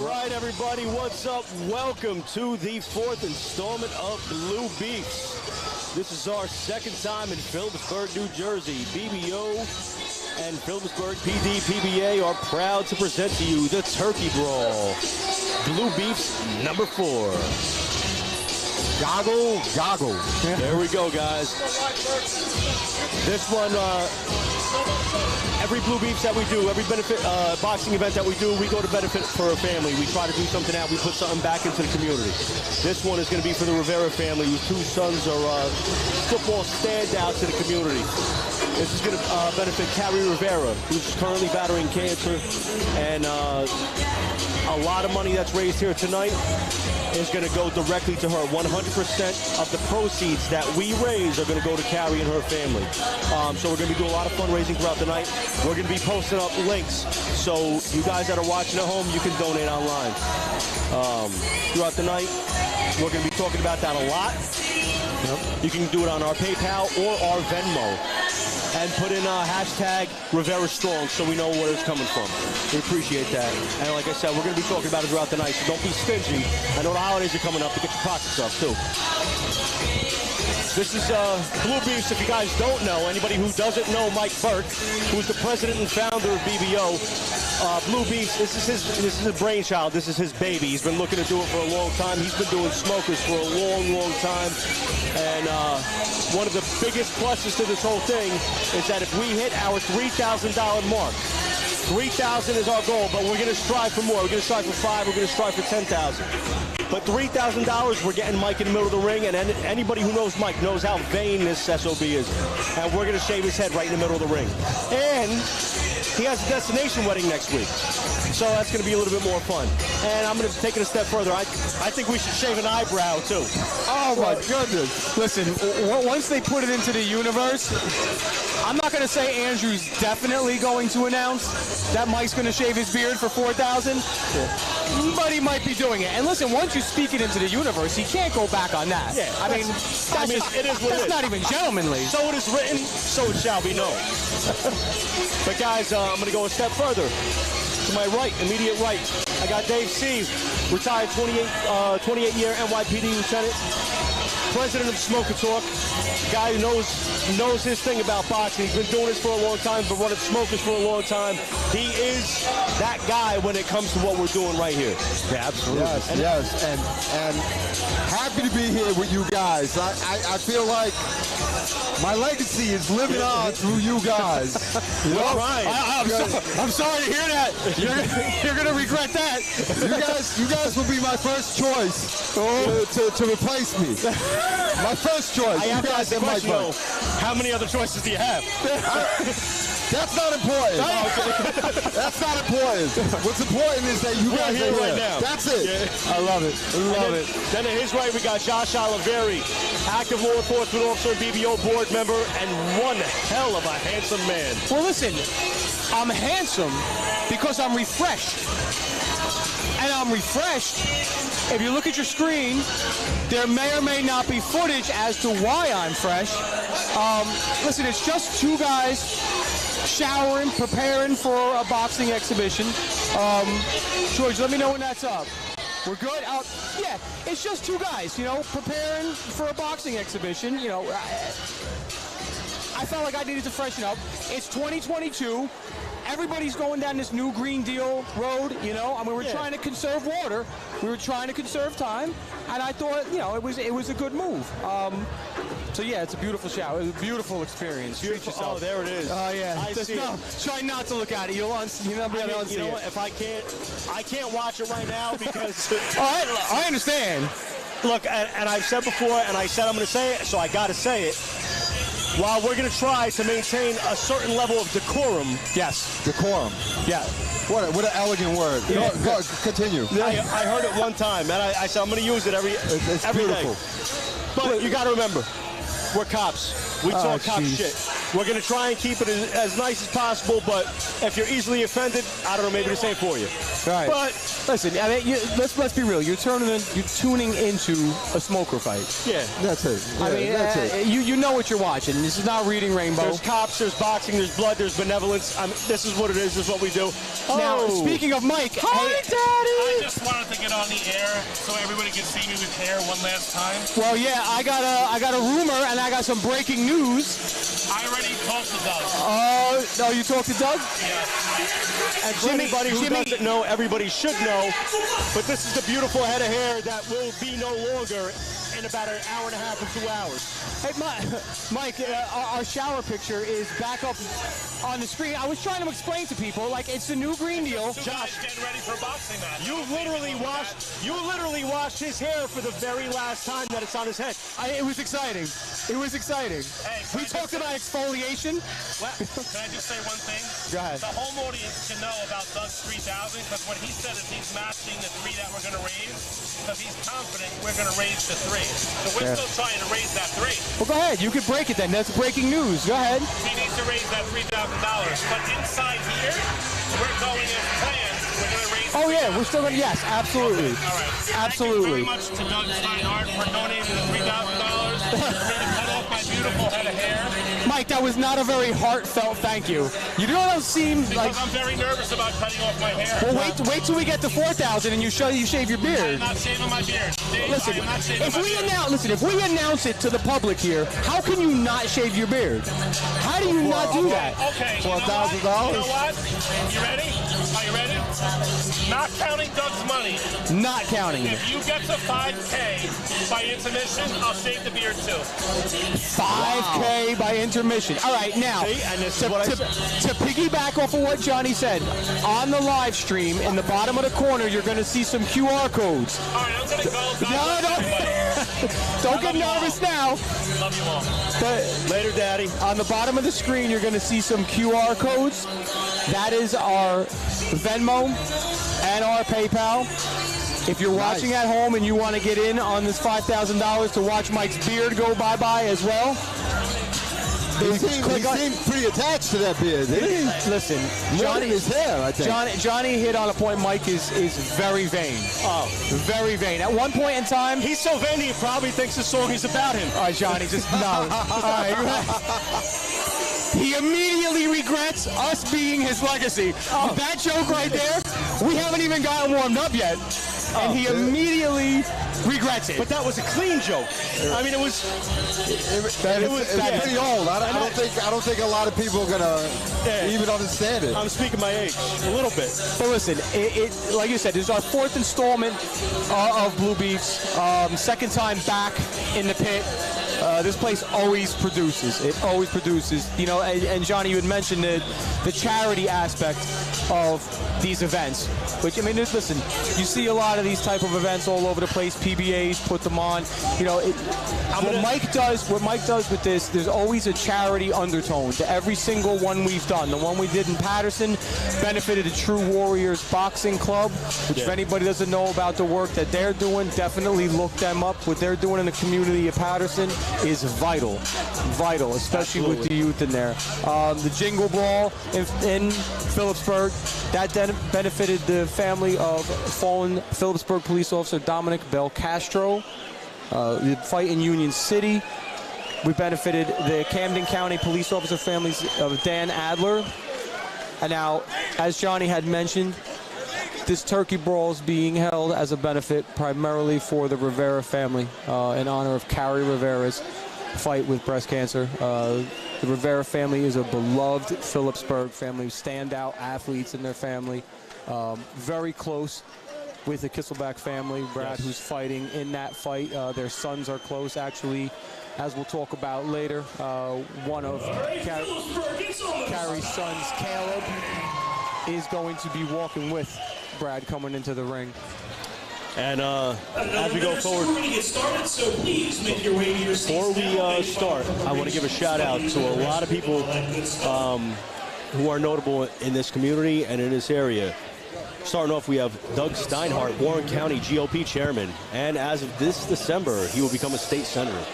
right, everybody, what's up? Welcome to the 4th installment of Blue Beefs. This is our second time in Phillipsburg, New Jersey. BBO and Phillipsburg PD PBA are proud to present to you the Turkey Brawl. Blue Beefs number 4. Goggle, goggle. There we go, guys. This one, every Blue Beefs that we do, every benefit boxing event that we do, we go to benefit for a family. We try to do something out. We put something back into the community. This one is going to be for the Rivera family, whose 2 sons are football standouts in the community. This is going to benefit Carrie Rivera, who's currently battling cancer, and a lot of money that's raised here tonight is going to go directly to her. 100% of the proceeds that we raise are going to go to Carrie and her family. So we're going to be doing a lot of fundraising throughout the night. We're going to be posting up links, so you guys that are watching at home, you can donate online. Throughout the night, we're going to be talking about that a lot. Yep. You can do it on our PayPal or our Venmo. And put in hashtag Rivera Strong so we know where it's coming from. We appreciate that. And like I said, we're going to be talking about it throughout the night, so don't be stingy. I know the holidays are coming up to get your pockets up, too. This is Blue Beefs. If you guys don't know, anybody who doesn't know Mike Burke, who's the president and founder of BBO, Blue Beefs, this is his brainchild. This is his baby. He's been looking to do it for a long time. He's been doing smokers for a long, long time. And one of the biggest pluses to this whole thing is that if we hit our $3,000 mark, 3,000 is our goal, but we're going to strive for more. We're going to strive for 5. We're going to strive for 10,000. But $3,000, we're getting Mike in the middle of the ring, and anybody who knows Mike knows how vain this SOB is. And we're going to shave his head right in the middle of the ring. And he has a destination wedding next week. So that's going to be a little bit more fun. And I'm going to take it a step further. I think we should shave an eyebrow, too. Oh, my goodness. Listen, once they put it into the universe, I'm not going to say Andrew's definitely going to announce that Mike's going to shave his beard for $4,000, but he might be doing it. And listen, once you speak it into the universe, he can't go back on that. Yeah, I mean, it is what it is. That's not even gentlemanly. So it is written, so it shall be known. But guys, I'm going to go a step further. To my right, immediate right, I got Dave C., retired 28-year NYPD lieutenant, president of Smoker Talk, guy who knows his thing about boxing. He's been doing this for a long time, been running smokers for a long time. He is that guy when it comes to what we're doing right here. Yeah, absolutely. Yes, and happy to be here with you guys. I feel like my legacy is living on through you guys. You know? I'm sorry to hear that. You're going to regret that. You guys will be my first choice to replace me. My first choice. I have to ask the question, though, how many other choices do you have? That's not important. That's not important. What's important is that you guys are here right now. That's it. Yeah. I love it. Then at his right, we got Josh Oliveri, active law enforcement officer, BBO board member, and one hell of a handsome man. Well, listen, I'm handsome because I'm refreshed. And I'm refreshed. If you look at your screen, there may or may not be footage as to why I'm fresh. Listen, it's just 2 guys showering, preparing for a boxing exhibition. George, let me know when that's up. We're good? Yeah, it's just 2 guys, you know, preparing for a boxing exhibition. You know, I felt like I needed to freshen up. It's 2022. Everybody's going down this new Green Deal road, you know. I mean, we're trying to conserve water. We were trying to conserve time, and I thought, you know, it was a good move. So yeah, it's a beautiful shower. It was a beautiful experience. Treat yourself. Oh, there it is. Oh yeah. I see it. Try not to look at it. You'll you know what? If I can't watch it right now because I understand. Look, and I've said before, and I said I'm going to say it, so I got to say it. While we're going to try to maintain a certain level of decorum. Yes. Decorum. Yeah. What an elegant word. Yeah. Go, continue. I heard it one time, and I said I'm going to use it every It's beautiful day. But you got to remember, we're cops. We talk cop geez. shit. We're going to try and keep it as nice as possible, but if you're easily offended, I don't know, maybe this ain't for you. Right. But listen, I mean, let's be real. You're tuning into a smoker fight. yeah, That's it. Yeah, I mean, that's it. you know what you're watching. This is not Reading Rainbow. there's cops, there's boxing, there's blood, there's benevolence. This is what it is. This is what we do. Now, Oh. speaking of Mike, Hi, hey, Daddy. I just wanted to get on the air so everybody can see me with hair one last time. well, yeah, I got a rumor and I got some breaking news. I already talked to Doug. Oh, you talked to Doug? And for anybody who doesn't know, everybody should know. But this is the beautiful head of hair that will be no longer in about an hour and a half or 2 hours. Hey, Mike, our shower picture is back up on the screen. I was trying to explain to people, like, it's the new Green Deal. Two guys getting ready for a boxing match. You literally washed his hair for the very last time that it's on his head. It was exciting. It was exciting. Hey, We talked about exfoliation. Well, can I just say one thing? Go ahead. The home audience can know about Doug's 3,000 because what he said is he's matching the 3 that we're going to raise because he's confident we're going to raise the 3. So we're still trying to raise that 3. Well, go ahead. You could break it then. That's breaking news. Go ahead. He needs to raise that $3,000. But inside here, we're going as planned. We're going to raise Oh, yeah. We're still going to, yes, absolutely. All right. Absolutely. Thank you very much to Doug Steinhardt for donating the $3,000 for me to cut off my beautiful head of hair. Mike, that was not a very heartfelt thank you. You don't seem like... Because I'm very nervous about cutting off my hair. Well, wait till we get to 4,000 and you shave your I'm beard. not shaving my beard. Dave, Listen, I am not shaving my beard. if we announce it to the public here, how can you not shave your beard? How do you not do that? Okay, you know $4,000? what? You know what? You ready? Are you ready? Not counting Doug's money. Not counting it. If you get to 5K by intermission, I'll shave the beard too. 5K by intermission. All right, now, See, and this is to, what I to, said. to piggyback off of what Johnny said, on the live stream, in the bottom of the corner, you're going to see some QR codes. All right, I'm going to go. God No, bless everybody. Don't get nervous now. Love you all. But Later, Daddy. on the bottom of the screen, you're going to see some QR codes. That is our Venmo and our PayPal. If you're watching at home and you want to get in on this $5,000 to watch Mike's beard go bye-bye as well, He seemed pretty attached to that beard, didn't he? listen, Johnny, his hair, I think. Johnny hit on a point. Mike is very vain. Oh, Very vain. At one point in time, he's so vain he probably thinks the song is about him. all right, Johnny, just no. All right. He immediately regrets us being his legacy. That joke right there, we haven't even gotten warmed up yet. And he immediately regrets it. But that was a clean joke. I mean, it was. It's yeah. pretty old. I don't think a lot of people are gonna even understand it. I'm speaking my age a little bit. But listen, it like you said, this is our 4th installment of Blue Beats. Second time back in the pit. This place always produces. It always produces. You know, and Johnny, you had mentioned the charity aspect of these events. Which, I mean, listen, you see a lot of these type of events all over the place. PBAs put them on. You know, what Mike does with this, there's always a charity undertone to every single one we've done. The one we did in Patterson benefited the True Warriors Boxing Club, which if anybody doesn't know about the work that they're doing, definitely look them up. What they're doing in the community of Patterson is vital, especially with the youth in there. The Jingle Brawl in Phillipsburg, that benefited the family of fallen Phillipsburg police officer Dominic Belcastro. The fight in Union City, we benefited the Camden County police officer families of Dan Adler. And now, as Johnny had mentioned, this turkey brawl is being held as a benefit primarily for the Rivera family in honor of Carrie Rivera's fight with breast cancer. The Rivera family is a beloved Phillipsburg family, standout athletes in their family. Very close with the Kisselback family, Brad, who's fighting in that fight. Their sons are close, actually, as we'll talk about later. One of Carrie's sons, Caleb, is going to be walking with Brad coming into the ring. And as we go forward, before we start, I want to give a shout out to a lot of people who are notable in this community and in this area. Starting off, we have Doug Steinhardt, Warren County GOP chairman, and as of this December, he will become a state senator.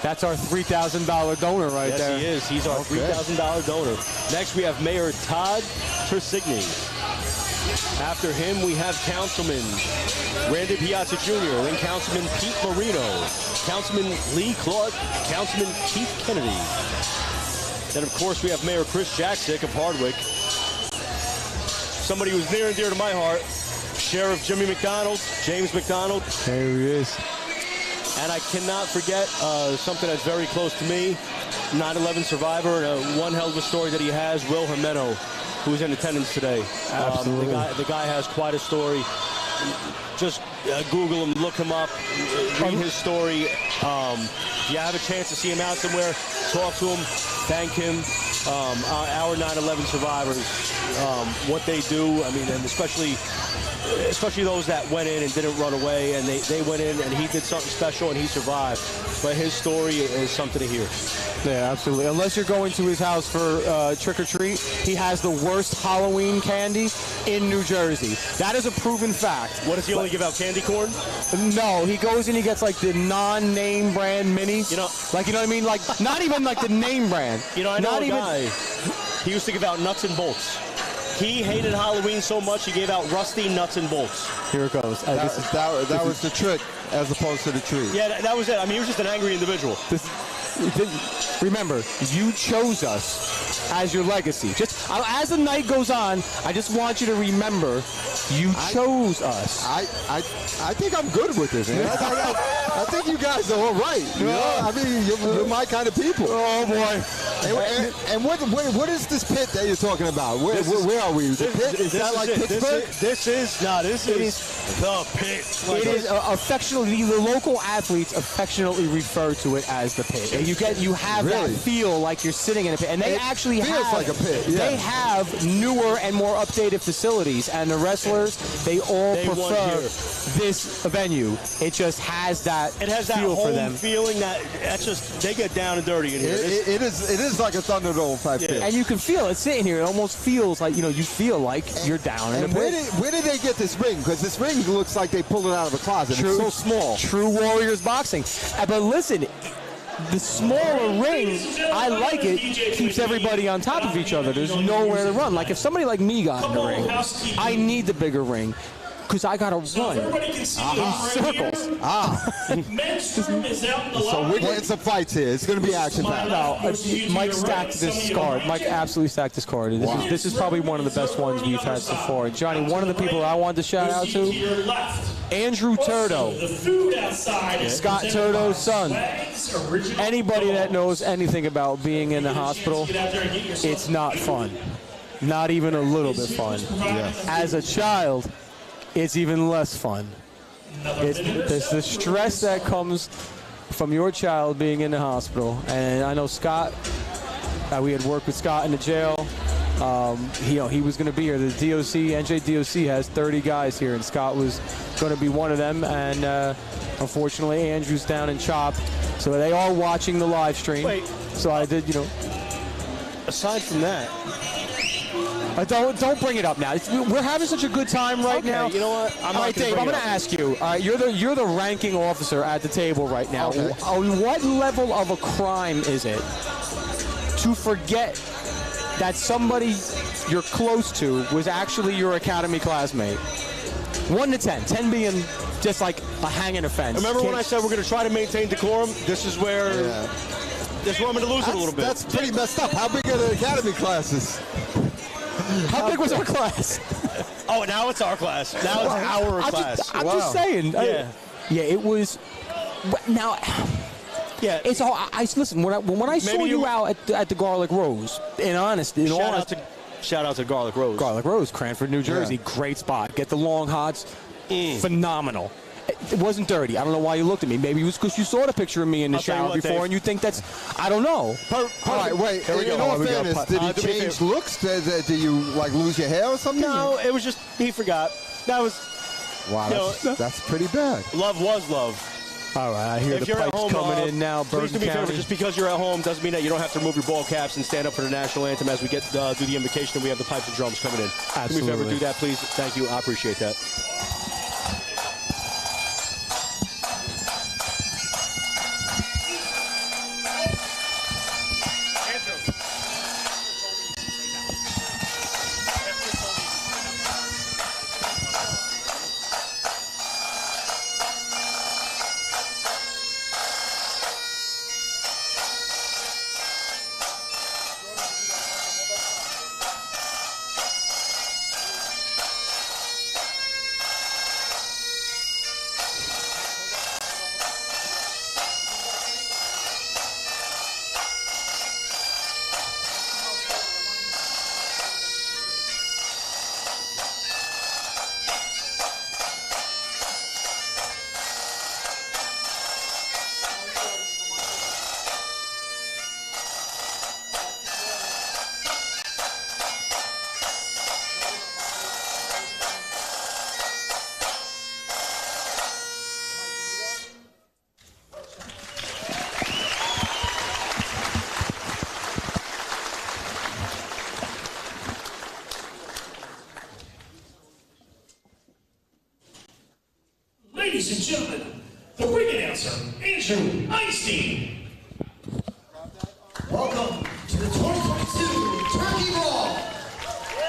That's our $3,000 donor right Yes, there. he is. He's our $3,000 donor. Next, we have Mayor Todd Tersigny. After him, we have Councilman Randy Piazza Jr., then Councilman Pete Marino, Councilman Lee Claude, Councilman Keith Kennedy. Then, of course, we have Mayor Chris Jaksic of Hardwick. Somebody who's near and dear to my heart, Sheriff Jimmy McDonald, James McDonald. There he is. And I cannot forget something that's very close to me, 9/11 survivor, and one hell of a story that he has, Will Jimeno, who's in attendance today. Absolutely. The guy has quite a story. Just Google him, look him up, read his story. If you have a chance to see him out somewhere, talk to him, thank him. Our 9/11 survivors, what they do, I mean, and especially those that went in and didn't run away, and they went in and he did something special and he survived. But his story is something to hear. Yeah, absolutely. Unless you're going to his house for trick-or-treat, he has the worst Halloween candy in New Jersey. That is a proven fact. What, does he only give out candy corn? No, he goes and he gets like the non-name brand minis. You know, like, you know what I mean? Like, not even like the name brand. You know, I know not a guy, he used to give out nuts and bolts. He hated Halloween so much, he gave out rusty nuts and bolts. Here it goes. That was the trick as opposed to the tree. Yeah, that was it. I mean, he was just an angry individual. Remember, you chose us as your legacy. Just as the night goes on, I just want you to remember, you chose us. I think I'm good with this, man. I think you guys are all right. You know? I mean, you're my kind of people. Oh boy! And what is this pit that you're talking about? Where are we? The pit? Is that like Pittsburgh? This is the pit. It is affectionately, the local athletes affectionately refer to it as the pit. You have Really? that feel like you're sitting in a pit, and they It actually feels have like a pit, yeah. They have newer and more updated facilities, and the wrestlers they all They want prefer here. this venue. It just has that. It has that feel for home them. feeling that's just, they get down and dirty in here. It is like a Thunderdome type pit. And you can feel it sitting here. It almost feels like, you feel like you're down in a And pit. where did they get this ring? Because this ring looks like they pulled it out of a closet. It's so small. True Warriors boxing. But listen, the smaller ring, I like it, keeps everybody on top of each other. There's nowhere to run. Like if somebody like me got in the ring, I need the bigger ring because I got to run in circles. So we're getting some fights here. It's going to be action-packed. No, Mike stacked this card. Mike absolutely stacked this card. This is probably one of the best ones we've had so far. Johnny, one of the people I wanted to shout out to, Andrew Turdo, Scott Turdo's son. Anybody that knows anything about being in the hospital, it's not fun. Not even a little bit fun. As a child, it's even less fun. There's the stress that comes from your child being in the hospital. And I know Scott, we had worked with Scott in the jail. He was going to be here. The NJDOC has 30 guys here, and Scott was going to be one of them. And unfortunately, Andrew's down in CHOP. So they are watching the live stream. Wait. So I did, Aside from that, don't bring it up now. We're having such a good time right now. You know what? All right, Dave, I'm going to ask you. All right, you're the ranking officer at the table right now. Okay. What level of a crime is it to forget that somebody you're close to was actually your academy classmate? 1 to 10. 10 being just like a hanging offense. Remember when I said we're going to try to maintain decorum? This is where I'm going to lose it a little bit. That's pretty messed up. How big are the academy classes? How big was our class? Oh, now it's our class. Now it's our class. I'm just saying. Yeah. It was. Now. Yeah. It's all. Listen. When I saw you out at the Garlic Rose, Shout out to Garlic Rose. Garlic Rose, Cranford, New Jersey. Great spot. Get the long hots. Phenomenal. It wasn't dirty. I don't know why you looked at me. Maybe it was because you saw the picture of me in the shower before, Dave, and you think that's. I don't know. All right, wait. In all fairness, did he change looks? Did you lose your hair or something? No, it was just he forgot. That was. Wow, that's pretty bad. Love was love. All right, I hear the pipes coming in now. Please do me a favor. Just because you're at home doesn't mean that you don't have to remove your ball caps and stand up for the national anthem as we do the invocation and we have the pipes and drums coming in. Absolutely. Do me a favor, do that, please. Thank you. I appreciate that. Ladies and gentlemen, the ring announcer, Andrew Einstein. Welcome to the 2022 Turkey Brawl.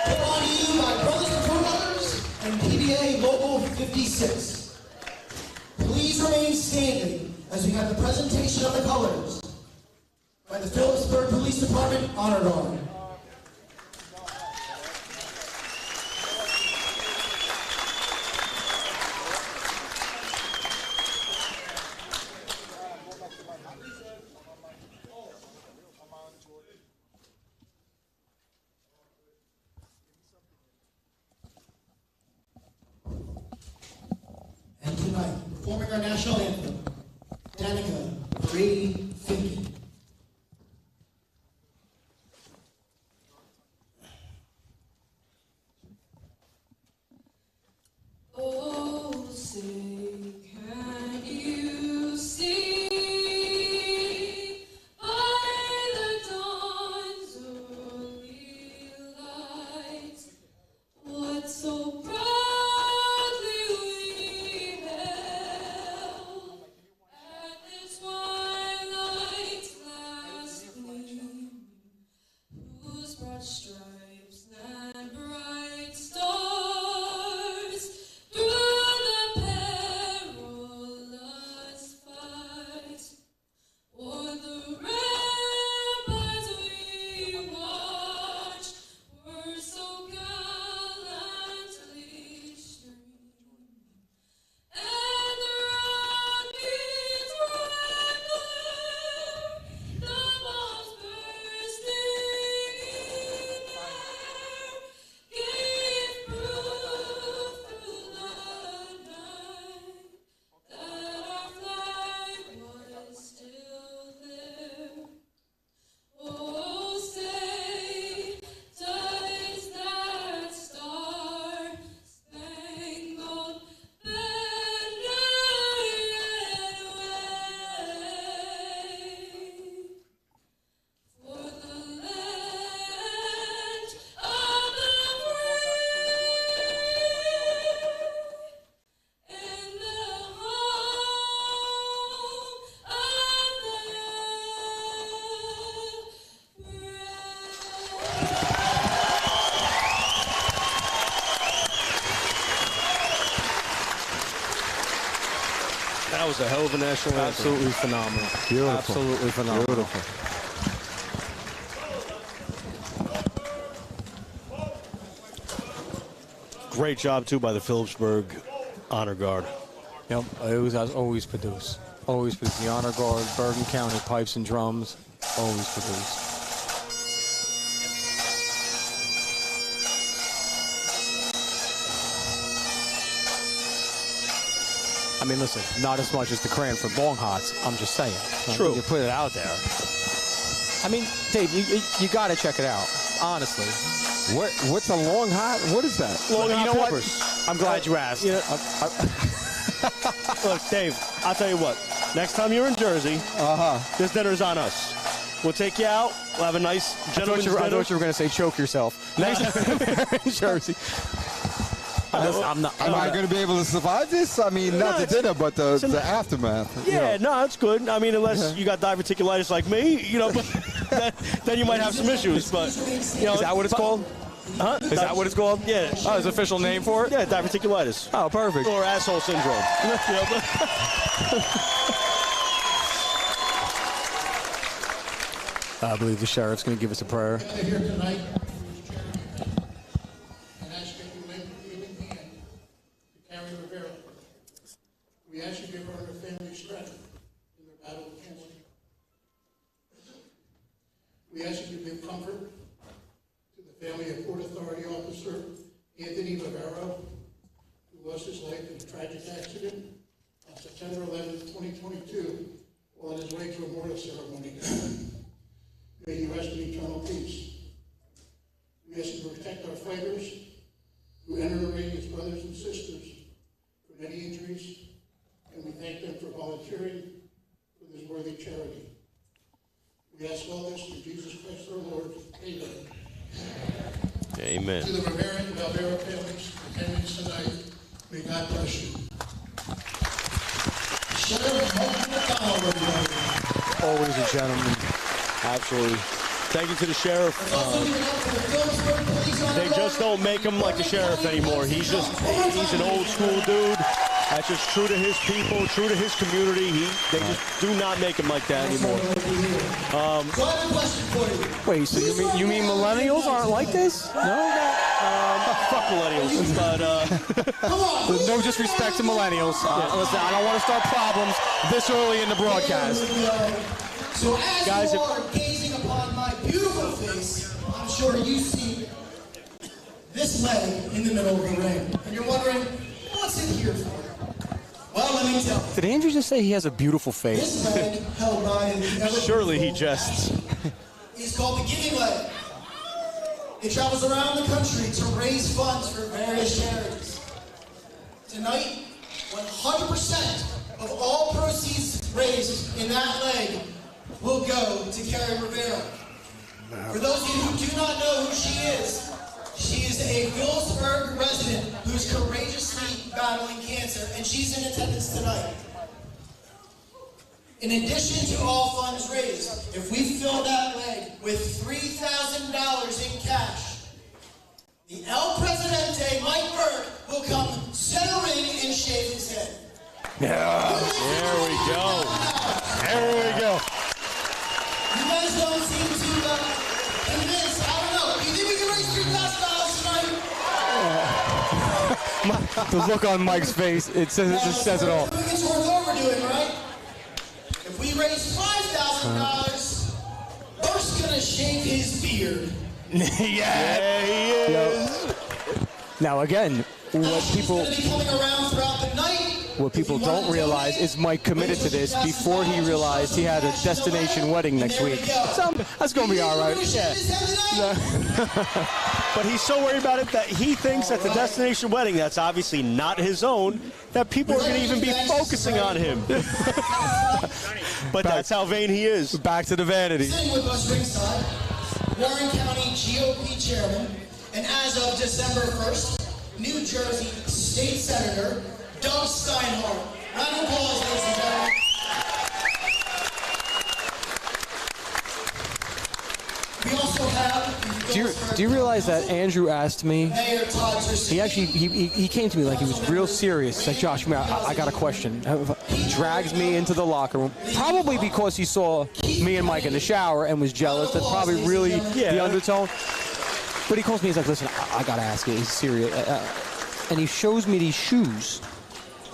Put on to you by Brothers Before Others and PBA Local 56. Please remain standing as we have the presentation of the colors by the Phillipsburg Police Department Honor Guard. And tonight, performing our national anthem, Danica Brady Finke. Oh, say, can you see by the dawn's early light what so proudly we held at the twilight's last gleam, whose broad stripes and bright stars through the perilous fight, o'er the ramparts we watched, were so gallantly streaming, and around each red glare, the bombs bursting in air, gave proof through the night that our flag was still there. Oh, say, does that star-spangled banner yet wave for the land of the free and the home of the brave? That was a hell of a national anthem. Absolutely phenomenal. Beautiful. Absolutely phenomenal. Beautiful. Great job, too, by the Phillipsburg Honor Guard. Yep, it was always produced. Always produced. The Honor Guard, Bergen County Pipes and Drums, always produced. I mean, listen, not as much as the Cranford Long Hots. I'm just saying. True. You put it out there. I mean, Dave, you got to check it out. Honestly. What's a long hot? What is that? Long You hot know what? peppers. I'm glad you asked. You know, Look, Dave, I'll tell you what. Next time you're in Jersey, this dinner's on us. We'll take you out. We'll have a nice gentleman's dinner. I thought you were going to say choke yourself. Next time you're in Jersey. I'm not. Am I going to be able to survive this? I mean, not the dinner, but the aftermath. Yeah, no, it's good. I mean, unless you got diverticulitis like me, you know, then you might have some issues. But you know, Is that what it's called? Huh? Is that what it's called? Yeah. Oh, it's an official name for it? Yeah, diverticulitis. Oh, perfect. Or asshole syndrome. You know, I believe the sheriff's going to give us a prayer. Here tonight, and ask that you lend a healing hand to Carrie Rivera. We ask you to give her and her family strength in their battle with cancer. We ask you to give comfort to the family of Port Authority officer Anthony Rivera, who lost his life in a tragic accident on September 11, 2022, while on his way to a memorial ceremony. May you rest in eternal peace. We ask you to protect our fighters who enter the ring as brothers and sisters from any injuries, and we thank them for volunteering for this worthy charity. We ask all this through Jesus Christ our Lord. Amen. Amen. To the Rivera and Valvera families attending tonight, may God bless you. Always a gentleman. Absolutely. Thank you to the sheriff. They just don't make him like the sheriff anymore. He's an old school dude. That's just true to his people, true to his community. They just do not make him like that anymore. Wait, so you mean millennials aren't like this? No? Fuck millennials. But No disrespect to millennials. Listen, I don't want to start problems this early in the broadcast. So as Guys, you are gazing upon my beautiful face, I'm sure you see this leg in the middle of the ring. And you're wondering, what's it here for? Well, let me tell you. Did Andrew just say he has a beautiful face? This leg, held by the ever surely he beautiful jests. is called the giving leg. It travels around the country to raise funds for various charities. Tonight, 100% of all proceeds raised in that leg will go to Carrie Rivera. For those of you who do not know who she is a Phillipsburg resident who's courageously battling cancer, and she's in attendance tonight. In addition to all funds raised, if we fill that leg with $3,000 in cash, the El Presidente, Mike Burke, will come center ring and shave his head. Yeah. There we go. There we go. You guys don't seem to convinced. I don't know. Do you think we can raise $3,000 tonight? The look on Mike's face, it says it all. It's worth overdoing, right? If we raise $5,000, Burke's gonna shave his beard. Yeah, he is. Now again, what She's people gonna be coming around throughout the night. what people don't realize is Mike committed to this before he realized he had a destination wedding next week. So that's gonna be all right. But he's so worried about it that he thinks that the destination wedding, that's obviously not his own, that people are going to even be focusing on him. But that's how vain he is. Back to the vanity. Sitting with us ringside, Warren County GOP Chairman, and as of December 1st, New Jersey State Senator Doug Steinhardt. Round of applause, ladies and gentlemen. We also have. Do you realize that Andrew asked me? Mayor Todd Tercini. He actually he came to me like he was real serious. He's like, Josh, I got a question. He drags me into the locker room, probably because he saw me and Mike in the shower and was jealous. That's probably really the undertone. But he calls me. He's like, listen, I gotta ask you. He's serious, and he shows me these shoes.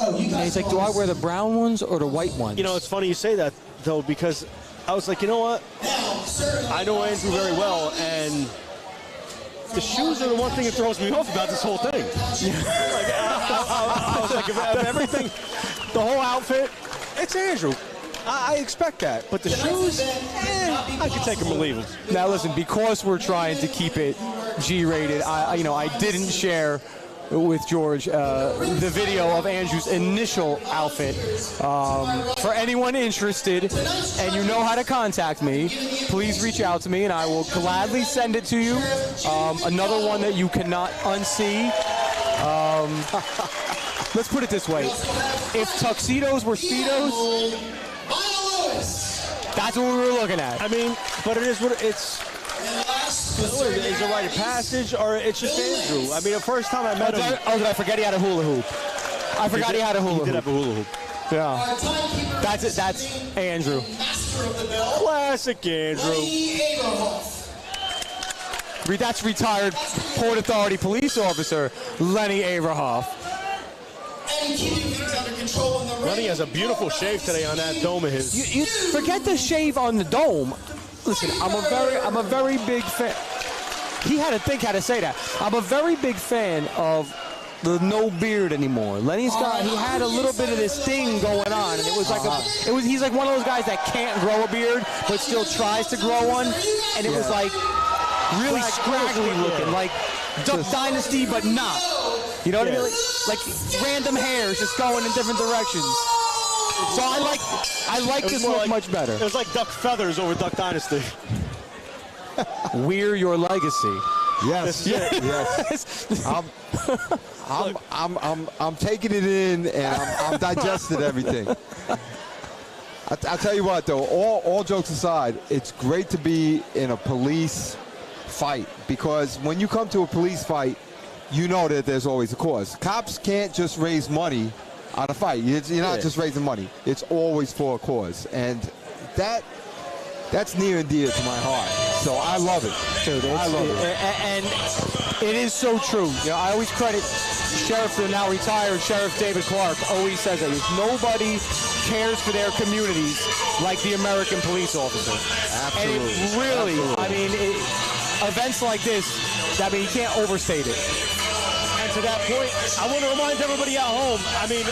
And he's like, do I wear the brown ones or the white ones? You know, it's funny you say that, though, because I was like, you know what? I know Andrew very well, and the shoes are the one thing that throws me off about this whole thing. I was like, of everything, the whole outfit, it's Andrew. I expect that. But the shoes, I can take them or leave them. Now listen, because we're trying to keep it G-rated, I didn't share with George the video of Andrew's initial outfit. For anyone interested, and you know how to contact me, please reach out to me and I will gladly send it to you. Another one that you cannot unsee. Let's put it this way. If tuxedos were Speedos, that's what we were looking at. I mean, but it is what it's. Is it a rite of passage, or it's just Andrew? I mean, the first time I met him. Oh, did I forget he had a hula hoop? I forgot he had a hula hoop. He did have a hula hoop. Yeah. That's it. That's Andrew. Classic Andrew. That's retired Port Authority police officer Lenny Averhoff. Lenny has a beautiful shave today on that dome of his. You forget the shave on the dome. Listen, I'm a very big fan. He had to think how to say that. I'm a very big fan of the no beard anymore. Lenny's he had a little bit of this thing going on, and it was like he's like one of those guys that can't grow a beard but still tries to grow one, and it was like really scraggly looking, like Duck Dynasty but not. You know what I mean? Like random hairs just going in different directions. So I like this look much better. It was like Duck Feathers over Duck Dynasty. We're your legacy. Yes, yes. I'm taking it in, and I'm digesting everything. I'll tell you what, though, all jokes aside, it's great to be in a police fight, because when you come to a police fight, you know that there's always a cause. Cops can't just raise money on a fight. You're not just raising money. It's always for a cause, and that's near and dear to my heart. So I love it. Dude, I love it. And it is so true. You know, I always credit Sheriff, the now retired Sheriff David Clark, always says that nobody cares for their communities like the American police officer. Absolutely. And it really, I mean, events like this, I mean, you can't overstate it. And to that point, I want to remind everybody at home, I mean,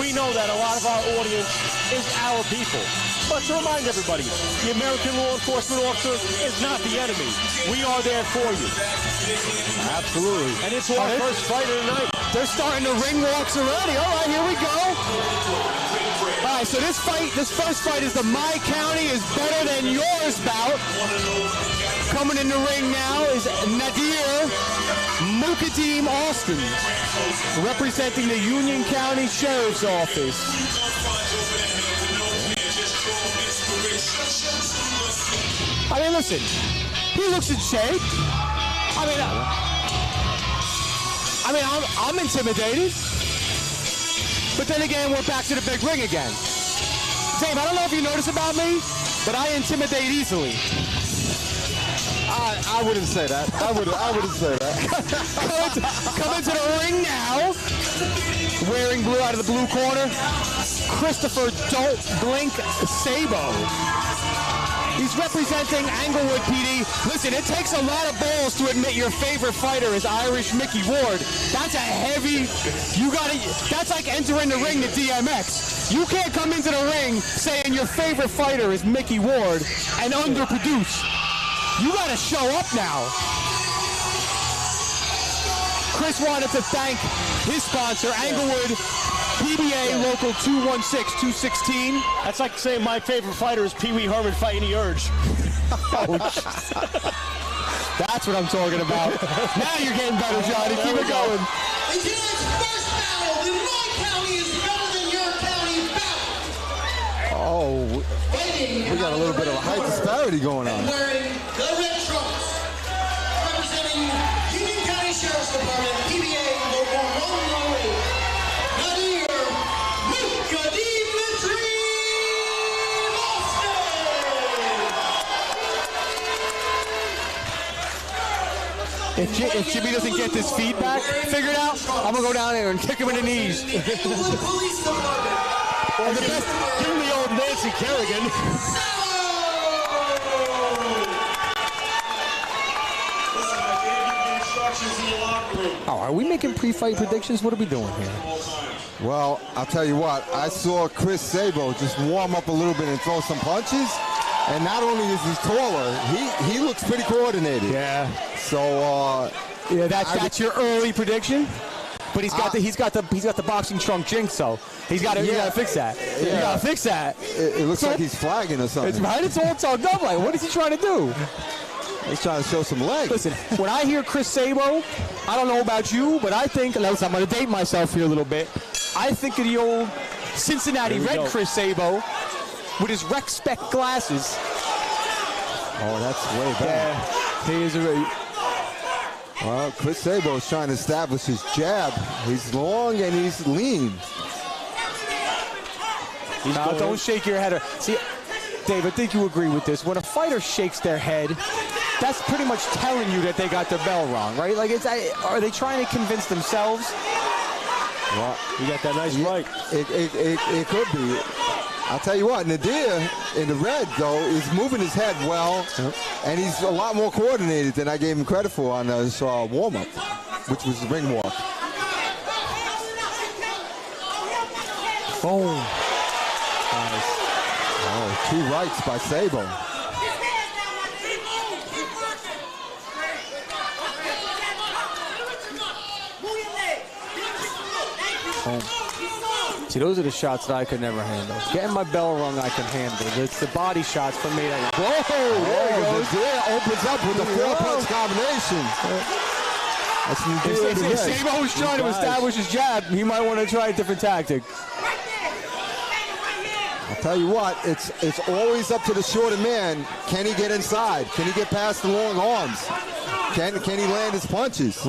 we know that a lot of our audience is our people. But to remind everybody, the American law enforcement officer is not the enemy. We are there for you. Absolutely. And it's our first fight of the night. They're starting the ring walks already. All right, here we go. All right, so this first fight is the My County is Better Than Yours bout. Coming in the ring now is Nadir Mukadim Austin, representing the Union County Sheriff's Office. I mean, listen, he looks in shape. I'm intimidated. But then again, we're back to the big ring again. Dave, I don't know if you notice about me, but I intimidate easily. I wouldn't say that. I wouldn't say that. Come into the ring now, wearing blue out of the blue corner, Christopher Don't Blink Sabo. He's representing Englewood PD. Listen, it takes a lot of balls to admit your favorite fighter is Irish Mickey Ward. That's a heavy, that's like entering the ring to DMX. You can't come into the ring saying your favorite fighter is Mickey Ward and underproduce. You gotta show up now. Chris wanted to thank his sponsor, Englewood PBA Local 216-216. That's like saying my favorite fighter is Pee Wee Herman fighting the Urge. That's what I'm talking about. Now you're getting better, Johnny. Keep it going. In tonight's first battle, the My County is Better Than Your County bout. Oh, we got a little bit of a height disparity going on. Wearing the red trunks, representing Union County Sheriff's Department, PBA Local 108. Nadir Mukadim Austin. If Jimmy doesn't get this feedback figured out, I'm gonna go down there and kick him in the knees. Englewood Police Department. Or the best, give him the old Nancy Kerrigan. Oh, are we making pre-fight predictions? What are we doing here? Well, I'll tell you what. I saw Chris Sabo just warm up a little bit and throw some punches. And not only is he taller, he looks pretty coordinated. Yeah. So yeah, that's your early prediction. But he's got the boxing trunk jinx, so you gotta fix that. Yeah. You gotta fix that. It looks like he's flagging or something. It's right. It's all tugged up. Like, what is he trying to do? He's trying to show some legs. Listen, when I hear Chris Sabo, I don't know about you, but I think, and I'm going to date myself here a little bit, I think of the old Cincinnati Red Chris Sabo with his rec spec glasses. Oh, that's way back. Yeah, he is a really... Well, Chris Sabo is trying to establish his jab. He's long and he's lean. Don't shake your head. See, Dave, I think you agree with this. When a fighter shakes their head, that's pretty much telling you that they got their bell wrong, right? Like, are they trying to convince themselves? Well, you got that nice right. It could be. I'll tell you what, Nadir in the red, though, is moving his head well, and he's a lot more coordinated than I gave him credit for on his warm-up, which was the ring walk. Boom. Nice. Oh, 2 rights by Sabo. See, those are the shots that I could never handle. Getting my bell rung, I can handle. It's the body shots for me that. Whoa! There he goes. Nadir opens up with the 4-punch combination. If Sabo was trying to establish his jab, he might want to try a different tactic. I'll tell you what, it's always up to the shorter man. Can he get inside? Can he get past the long arms? Can he land his punches?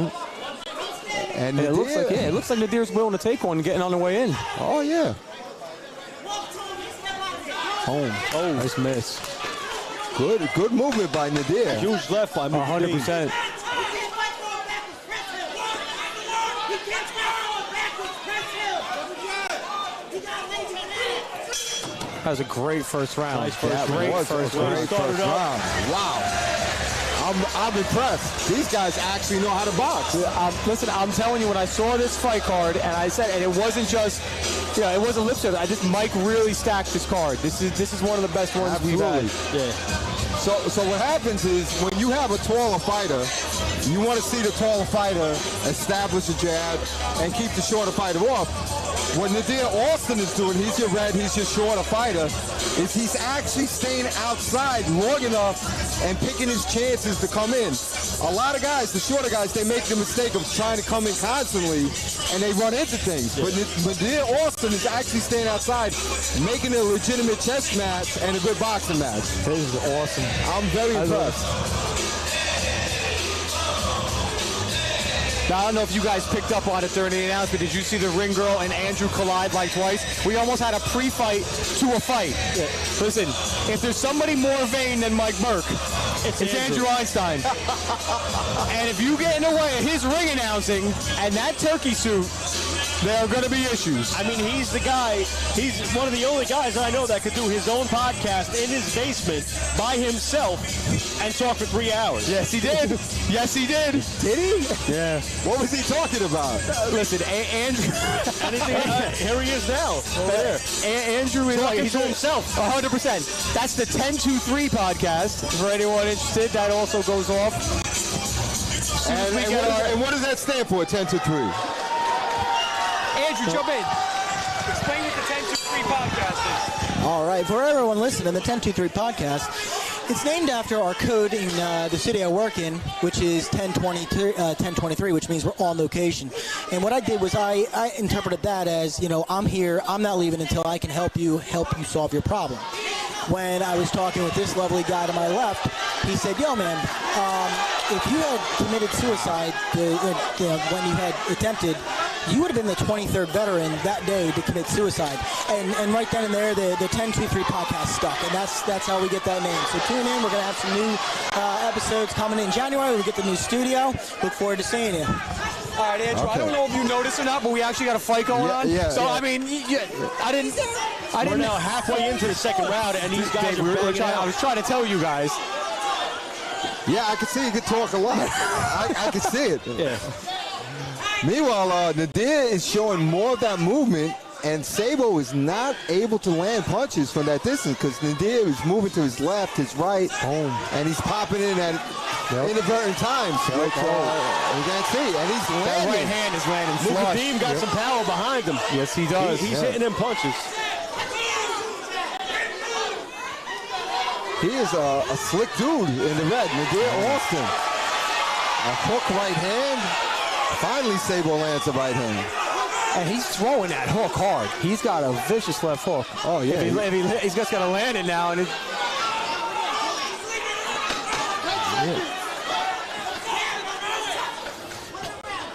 And it looks like Nadir's willing to take one, getting on the way in. Oh yeah. Home. Oh, nice miss. Good movement by Nadir. Huge left by 100%. That was a great first round. Nice first round. Great first round. Wow. I'm impressed. These guys actually know how to box. Listen, I'm telling you, when I saw this fight card, and I said, and it wasn't just, it wasn't lip service. Mike really stacked this card. This is one of the best ones we've had. Yeah. So what happens is when you have a taller fighter, you want to see the taller fighter establish a jab and keep the shorter fighter off. What Nadir Austin is doing, he's your red, he's your shorter fighter, is he's actually staying outside long enough and picking his chances to come in. A lot of guys, the shorter guys, they make the mistake of trying to come in constantly and they run into things. But Nadir Austin is actually staying outside, making a legitimate chess match and a good boxing match. This is awesome. I'm very impressed. Now, I don't know if you guys picked up on it during the announcement. Did you see the ring girl and Andrew collide like twice? We almost had a pre-fight to a fight. Yeah. Listen, if there's somebody more vain than Mike Burke, it's Andrew Einstein. And if you get in the way of his ring announcing and that turkey suit, there are going to be issues. I mean, he's the guy, he's one of the only guys I know that could do his own podcast in his basement by himself and talk for 3 hours. Yes, he did. Yes, he did. Did he? Yeah. What was he talking about? Listen, Andrew. Here he is now. There. Andrew is talking to himself. 100%. That's the 10-2-3 podcast. For anyone interested, that also goes off. And what does that stand for, 10-3? Andrew, jump in. Explain what the 10-2-3 podcast is. All right, for everyone listening, the 1023 podcast, it's named after our code in the city I work in, which is 1023, which means we're on location. And what I did was I interpreted that as, I'm here, I'm not leaving until I can help you solve your problem. When I was talking with this lovely guy to my left, he said, yo, man, if you had committed suicide when you had attempted, you would have been the 23rd veteran that day to commit suicide. And right then and there, the 1023 podcast stuck. And that's how we get that name. So tune in. We're going to have some new episodes coming in January. We get the new studio. Look forward to seeing you. All right, Andrew, okay. I don't know if you noticed or not, but we actually got a fight going on. Yeah, so, yeah. I mean, I didn't. We're now halfway into the second round, and these guys I was trying to tell you guys. Yeah, I can see you can talk a lot. I can see it. Yeah. Meanwhile, Nadir is showing more of that movement, and Sabo is not able to land punches from that distance because Nadir is moving to his left, his right, and he's popping in at inadvertent times. You can't see, and he's landing. That right hand is landing flush. Mukadim got some power behind him. Yes, he does. He's hitting them punches. He is a slick dude in the red, Nadir Austin. A hook right hand. Finally, Sabo lands a right hand. And he's throwing that hook hard. He's got a vicious left hook. Oh, yeah. He's just got to land it now. And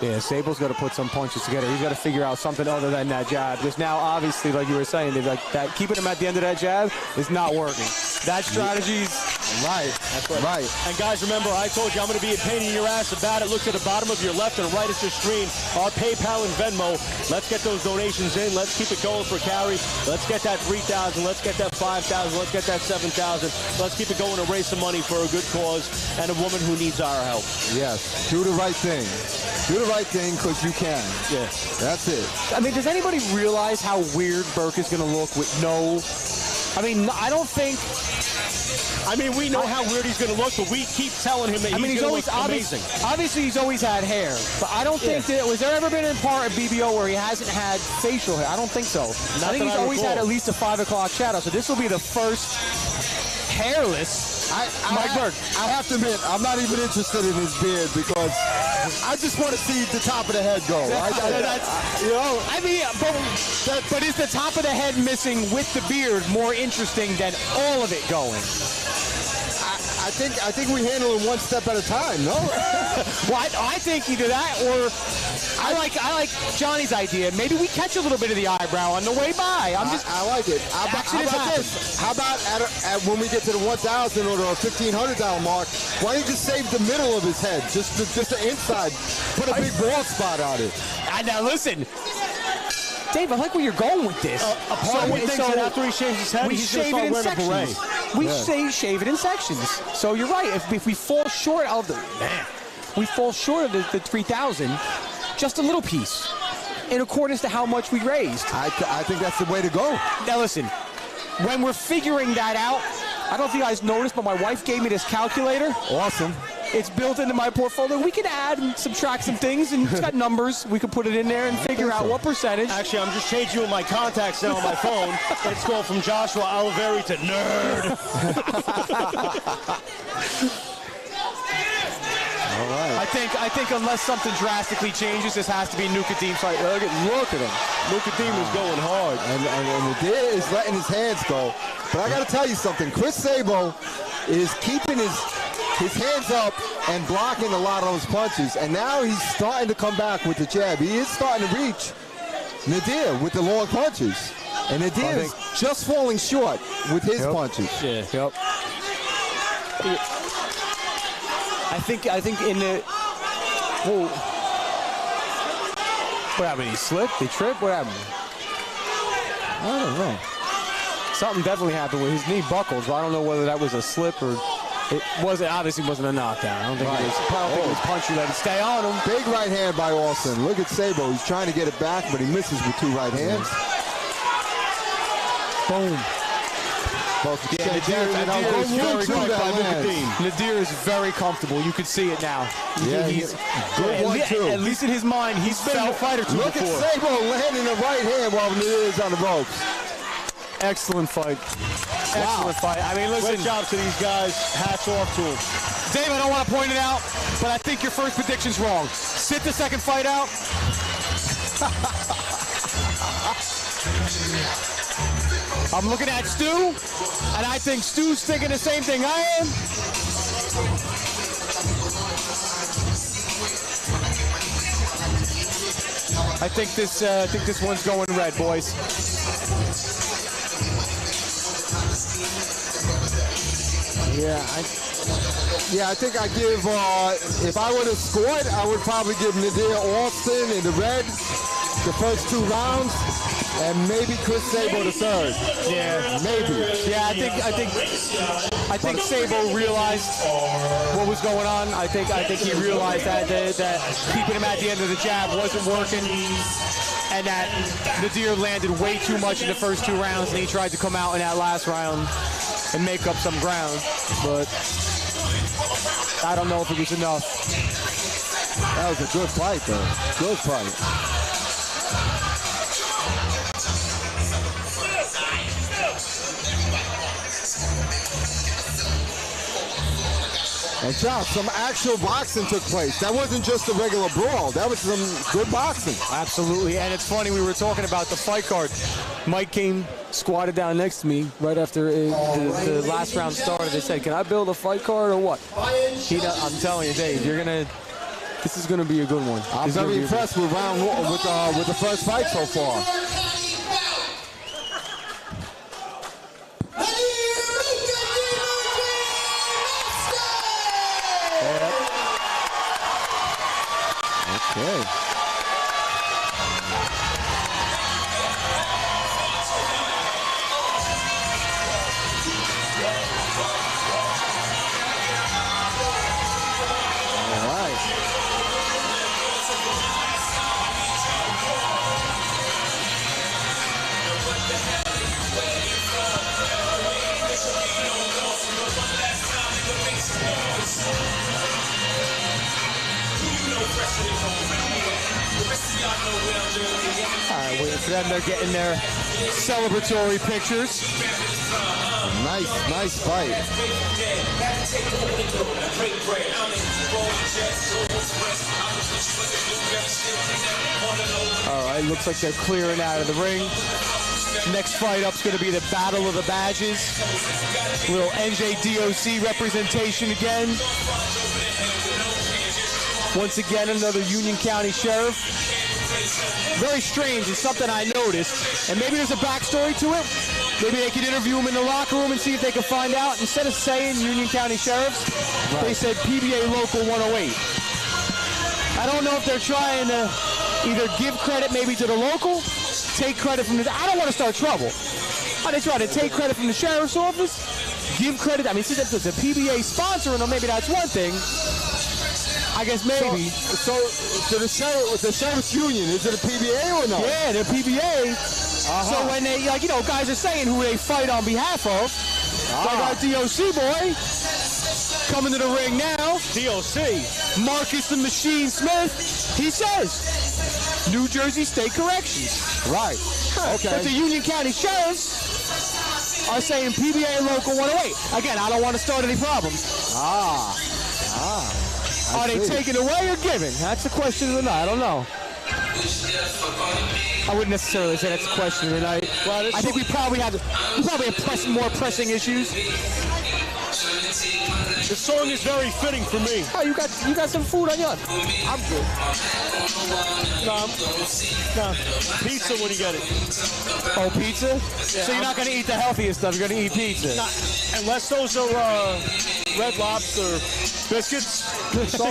Yeah, Sable's got to put some punches together. He's got to figure out something other than that jab. Because now, obviously, like you were saying, that keeping him at the end of that jab is not working. That strategy's right. That's right. Right. And guys, remember, I told you I'm going to be a pain in your ass about it. Look to the bottom of your left and right of your screen. Our PayPal and Venmo. Let's get those donations in. Let's keep it going for Carrie. Let's get that 3,000. Let's get that 5,000. Let's get that 7,000. Let's keep it going and raise some money for a good cause and a woman who needs our help. Yes. Do the right thing. Do the right thing because you can. Yeah. That's it. I mean, does anybody realize how weird Burke is going to look with no I mean, I don't think. I mean, we know how weird he's going to look, but we keep telling him that He's he's always going to look amazing. Obviously, he's always had hair, but I don't think that was there ever been a part of BBO where he hasn't had facial hair. I don't think so. I think he's always had at least a 5 o'clock shadow. So this will be the first hairless Mike Burke. I have to admit, I'm not even interested in his beard because I just want to see the top of the head go. I mean, but is the top of the head missing with the beard more interesting than all of it going? I think we handle it one step at a time. No. Well, I think either that or I like Johnny's idea. Maybe we catch a little bit of the eyebrow on the way by. I like it. How about this? How about at when we get to the 1,000 or the $1,500 mark? Why don't you just save the middle of his head, just the inside? Put a big bald spot on it. Now listen. Dave, I like where you're going with this. Part of me thinks that after he shaves his head, we he's going shave to it in start wearing a sections. beret. We shave it in sections. So you're right. If we fall short of the the 3,000, just a little piece, in accordance to how much we raised. I think that's the way to go. Now listen, when we're figuring that out, I don't know if you guys noticed, but my wife gave me this calculator. Awesome. It's built into my portfolio. We can add and subtract some things, and it's got numbers. We can put it in there and figure out what percentage. Actually, I'm just changing my contacts now on my phone. Let's go from Joshua Oliveri to nerd. All right. I think unless something drastically changes, this has to be Nukadim. Sorry, look at him. Nukadim is going hard. And Nadir is letting his hands go. But I got to tell you something. Chris Sabo is keeping his hands up and blocking a lot of those punches. And now he's starting to come back with the jab. He is starting to reach Nadir with the long punches. And Nadir is just falling short with his punches. Yeah. Yep. I think in the. Whoa. What happened? He slipped? He tripped? What happened? I don't know. Something definitely happened with his knee buckled, but I don't know whether that was a slip or it obviously wasn't a knockdown. I don't think it was. I don't think it was punchy. Let it stay on him. Big right hand by Austin. Look at Sabo. He's trying to get it back, but he misses with 2 right hands. Boom. Nadir is very comfortable. You can see it now. Yeah, he's good one too. At least in his mind, he's been a fighter too before. Look at Sabo landing the right hand while Nadir is on the ropes. Excellent fight. Excellent fight. I mean, listen. Great job to these guys. Hats off to them. Dave, I don't want to point it out, but I think your first prediction's wrong. Sit the second fight out. I'm looking at Stu, and I think Stu's thinking the same thing I am. I think this one's going red, boys. Yeah, I think I give, if I were to score it, I would probably give Nadir Austin in the red the first 2 rounds, and maybe Chris Sabo the third. Yeah, maybe. Yeah, I think Sabo realized what was going on. I think he realized that keeping him at the end of the jab wasn't working, and that Nadir landed way too much in the first 2 rounds, and he tried to come out in that last round and make up some ground, but I don't know if it was enough. That was a good fight, though. Good fight. And Josh, some actual boxing took place. That wasn't just a regular brawl. That was some good boxing. Absolutely, and it's funny, we were talking about the fight card. Mike came, squatted down next to me right after the last round started. They said, "Can I build a fight card or what?" I'm telling you, Dave, this is gonna be a good one. I'm very impressed with with the first fight so far. Okay. All right, waiting for them. They're getting their celebratory pictures. Nice fight. All right, looks like they're clearing out of the ring. Next fight up's going to be the Battle of the Badges. Little NJDOC representation again. Once again, another Union County Sheriff. Very strange. It's something I noticed. And maybe there's a backstory to it. Maybe they could interview him in the locker room and see if they can find out. Instead of saying Union County Sheriffs, they said PBA Local 108. I don't know if they're trying to either give credit maybe to the local, take credit from the... I don't want to start trouble. Are they trying to take credit from the sheriff's office? Give credit... I mean, since it's a PBA sponsoring them, maybe that's one thing. I guess maybe. So the Sheriff's Union, is it a PBA or no? Yeah, they're PBA. So when they, like, you know, guys are saying who they fight on behalf of, like our DOC boy, coming to the ring now. DOC. Marcus the Machine Smith, he says, New Jersey State Corrections. Right. Okay. But the Union County Sheriffs are saying PBA Local 108. Again, I don't want to start any problems. Are they taking away or giving? That's the question of the night. I don't know. I wouldn't necessarily say that's the question of the night. Well, I think we probably have more pressing issues. The song is very fitting for me. Oh, you got some food on yours? I'm good. No. Pizza when you get it. Oh, pizza? So you're not going to eat the healthiest stuff. You're going to eat pizza. Unless those are Red Lobster biscuits. So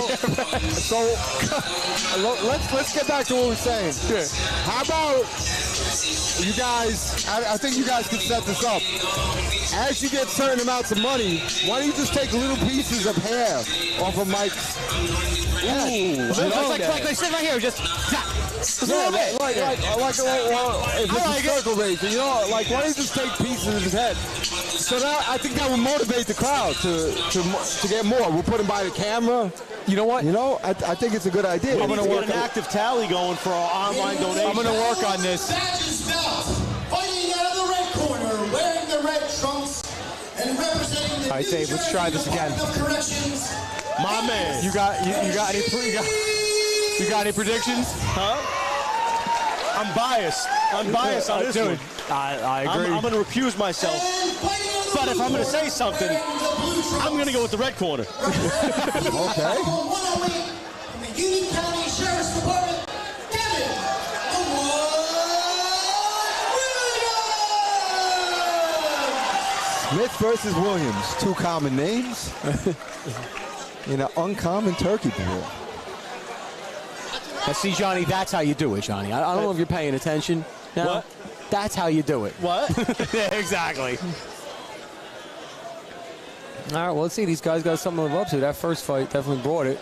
let's get back to what we're saying. Yeah. How about you guys? I think you guys can set this up. As you get certain amounts of money, why don't you just take little pieces of hair off of Mike's head? Like they said right here, just a little bit. Like if it's a circle race, you know, like why don't you just take pieces of his head? So now I think that would motivate the crowd to get more. We'll put him by the camera. You know what? You know, I think it's a good idea. I'm going to get an active tally going for our online donation. I'm going to work on this. Badges belt, fighting out of the red corner, wearing the red trunks, and representing the All right, Dave, let's try this again. Corrections. My man. You got any predictions? Huh? I'm biased on this one. I agree. I'm going to recuse myself. But if I'm going to say something, I'm going to go with the red corner. Okay. From the Union County Sheriff's Department, Kevin Smith versus Williams, two common names in an uncommon turkey bowl. Now, see, Johnny, that's how you do it, Johnny. I don't know if you're paying attention. No, What? That's how you do it. What? Yeah, exactly. All right, well, let's see. These guys got something to live up to. That first fight definitely brought it.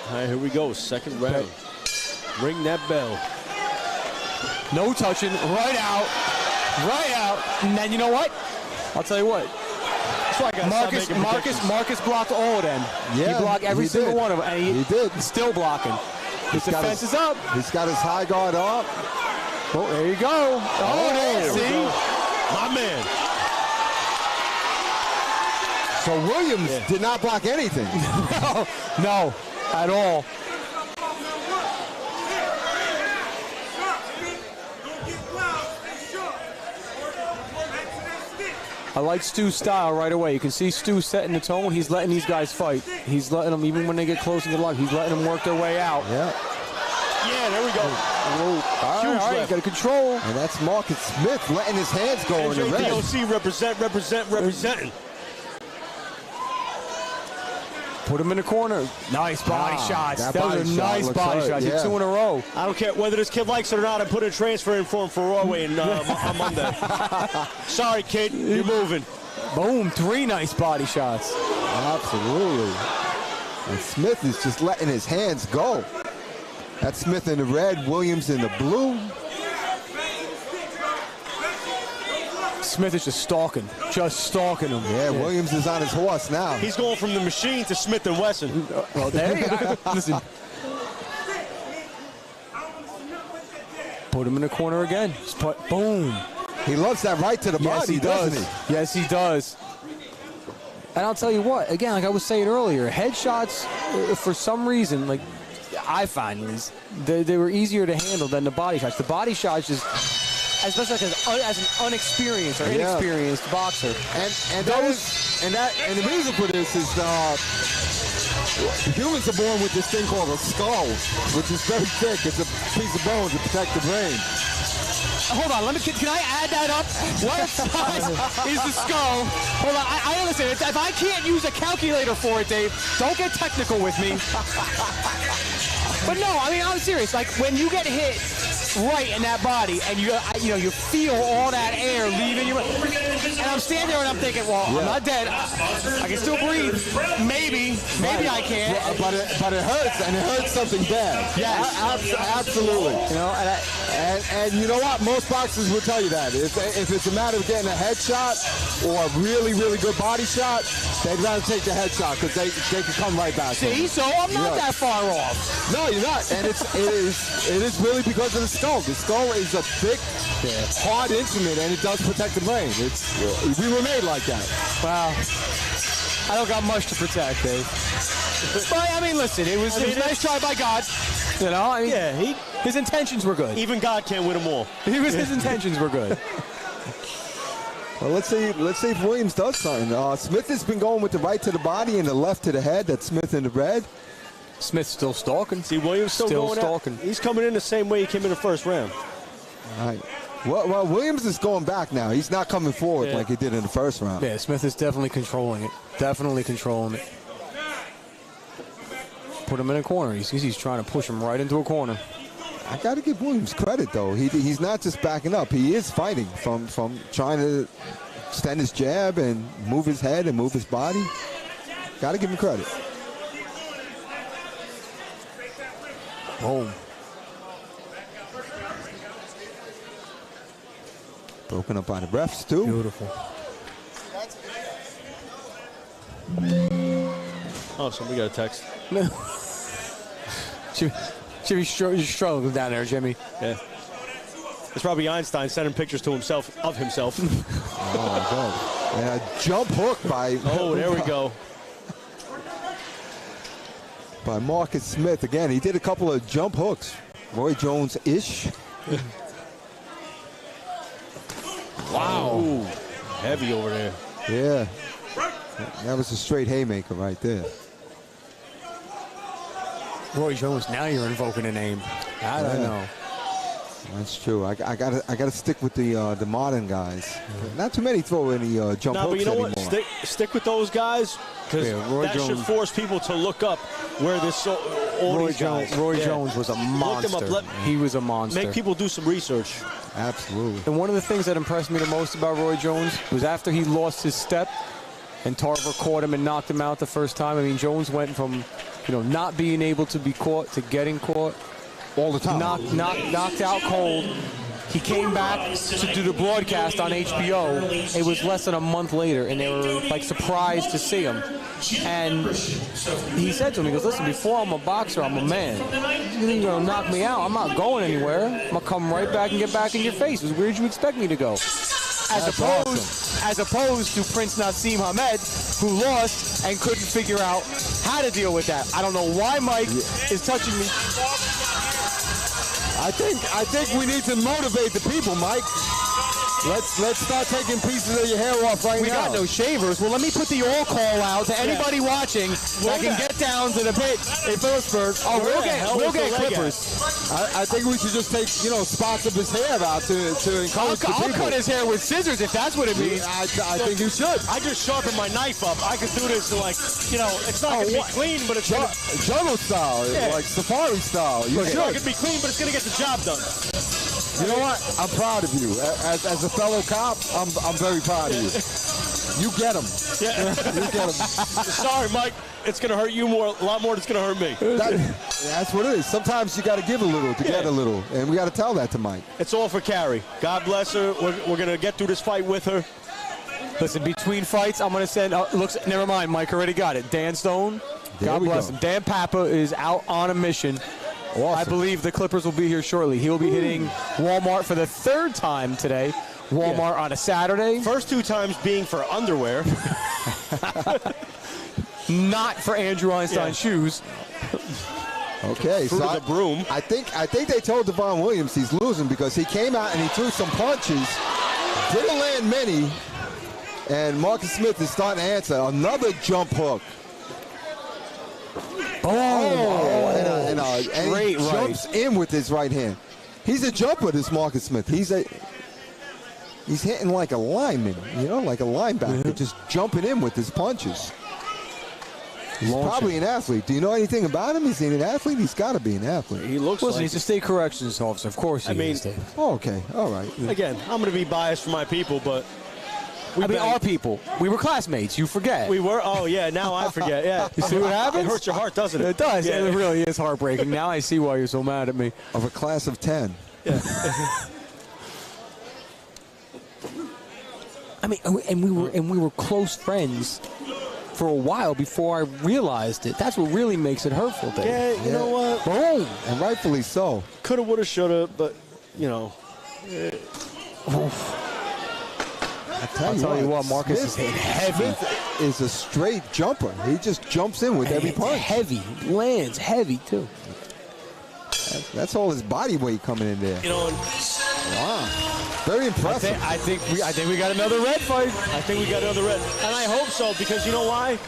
All right, here we go. Second round. Ring that bell. No touching. Right out. Right out. And then you know what? I'll tell you what. That's why I gotta stop making predictions. Marcus blocked all of them. Yeah, he blocked every he single did. one of them. And He did. He's still blocking. His defense is up. He's got his high guard up. Oh, there you go. Oh, there. we See? go. My man. So Williams did not block anything. No, at all. I like Stu's style right away. You can see Stu setting the tone. He's letting these guys fight. He's letting them, even when they get close and get locked, he's letting them work their way out. Yeah. Yeah, there we go. All right, got to control. And that's Marcus Smith letting his hands go in the red. NJDOC representing. Put him in the corner. Nice body shots. that Those body are shot nice looks body hard, shots. yeah. 2 in a row. I don't care whether this kid likes it or not. I'm putting a transfer in for him for Rawway on Monday. Sorry, kid. You're moving. Boom, 3 nice body shots. Absolutely. And Smith is just letting his hands go. That's Smith in the red, Williams in the blue. Smith is just stalking him. Yeah, Williams is on his horse now. He's going from the machine to Smith & Wesson. Well, there you go. Listen, Put him in the corner again. Boom. He loves that right to the Yes, body, he does. doesn't he? Yes, he does. And I'll tell you what, again, like I was saying earlier, headshots, for some reason, like I find these, they were easier to handle than the body shots. The body shots just, especially like as an unexperienced or inexperienced boxer. And the reason for this is humans are born with this thing called a skull, which is very thick. It's a piece of bone to protect the brain. Hold on, can I add that up? What size is the skull? Hold on, I listen, if I can't use a calculator for it, Dave, don't get technical with me. But no, I mean, I'm serious. Like, when you get hit right in that body and you feel all that air leaving you, and I'm standing there and I'm thinking, well, I'm not dead. I can still breathe. Maybe I can. But it hurts, and it hurts something bad. Yes. Absolutely. You know, and you know what? Most boxers will tell you that. If it's a matter of getting a headshot or a really, really good body shot, they'd rather take the headshot because they can come right back. See, so I'm not that far off. No, you're not. And it is really because of the skull. The skull is a thick, hard instrument, and it does protect the brain. We were made like that. Wow. I don't got much to protect, Dave. But, I mean, listen, it was a nice try by God. You know, I mean, his intentions were good. Even God can't win them all. His intentions were good. Well, let's see if Williams does something. Smith has been going with the right to the body and the left to the head. That's Smith in the red. Smith's still stalking. See, Williams still going stalking. He's coming in the same way he came in the first round. All right. Well, Williams is going back now. He's not coming forward like he did in the first round. Yeah, Smith is definitely controlling it. Definitely controlling it. Put him in a corner. He's trying to push him right into a corner. I got to give Williams credit, though. He's not just backing up. He is fighting from trying to extend his jab and move his head and move his body. Got to give him credit. Boom. Broken up by the refs, too. Beautiful. Oh, somebody got a text. Jimmy's struggling down there, Jimmy. Yeah. It's probably Einstein sending pictures to himself of himself. Oh, God. And a jump hook by... Oh, there we go. By Marcus Smith. Again, he did a couple of jump hooks. Roy Jones-ish. Wow. Ooh, heavy over there. Yeah. That was a straight haymaker right there. Roy Jones, now you're invoking a name. I don't know. That's true. I gotta stick with the modern guys. Not too many throw any jump hooks but you know anymore. what? Stick with those guys because that should force people to look up where this Roy Jones was a monster. He was a monster. Make people do some research. Absolutely. And one of the things that impressed me the most about Roy Jones was after he lost his step and Tarver caught him and knocked him out the first time. I mean, Jones went from, not being able to be caught to getting caught. All the time. Knocked out cold. He came back to do the broadcast on HBO. It was less than a month later, and they were like surprised to see him. And he said to him, he goes, listen, before I'm a boxer, I'm a man. You're going to knock me out. I'm not going anywhere. I'm going to come right back and get back in your face. Where did you expect me to go? As opposed to Prince Nassim Hamed, who lost and couldn't figure out how to deal with that. I don't know why Mike is touching me. I think we need to motivate the people, Mike. Let's start taking pieces of your hair off right now. We got no shavers. Well, let me put the all call out to anybody watching that can get down to the pit in Phillipsburg. Oh, we'll get clippers. I think we should just take, spots of his hair out to encourage the people. I'll cut his hair with scissors if that's what it means. I think you should. I just sharpened my knife up. I could do this it's not going to be clean, but it's jungle style, like safari style. It's not going to be clean, but it's going to get the job done. You know what? I'm proud of you. As a fellow cop, I'm very proud of you. You get him. Yeah. You get him. Sorry, Mike. It's going to hurt you a lot more than it's going to hurt me. That's what it is. Sometimes you got to give a little to get a little, and we got to tell that to Mike. It's all for Carrie. God bless her. We're going to get through this fight with her. Listen, between fights, I'm going to send. Never mind, Mike already got it. Dan Stone. God bless him. Dan Papa is out on a mission. I believe the Clippers will be here shortly. He will be hitting Walmart for the 3rd time today. Walmart on a Saturday. First 2 times being for underwear. Not for Andrew Einstein shoes. Okay, Fruit so of the broom. I think they told Devon Williams he's losing because he came out and he threw some punches, didn't land many, and Marcus Smith is starting to answer. Another jump hook. And he jumps in with his right hand. He's a jumper, this Marcus Smith. He's hitting like a lineman, like a linebacker, just jumping in with his punches. He's probably an athlete. Do you know anything about him? Is he an athlete? He's got to be an athlete. He looks Listen, like he's a state corrections officer. Of course he is. Oh, okay. All right. Again, I'm going to be biased for my people, but our people. We were classmates. You forget. We were? Oh, yeah. Now I forget. Yeah. You see what happens? It hurts your heart, doesn't it? It does. Yeah. It really is heartbreaking. Now I see why you're so mad at me. Of a class of 10. Yeah. I mean, and we were close friends for a while before I realized it. That's what really makes it hurtful, Dave. Yeah, you know what? Boom. And rightfully so. Coulda, woulda, shoulda, but, I'll I'll tell you what, Marcus is hitting heavy. Smith is a straight jumper. He just jumps in with every It's punch. heavy. Lands heavy, too. That's all his body weight coming in there. Wow. Very impressive. I think we got another red fight. I think we got another red. And I hope so, because you know why?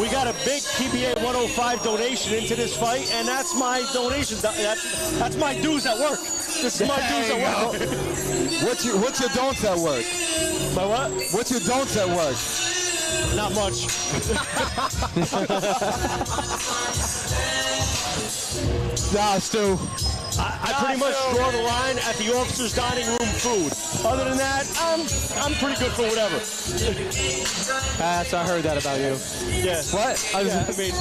We got a big PBA 105 donation into this fight, and that's my donation. That's my dues at work. This is my dues at work. What's your don'ts at work? My what? What's your don'ts at work? Not much. Nah, Stu. I pretty much draw the line at the officers' dining room food. Other than that, I'm pretty good for whatever. I heard that about you. Yeah. What? I mean,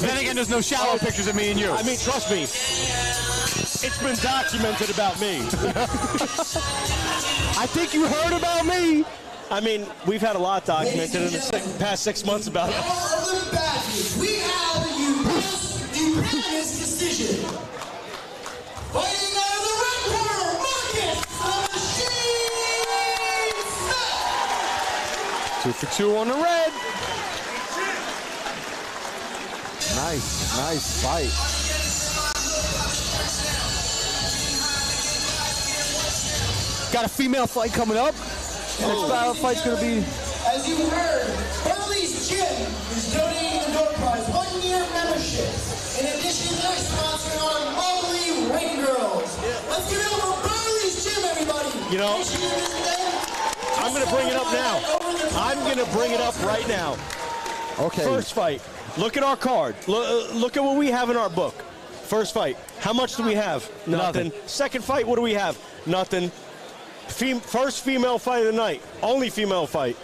Then again, there's no shallow pictures of me and you. I mean, trust me. It's been documented about me. I think you heard about me. I mean, we've had a lot documented in the past 6 months about it. All of the badges, we have a unanimous decision. Fighting out of the red corner, Marcus the Machine Smith. 2 for 2 on the red. Nice fight. Got a female fight coming up. Next battle fight's going to be... As you heard, Burley's Gym is donating the door prize 1-year membership. In addition, they're sponsoring our lovely ring girls. Let's give it up for Burley's Gym, everybody. You know, I'm going to bring it up now. I'm going to bring it up right now. Okay. First fight. Look at our card. Look at what we have in our book. First fight. How much do we have? Nothing. Second fight, what do we have? Nothing. First female fight of the night. Only female fight.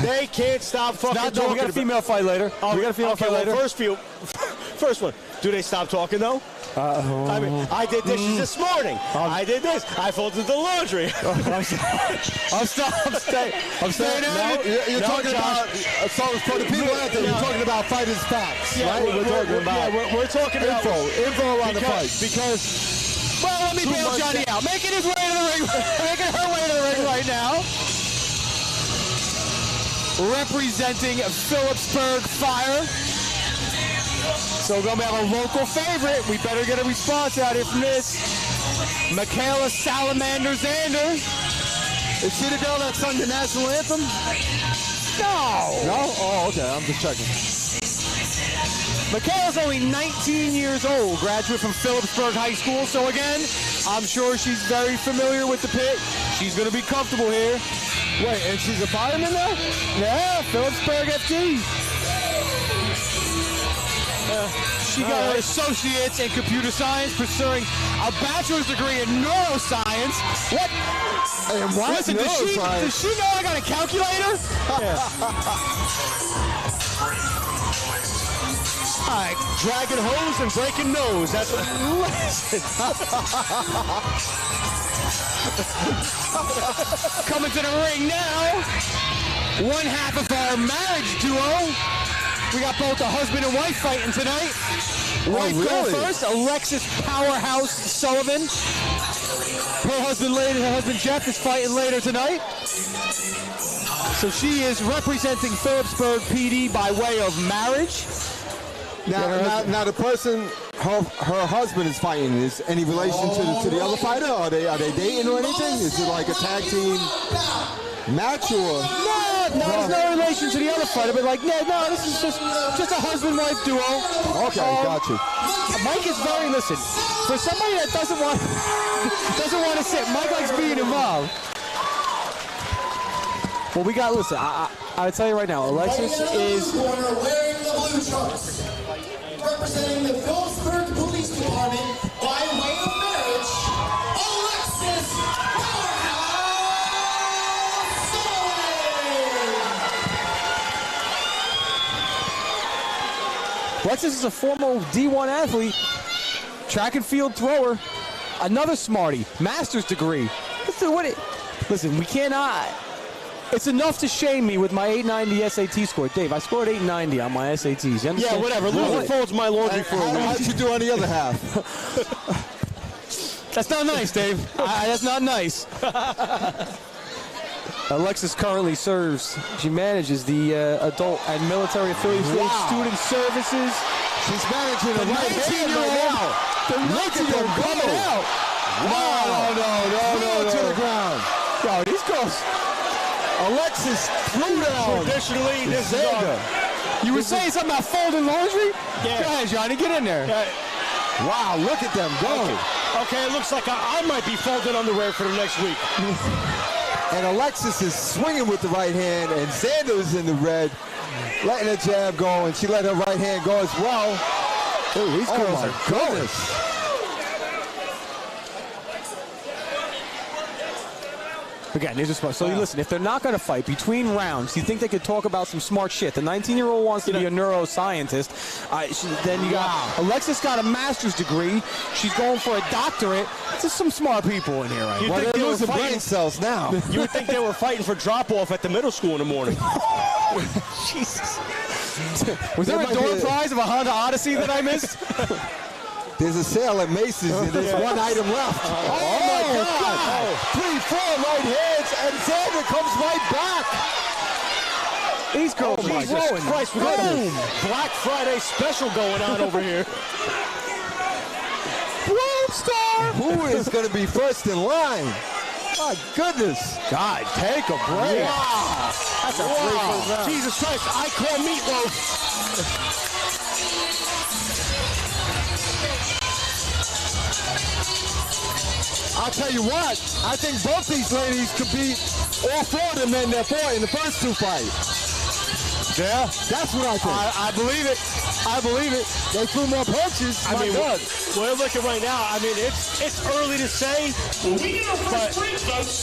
They can't stop fucking talking. We got a female fight later. We got a female fight later. First one. Do they stop talking though? I mean, I did dishes this morning. I did this. I folded the laundry. I'm staying out. You're talking about for the people out there. You're talking about fighters' facts, right? We're talking about info on the fight. Because. Well, let me bail Johnny out. Making his way to the ring. Making her way to the ring right now. Representing Phillipsburg Fire. So we're going to have a local favorite. We better get a response out here from this. Michaela Salamander Zander. Is she the girl that sung the national anthem? No. No? Oh, okay. I'm just checking. Michaela's only 19 years old, graduate from Phillipsburg High School. So again, I'm sure she's very familiar with the pit. She's going to be comfortable here. Wait, and she's a fireman now? Yeah, Phillipsburg FT. She got her associates in computer science, pursuing a bachelor's degree in neuroscience. What? And what? Listen, does she know I got a calculator? All right, dragging hose and breaking nose. That's what. Coming to the ring now. One half of our marriage duo. We got both the husband and wife fighting tonight. wife go really? first. Alexis Powerhouse Sullivan. Her husband Jeff is fighting later tonight. So she is representing Phillipsburg PD by way of marriage. Now the person her husband is fighting is any relation to the other fighter? Are they dating or anything? Is it like a tag team match or? No, there's no relation to the other fighter, but like, no, this is just a husband-wife duo. Okay, got you. Mike is listen, for somebody that doesn't want to sit, Mike likes being involved. Well, I'll tell you right now, Alexis is wearing the blue trunks, representing the Phillipsburg Police Department by way of marriage, Alexis Powerhouse Sullivan. Alexis is a former D1 athlete, track and field thrower, another smarty, master's degree. Listen, we cannot. It's enough to shame me with my 890 SAT score. Dave, I scored 890 on my SATs. You understand? Yeah, whatever. Loser folds my laundry for a week. How'd you do on the other half? That's not nice, Dave. That's not nice. Alexis currently serves. She manages the adult and military affiliate student services. She's managing a right hand right now. The 19-year-old coming out. Wow. No. To the ground. Yo, these girls. Alexis threw down. Traditionally, this is You were saying something about folding laundry? Yeah. Go ahead, Johnny, get in there. Wow, look at them go. Okay, it looks like I might be folding underwear for the next week. And Alexis is swinging with the right hand, and Xander's in the red, letting a jab go, and she let her right hand go as well. Oh, these girls are goodness. Again, they're just so you listen, if they're not going to fight between rounds, you think they could talk about some smart shit. The 19-year-old wants to be a neuroscientist. Then you got Alexis got a master's degree. She's going for a doctorate. There's some smart people in here, right? Well, they're losing brain cells now. You would think they were fighting for drop-off at the middle school in the morning. Jesus. Was there a door prize of a Honda Odyssey that I missed? There's a sale at Macy's, and there's one item left. Oh my God! 3-4 right hands, and Xander comes right back. These girls are Jesus Christ, we got a Black Friday special going on over here. World Star! Who is going to be first in line? My goodness. God, take a break. Wow. That's a 3-4 round. Jesus Christ, I call meatloaf. I'll tell you what, I think both these ladies could beat all four of the men that fought in the first two fights. Yeah, that's what I think. I believe it. I believe it. They threw more punches. I mean, God. we're looking right now. I mean, it's early to say, but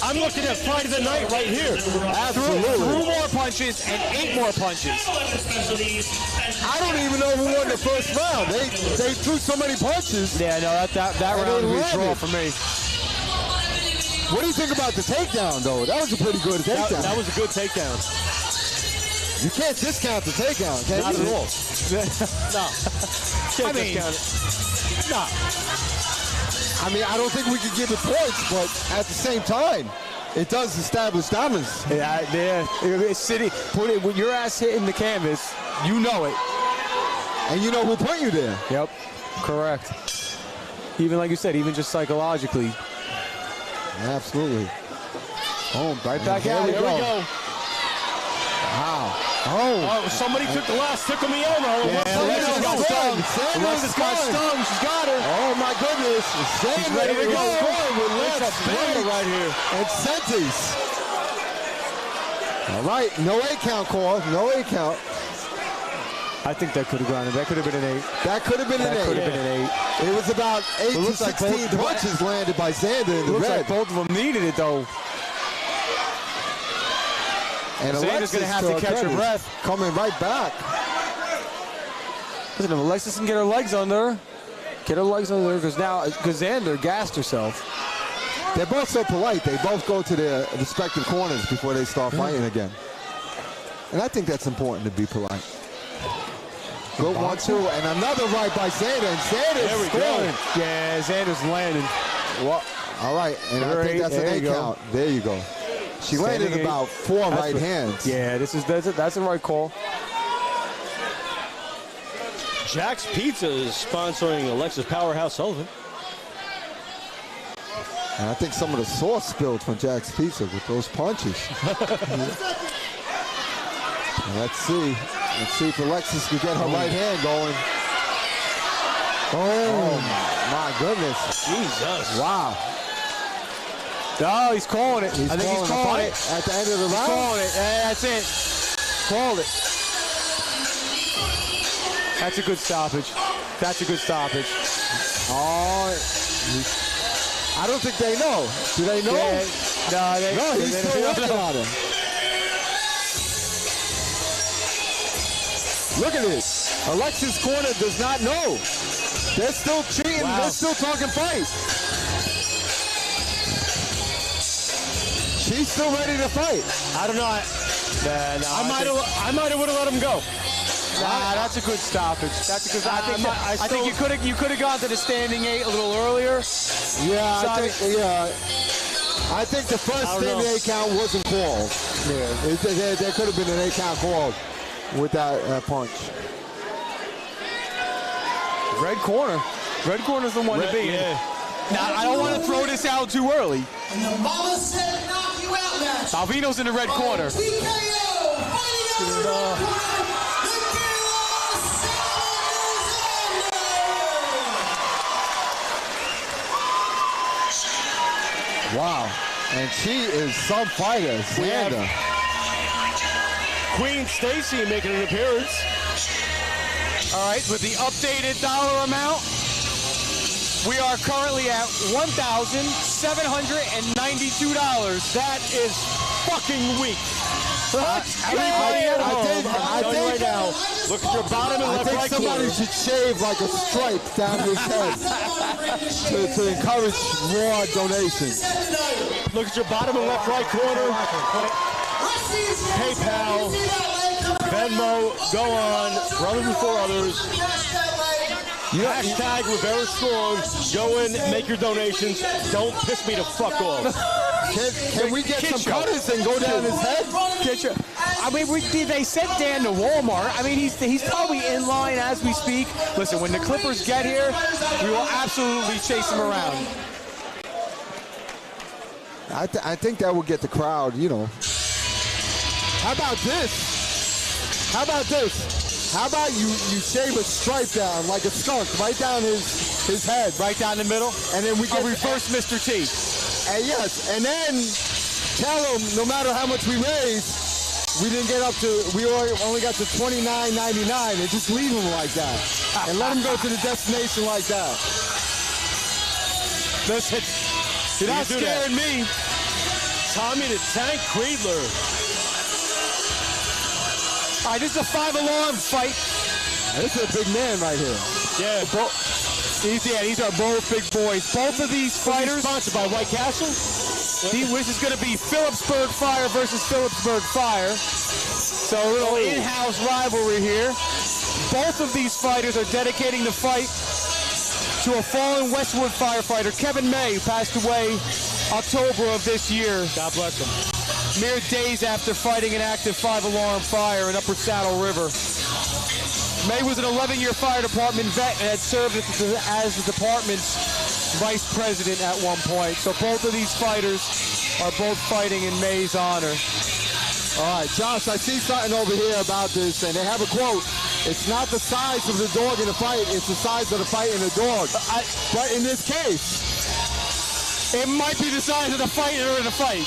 I'm looking at Friday the night right here. Absolutely. Threw more punches and 8 more punches. I don't even know who won the first round. They threw so many punches. Yeah, no, that round was a draw for me. What do you think about the takedown, though? That was a pretty good takedown. That was a good takedown. You can't discount the takedown, can Not you? at all. No. Can't discount it. No. I mean, I don't think we could give it points, but at the same time, it does establish dominance. Yeah. When your ass hitting the canvas, you know it. And you know who put you there. Yep, correct. Even like you said, even just psychologically. Absolutely. Oh, right back Here out. we go. Wow. Oh, somebody took the last, took on the elbow. Yeah, Alexis got stung. Alexis got stung. She's got her. Oh, my goodness. She's ready to go. With It's a banger right here. and Sentis. All right, no 8-count call. No 8-count. I think that could have gone. That could have been an 8. That could have been an 8. Could have been an 8. It was about 8 to looks like 16 both- punches landed by Xander in the Looks red. like both of them needed it, though. And Xander's going to have to catch her breath. Coming right back. Listen, if Alexis can get her legs under her, because Xander gassed herself. They're both so polite. They both go to their respective corners before they start fighting again. And I think that's important to be polite. Good 1-2, and another right by Xander, and There we Xander's go. scoring. Yeah, Xander's landing. Well, all right, and I think that's an There 8 you go. count. There you go. She landed Standing about 4 That's right what- hands. Yeah, that's the right call. Jack's Pizza is sponsoring Alexis Powerhouse Sullivan. And I think some of the sauce spilled from Jack's Pizza with those punches. Let's see. Let's see if Alexis can get her right hand going. Oh, my goodness. Jesus. Wow. Oh, he's calling it. I think he's a calling fight it. at the end of the He's round. calling it. That's it. Called it. That's a good stoppage. That's a good stoppage. Oh, I don't think they know. Do they know? Yeah. No, he's they still don't working know. on him. Look at this. Alexis' corner does not know. They're still cheating. Wow. They're still talking fight. She's still ready to fight. I don't know. I might have would have let him go. Nah, that's a good stoppage. That's a good. I think you could have gone to the standing 8 a little earlier. Yeah, So I think the first I don't thing know. 8 count wasn't called. Yeah, there could have been an 8 count called with that punch. Red corner. Red corner's the one to be in. Yeah. Now, I don't want to throw this out too early. And the Mama Said Knock You Out match. Alvino's in the red corner. TKO, fighting out of the red corner, Michaela Salazar. Wow. And she is some fighter, We have- Xander. Queen Stacy making an appearance. All right, with the updated dollar amount, we are currently at $1,792. That is fucking weak. Everybody at home, I'm telling you right now, look at your bottom and I left think right somebody corner. should shave like a stripe down his head to encourage more donations. Look at your bottom and left right corner. PayPal, Venmo, go on, Brother Before Others. Hashtag Rivera Strong. Go in, make your donations. Don't piss me the fuck off. Can we get some cutters and go down his head? I mean, they sent Dan to Walmart. I mean, he's probably in line as we speak. Listen, when the Clippers get here, we will absolutely chase them around. I think that will get the crowd, you know. How about this? How about this? How about you shave a stripe down like a skunk right down his head, Right down the middle. and then we get Reverse Mr. T. And yes, and then tell them no matter how much we raise, we didn't get up to, we only got to $29.99, and just leave them like that, and let them go to the destination like that. Listen, you're not You do that. scaring me. Tommy the Tank Creedler. All right, this is a 5-alarm fight. This is a big man right here. Yeah, These are both big boys. Both of these fighters. sponsored by White Castle. This is going to be Phillipsburg Fire versus Phillipsburg Fire. So a little in-house rivalry here. Both of these fighters are dedicating the fight to a fallen Westwood firefighter, Kevin May, who passed away October of this year. God bless him. Mere days after fighting an active 5-alarm fire in Upper Saddle River. May was an 11-year fire department vet and had served as the department's vice president at one point. So both of these fighters are both fighting in May's honor. All right, Josh, I see something over here about this, and they have a quote. It's not the size of the dog in the fight, it's the size of the fight in the dog. But in this case, It might be the size of the fighter in the fight.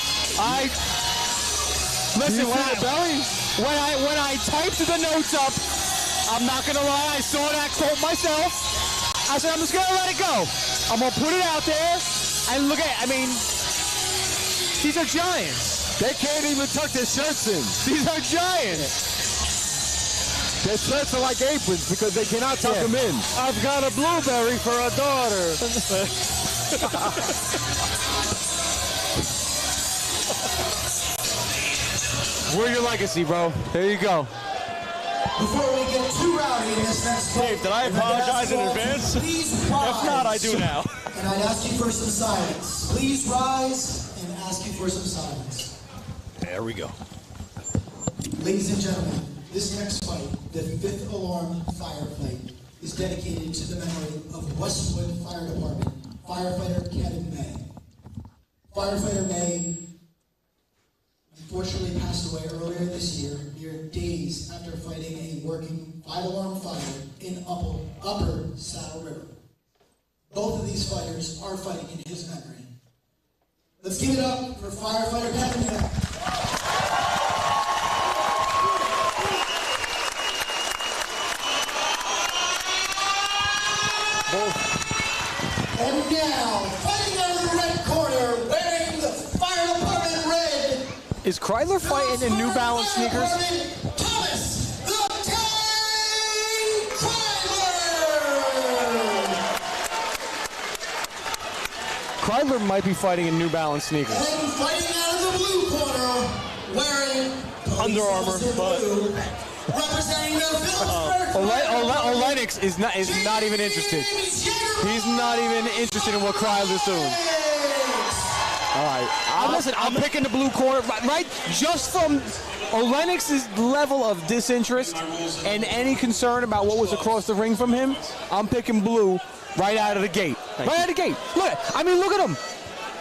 Listen, you see the belly? when I typed the notes up, I'm not gonna lie, I saw that quote myself. I said, I'm just gonna let it go. I'm gonna put it out there and look at, I mean, these are giants. They can't even tuck their shirts in. These are giants. Their shirts are like aprons because they cannot tuck them in. I've got a blueberry for a daughter. We're your legacy, bro. There you go. before we get too rowdy in this next fight, Dave, did I apologize in advance? Please If not, I do now. And I'd ask you for some silence. Please rise and ask you for some silence. There we go. Ladies and gentlemen, this next fight, the 5th alarm firefight, is dedicated to the memory of Westwood Fire Department firefighter Kevin May. Firefighter May unfortunately passed away earlier this year, mere days after fighting a working 5-alarm fire in Upper Saddle River. Both of these fighters are fighting in his memory. Let's give it up for firefighter Kevin May. And now, fighting out of the red corner, wearing the fire department red. Is Kreidler fighting in New Balance sneakers? Thomas the Tank Kreidler. Kreidler might be fighting in New Balance sneakers. And fighting out of the blue corner, wearing Under Armour, but representing the Phillipsburg. Lennox is not even interested. He's not even interested in what Kreidler's doing. All right. Listen, I'm picking the blue corner, right? Just from Olenix's level of disinterest and any concern about what was across the ring from him, I'm picking blue right out of the gate. Right out of the gate. Look at him.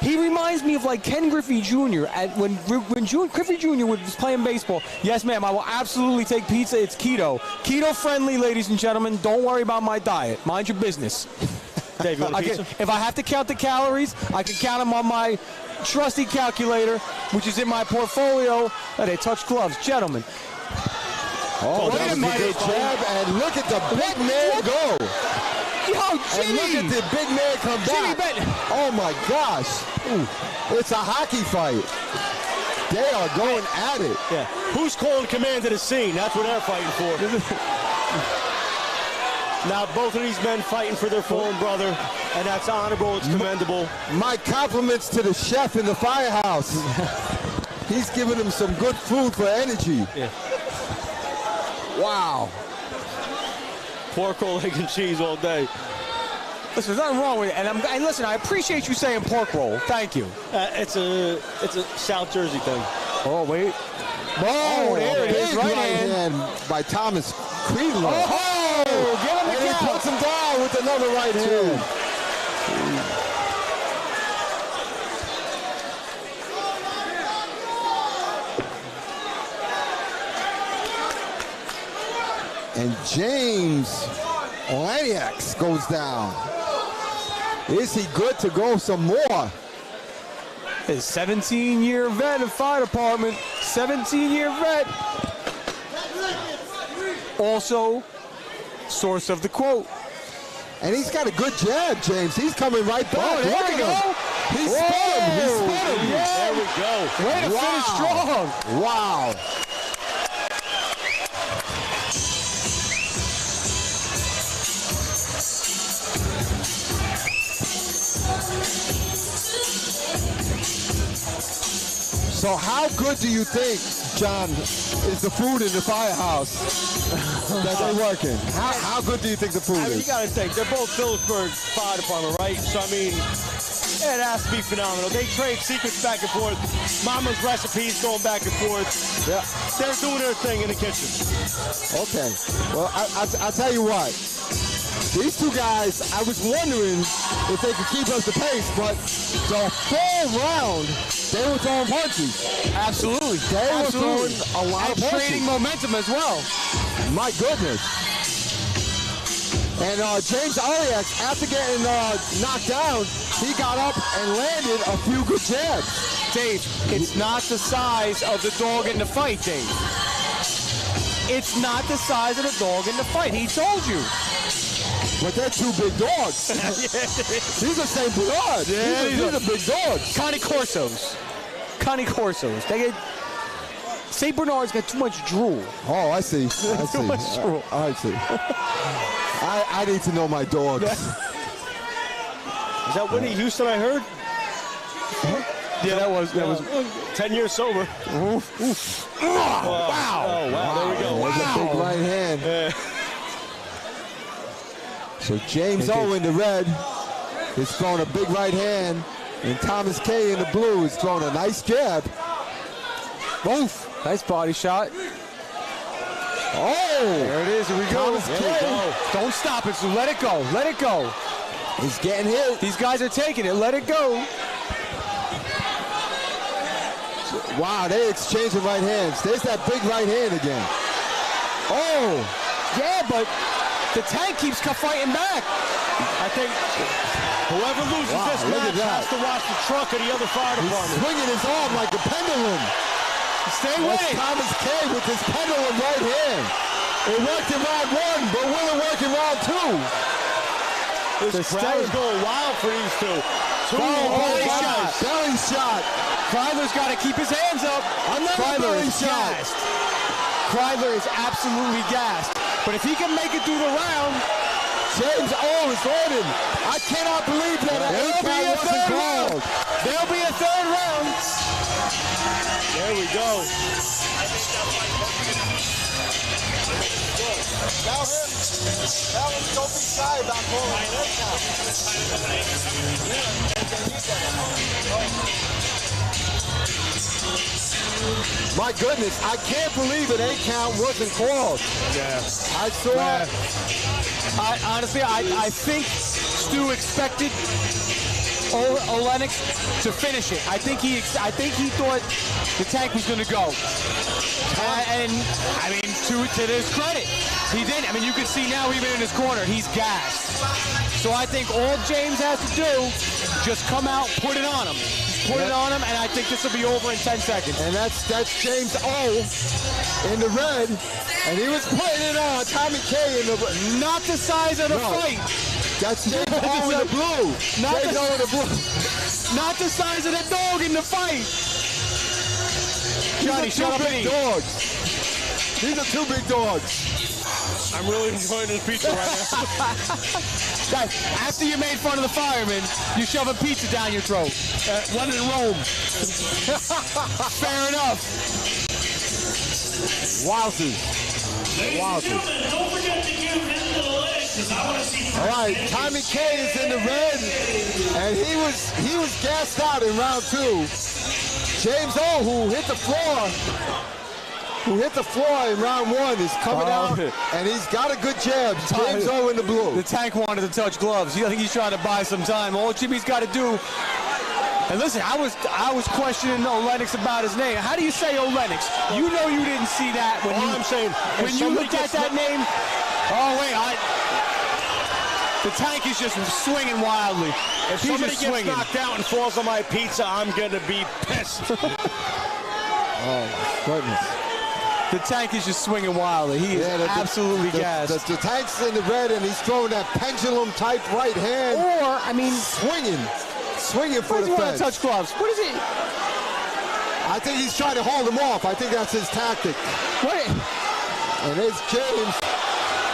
He reminds me of like Ken Griffey Jr. when Griffey Jr. was playing baseball. Yes, ma'am, I will absolutely take pizza. It's keto. Keto friendly, ladies and gentlemen. Don't worry about my diet. Mind your business. Dave, you want a pizza? If I have to count the calories, I can count them on my trusty calculator, which is in my portfolio. Oh, they touch gloves. Gentlemen. Oh, that was a good jab, and look at the big man go. Yo, And Jimmy! look at the big man come Jimmy back. Benton. Oh my gosh. It's a hockey fight. They are going at it. Yeah. Who's calling command of the scene? That's what they're fighting for. Now, both of these men fighting for their fallen brother, and that's honorable. It's commendable. My compliments to the chef in the firehouse. He's giving them some good food for energy. Yeah. Wow. Pork roll, egg, and cheese all day. Listen, there's nothing wrong with it. And listen, I appreciate you saying pork roll. Thank you. It's a South Jersey thing. Oh, wait. Oh, there it is. Big Right right hand. hand by Thomas Creedler. Oh, get him And the he count. puts him down with another right hand. And James Lennox goes down. Is he good to go some more? His 17-year vet of fire department. 17-year vet. Also, source of the quote. And he's got a good jab, James. He's coming right back. Oh, there Look we at go. him. He spun him. He spun him. Yeah. There we go. Way to finish strong. Wow. So how good do you think, John, is the food in the firehouse that they're working? How good do you think the food I mean, you is? got to think, they're both Phillipsburg Fire Department, right? So, I mean, it has to be phenomenal. They trade secrets back and forth. Mama's recipes going back and forth. Yeah. They're doing their thing in the kitchen. Okay. Well, I'll tell you what. These two guys, I was wondering if they could keep up the pace, but the full round, they were throwing punches. Absolutely. They were throwing a lot of And punches. trading momentum as well. My goodness. And James Aliak, after getting knocked down, he got up and landed a few good jabs. Dave, it's not the size of the dog in the fight, Dave. It's not the size of the dog in the fight. He told you. But they're two big dogs. These are St. Bernard. Yeah, these are big dogs. Connie Corsos. They get St. Bernard's got too much drool. Oh, I see. I see. Too much drool. I see. I need to know my dogs. Is that Whitney Houston I heard? Yeah, that was 10 years sober. Oof, oof. Wow. Oh, wow. There we go. There's a big right hand. Yeah. So James O in the red is throwing a big right hand, and Thomas K in the blue is throwing a nice jab. Oof. Nice body shot. Oh! There it is. Here we go. Thomas K. Don't stop it, so let it go. Let it go. He's getting hit. These guys are taking it. Let it go. Wow, they exchanging right hands. There's that big right hand again. Oh! Yeah, but the Tank keeps fighting back. I think whoever loses this look at match that. has to watch the truck of the other fire He's department. swinging his arm like a pendulum. Stay with That's it. Thomas K with his pendulum right hand. It worked in round 1, but will it work in round 2? This crowd is going wild for these two. Belly shot. Belly shot. Kreidler's got to keep his hands up. Another belly shot. gassed. Kreidler is absolutely gassed. But if he can make it through the round, James O is on him. I cannot believe that there'll be a wasn't third called. round. There'll be a third round. There we go. Tell him don't be shy about calling My goodness, I can't believe an 8 count wasn't called. Yeah. I saw Honestly, I think Stu expected Olenek to finish it. I think he thought the Tank was going to go. And I mean, to his credit, he didn't. I mean, you can see now even in his corner, he's gassed. So I think all James has to do, just come out, put it on him. Put it on him, and I think this will be over in 10 seconds. and that's James O in the red, and he was putting it on Tommy K in the Not the size of the No. fight. That's James O in the blue. Not James the- O in the blue. Not the size of the dog in the fight. Johnny, These are shut up two and big eat. dogs. These are 2 big dogs. I'm really enjoying this pizza right now. Guys, after you made fun of the firemen, you shove a pizza down your throat. One in Rome. Fair enough. Wowzers. Ladies Wow. and gentlemen, don't forget to give him the legs, because I want to see. All right, Tommy K is in the red, and he was gassed out in round 2. James O, who hit the floor in round 1, is coming out, and he's got a good jab. James O in the blue. The Tank wanted to touch gloves. I think he's trying to buy some time. All Jimmy's got to do. And listen, I was questioning Olenek about his name. How do you say Olenek? You know you didn't see that when All you I'm saying, if when you somebody looked at gets that name. Oh wait, the Tank is just swinging wildly. If He's somebody just gets swinging. knocked out and falls on my pizza, I'm gonna be pissed. Goodness. The Tank is just swinging wildly. He is absolutely gassed. The Tank's in the red, and he's throwing that pendulum-type right hand. Or, I mean, Swinging for why does the he want fence. to touch gloves? What is it? I think he's trying to hold him off. I think that's his tactic. What? And it's James,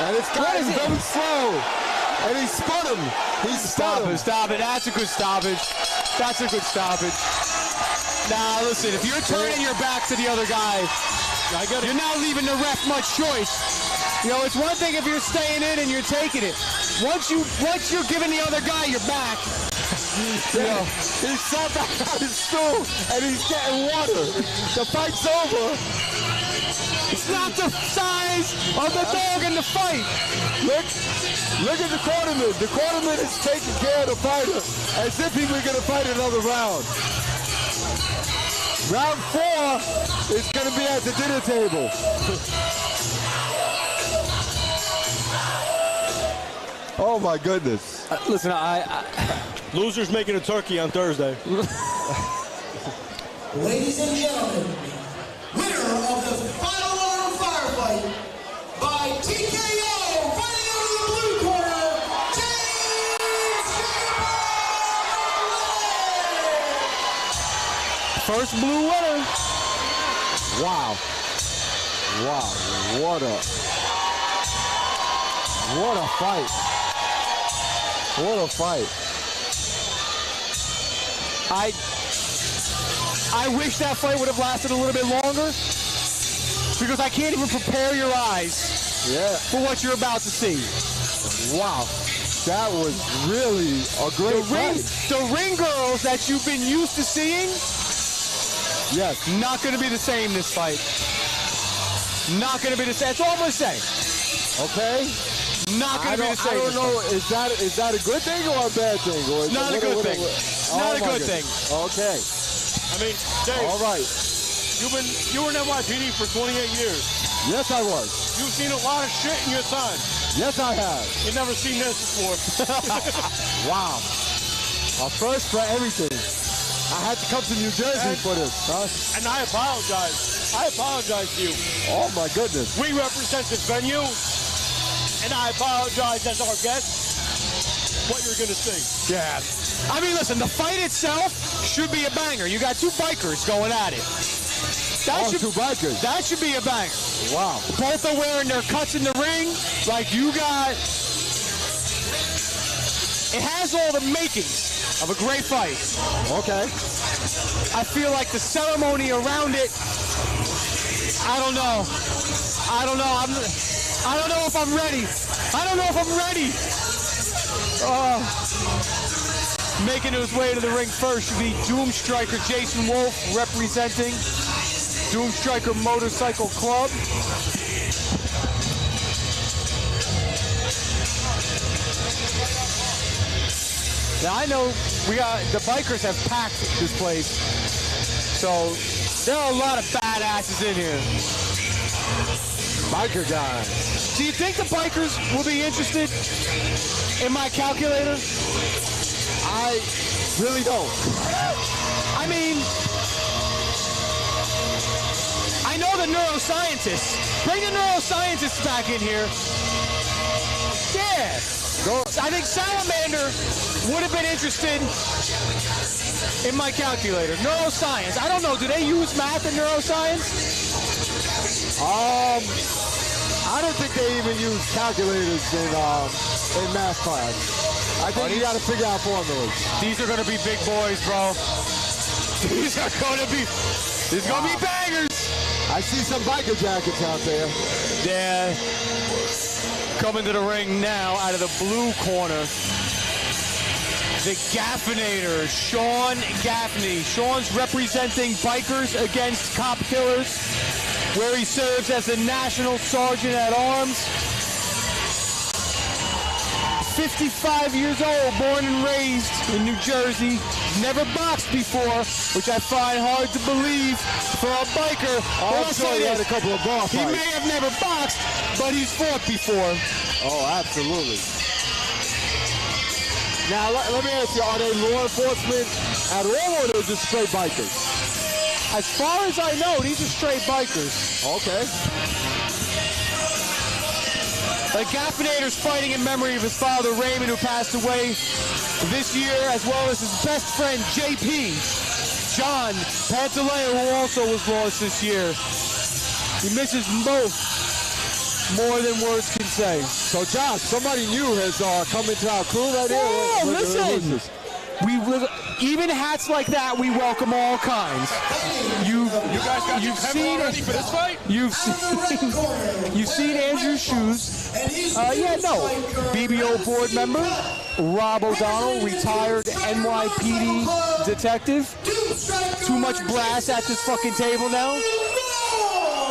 and it's got What is him it? very slow. And he spun him. He spun him. Stop it. That's a good stoppage. That's a good stoppage. Now, listen, if you're turning your back to the other guy, you're not leaving the ref much choice. You know, it's one thing if you're staying in and you're taking it. Once you're giving the other guy your back, you know, He sat back on his stool, and he's getting water. The fight's over. it's not the size of the dog in the fight. Look at the cornerman. The cornerman is taking care of the fighter as if he were going to fight another round. Round 4 is going to be at the dinner table. Oh my goodness. Listen, Losers making a turkey on Thursday. Ladies and gentlemen, winner of the final round firefight by TKO, fighting out of the blue corner, James first blue winner. Wow. Wow. What a fight. What a fight. I wish that fight would have lasted a little bit longer because I can't even prepare your eyes for what you're about to see. Wow. That was really a great fight. The ring girls that you've been used to seeing, Yes. not going to be the same this fight. Not going to be the same. That's all I'm going to say. Okay. Not going to be the same. I don't this know. fight. Is that a good thing or a bad thing? Or Not a good thing. Not a my good thing. goodness. Okay. I mean, Dave, All right. you were in NYPD for 28 years. Yes, I was. You've seen a lot of shit in your time. Yes, I have. You've never seen this before. Wow. A first for everything. I had to come to New Jersey for this. Huh? And I apologize. I apologize to you. Oh, my goodness. We represent this venue, and I apologize as our guest what you're going to see. Yeah. I mean, listen, the fight itself should be a banger. You got two bikers going at it. Two bikers. That should be a banger. Wow. Both are wearing their cuts in the ring. Like you got... It has all the makings of a great fight. Okay. I feel like the ceremony around it, I don't know. I don't know. I don't know if I'm ready. I don't know if I'm ready. Making his way to the ring first should be Doom Striker Jason Wolf representing Doom Striker Motorcycle Club. Now I know the bikers have packed this place, so there are a lot of badasses in here. Biker guys. Do you think the bikers will be interested in my calculator? I really don't. I mean, I know the neuroscientists. Bring the neuroscientists back in here. Yeah. I think Salamander would have been interested in my calculator. Neuroscience. I don't know. Do they use math in neuroscience? I don't think they even use calculators in math class. I think you got to figure out formulas. These are going to be big boys, bro. These are going to be bangers. I see some biker jackets out there. Yeah. Coming to the ring now out of the blue corner. The Gaffinator, Sean Gaffney. Sean's representing Bikers Against Cop Killers, where he serves as the National Sergeant at Arms. 55 years old, born and raised in New Jersey. Never boxed before, which I find hard to believe for a biker. I'm sure he had a couple of bar He fights. may have never boxed, but he's fought before. Oh, absolutely. Now, let me ask you, are they law enforcement at all, or they're just straight bikers? As far as I know, these are straight bikers. Okay. The Gaffinator's fighting in memory of his father, Raymond, who passed away this year, as well as his best friend, JP, John Pantaleo, who also was lost this year. He misses both more than words can say. So, Josh, somebody new has come into our crew right here. Whoa, listen. Even hats like that, we welcome all kinds. You guys got you've your seen ready for this fight? You've seen Andrew's shoes. BBO board member Rob O'Donnell, retired NYPD detective. Too much brass at this fucking table now.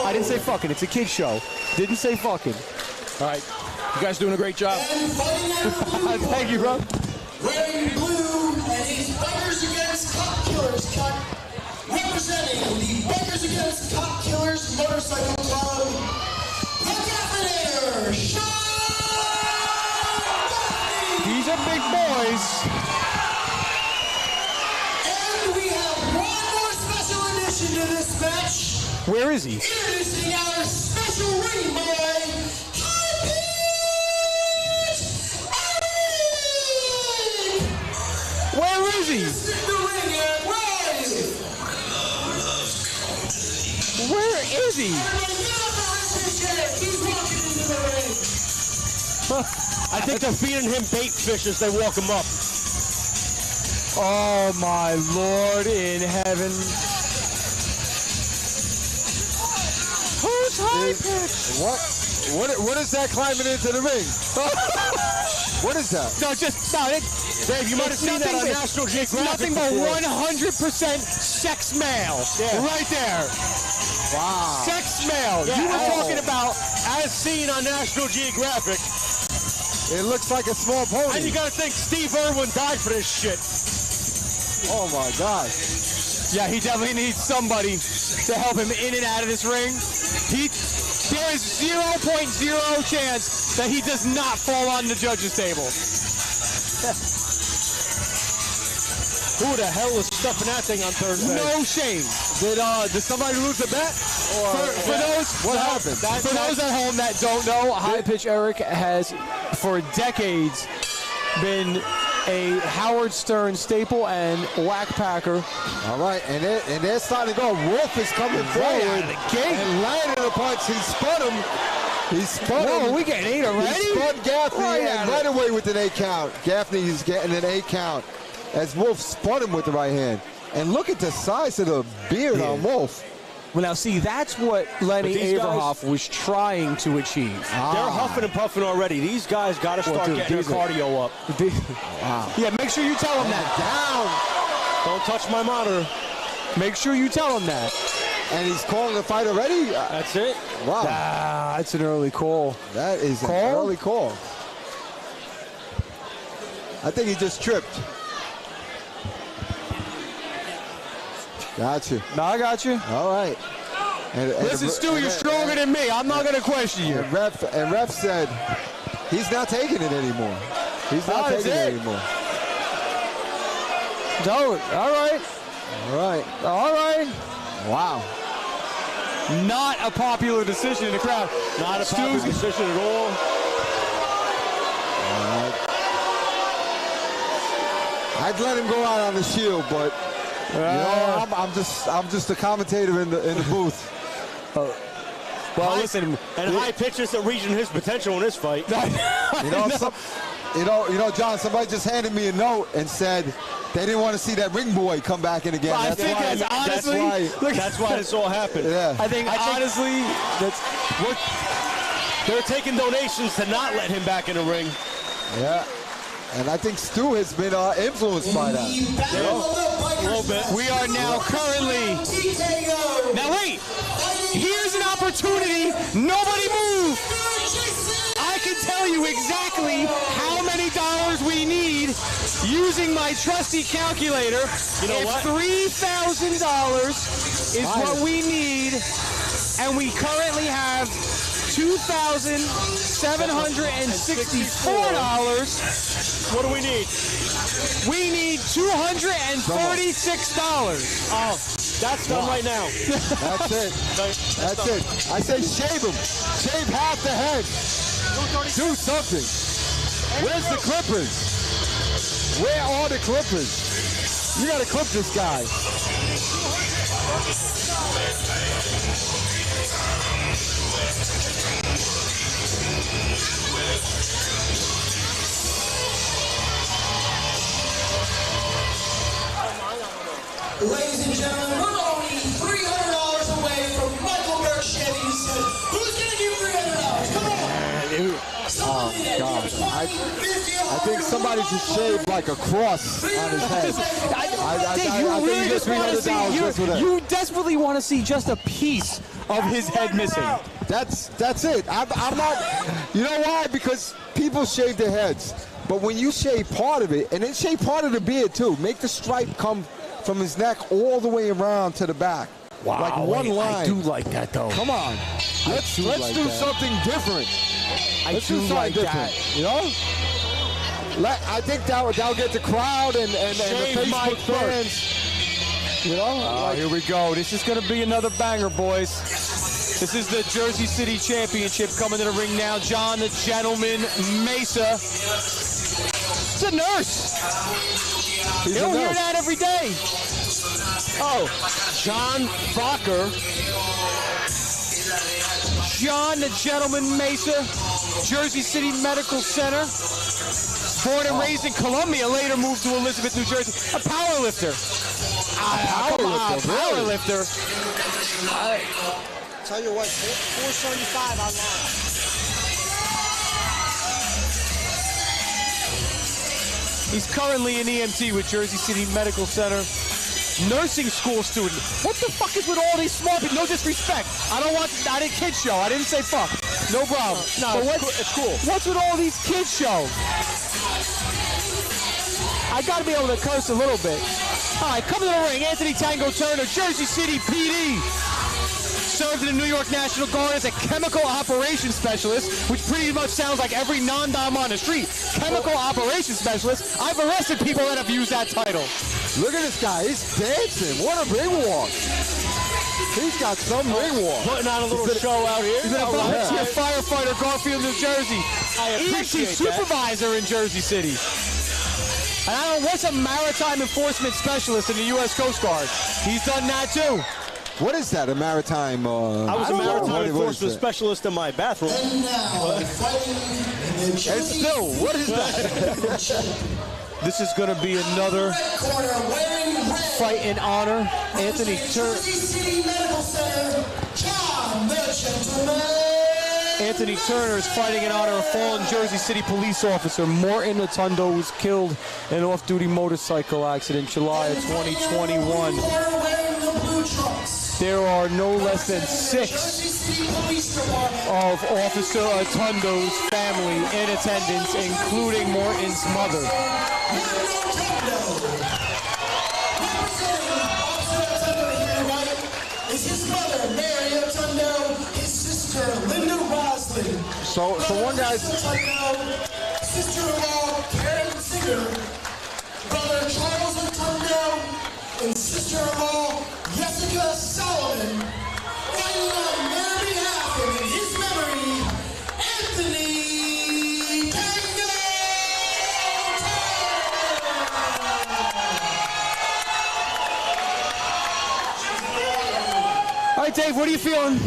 I didn't say fucking. It's a kid's show. Didn't say fucking. All right. You guys doing a great job. Thank you, bro. Wearing blue and his Bikers Against Cop Killers cut, representing the Bikers Against Cop Killers Motorcycle Club, the Gaffinator, Sean Gaffney. These are big boys. And we have one more special addition to this match. Where is he? Introducing our special ring boy, Where is he? Where is he? I think they're feeding him bait fish as they walk him up. Oh my Lord in heaven. What is that climbing into the ring? What is that? No, Dave, you might have seen that on National Geographic. It's nothing but 100% sex male. Right there. Wow. Sex male. You were talking about As seen on National Geographic. It looks like a small pony. And you gotta think Steve Irwin died for this shit. Oh my God. Yeah, he definitely needs somebody to help him in and out of this ring. There is 0.0 chance that he does not fall on the judges' table. Who the hell was stuffing that thing on Thursday? No shame. Did somebody lose a bet? For those, What happened? For those at home that don't know, High Pitch Eric has, for decades, been a Howard Stern staple and whack packer. All right, and they're starting to go. Wolf is coming forward out of the gate. and landed a punch. He spun him. He spun Whoa, him. we getting 8 already? He spun Gaffney Right right away with an 8 count. Gaffney is getting an 8 count as Wolf spun him with the right hand. And look at the size of the beard on Wolf. Well, now, see, that's what Lenny these Averhoff was trying to achieve. They're huffing and puffing already. These guys got to start dude, getting their these are- cardio up. Yeah, make sure you tell him that. Down. Don't touch my monitor. Make sure you tell him that. And he's calling the fight already? That's it. Wow. That's an early call. That is an Call? early call. I think he just tripped. Gotcha. No, I got you. All right. And Listen, Stu, you're stronger than me. I'm not going to question you. And ref said he's not taking it anymore. He's not That's taking it it. anymore. All right. All right. All right. Wow. Not a popular decision in the crowd. Not a popular Stu's- decision at all. I'd let him go out on the shield, but you know, I'm just a commentator in the booth. Well, listen. And High Pitch isn't reaching his potential in this fight. You know, John. Somebody just handed me a note and said they didn't want to see that ring boy come back in again. I think that's honestly. That's why this all happened. Yeah. I think honestly, They're taking donations to not let him back in the ring. Yeah. And I think Stu has been influenced by that. A little bit. we are now currently. Now wait. Here's an opportunity. Nobody move. I can tell you exactly how many dollars we need using my trusty calculator. You know what? $3,000 is what we need, and we currently have $2,764. What do we need? We need $236. Oh, that's done right now. That's it. That's it. I say shave him. Shave half the head. Do something. Where's the clippers? Where are the clippers? You got to clip this guy. Ladies and gentlemen, we're only $300 away from Michael Burke Chevy, who said, who's going to give $300? Come on. Oh, God. I think somebody should shave like a cross on his head. You desperately want to see just a piece of his head missing. That's it. I'm not. You know why? Because people shave their heads, but when you shave part of it, and then shave part of the beard too, make the stripe come from his neck all the way around to the back. Wow, like one line. I do like that though. Come on, let's do something different. Let's do something like different. that. You know. I think that'll get the crowd and the Facebook fans. You know. Here we go. This is going to be another banger, boys. This is the Jersey City Championship coming to the ring now. John the Gentleman Mesa. It's a nurse. You don't hear that every day. Oh, John Fokker. John the Gentleman Mesa, Jersey City Medical Center. Born and raised in Columbia, later moved to Elizabeth, New Jersey. A power lifter. Power lifter. Tell you what, 475 online. He's currently an EMT with Jersey City Medical Center. Nursing school student. What the fuck is with all these small people? No disrespect. I didn't kid show. I didn't say fuck. No problem. No, But it's cool. What's with all these kids show? I gotta be able to curse a little bit. All right, come to the ring. Anthony Tango Turner, Jersey City PD. Served in the New York National Guard as a chemical operations specialist, which pretty much sounds like every non-dom on the street. Chemical operations specialist. I've arrested people that have used that title. Look at this guy. He's dancing. What a ring walk. He's got some ring walk. Putting on a little show out here. He's been a volunteer firefighter, Garfield, New Jersey. I appreciate EMT supervisor in Jersey City. And I don't know, what's a maritime enforcement specialist in the U.S. Coast Guard? He's done that too. What is that, a maritime... I was a maritime what is enforcement that? specialist in my bathroom. And now, fighting in the And Jersey still, what is that? City This is going to be another red corner, wearing red. fight in honor. Anthony Turner. Jersey City Medical Center, John the Gentleman. Anthony Turner is fighting in honor of fallen Jersey City police officer Morton Atondo, was killed in an off-duty motorcycle accident July of 2021. Wearing the blue trunks. There are no less than 6 Jersey City Police Department. of Officer Atondo's family in attendance, including Morton's mother. Is his mother, Mary Atondo, his sister, Linda Roslin. So one guy's... Sister-in-law, Karen Singer, brother Charles Atondo, and sister-in-law, Jessica Solomon. Fighting on their behalf and in his memory, Anthony Tango All right, Dave, what are you feeling?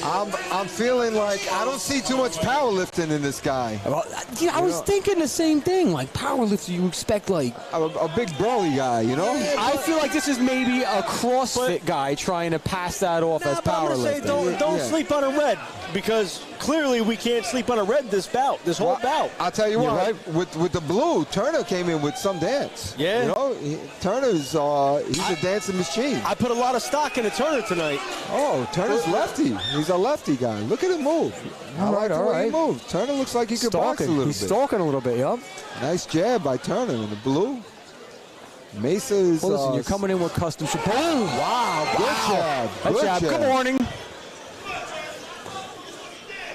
I'm feeling like I don't see too much powerlifting in this guy. I was thinking the same thing. Like powerlifter, you expect like A big brawly guy, you know? I feel like this is maybe a CrossFit guy trying to pass that off as But I'm gonna say powerlifting. don't Yeah. sleep on a red, because clearly we can't sleep on a red this whole bout. I'll tell you You're what, right. with the blue, Turner came in with some dance. Yeah. You know, Turner's he's a dancing machine. I put a lot of stock into Turner tonight. Oh, Turner's lefty. He's a lefty guy. Look at him move. I like the way he moves. Turner looks like he could box a Stalking. little He's bit. stalking a little bit, yup. Nice jab by Turner in the blue. Mesa is... Well, listen, you're coming in with custom shoe. Boom! Wow! Good Wow! jab. That Good jab. jab. Good morning.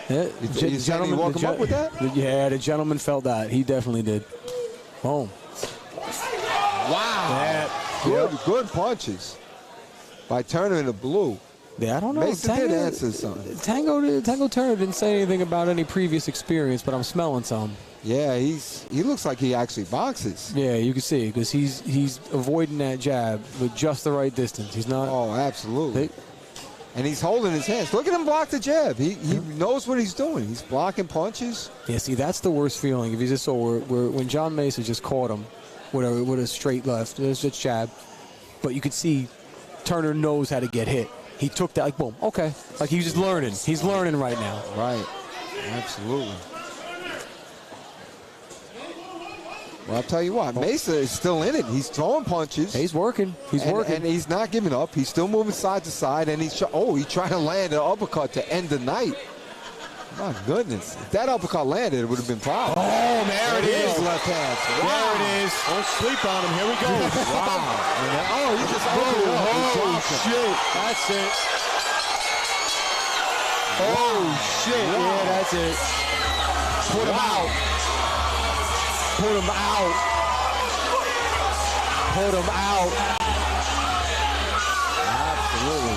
Yeah, You saying he woke him up with that? Yeah, the gentleman felt that. He definitely did. Boom. Wow. Good punches by Turner in the blue. Yeah, I don't know. Mesa did answer something. Tango Turner didn't say anything about any previous experience, but I'm smelling some. Yeah, he looks like he actually boxes. Yeah, you can see because he's avoiding that jab with just the right distance. He's not. Oh, absolutely. And he's holding his hands. Look at him block the jab. He knows what he's doing. He's blocking punches. Yeah, see, that's the worst feeling. If you just saw where when John Mesa just caught him with a straight left, there's just jab, but you could see Turner knows how to get hit. He took that like boom. Okay, like he's just learning. He's learning right now. Right. Absolutely. Well, I'll tell you what, Mesa is still in it. He's throwing punches. He's working. He's working. And he's not giving up. He's still moving side to side, and he's trying to land an uppercut to end the night. My goodness. If that uppercut landed, it would have been problem. Oh, there it is. Left hand. There it is. Don't sleep on him. Here we go. Wow. Oh, he just opened it up. He dropped him. Shit. That's it. Oh, shit. Yeah, that's it. Put him out. Put him out. Put him out. Absolutely.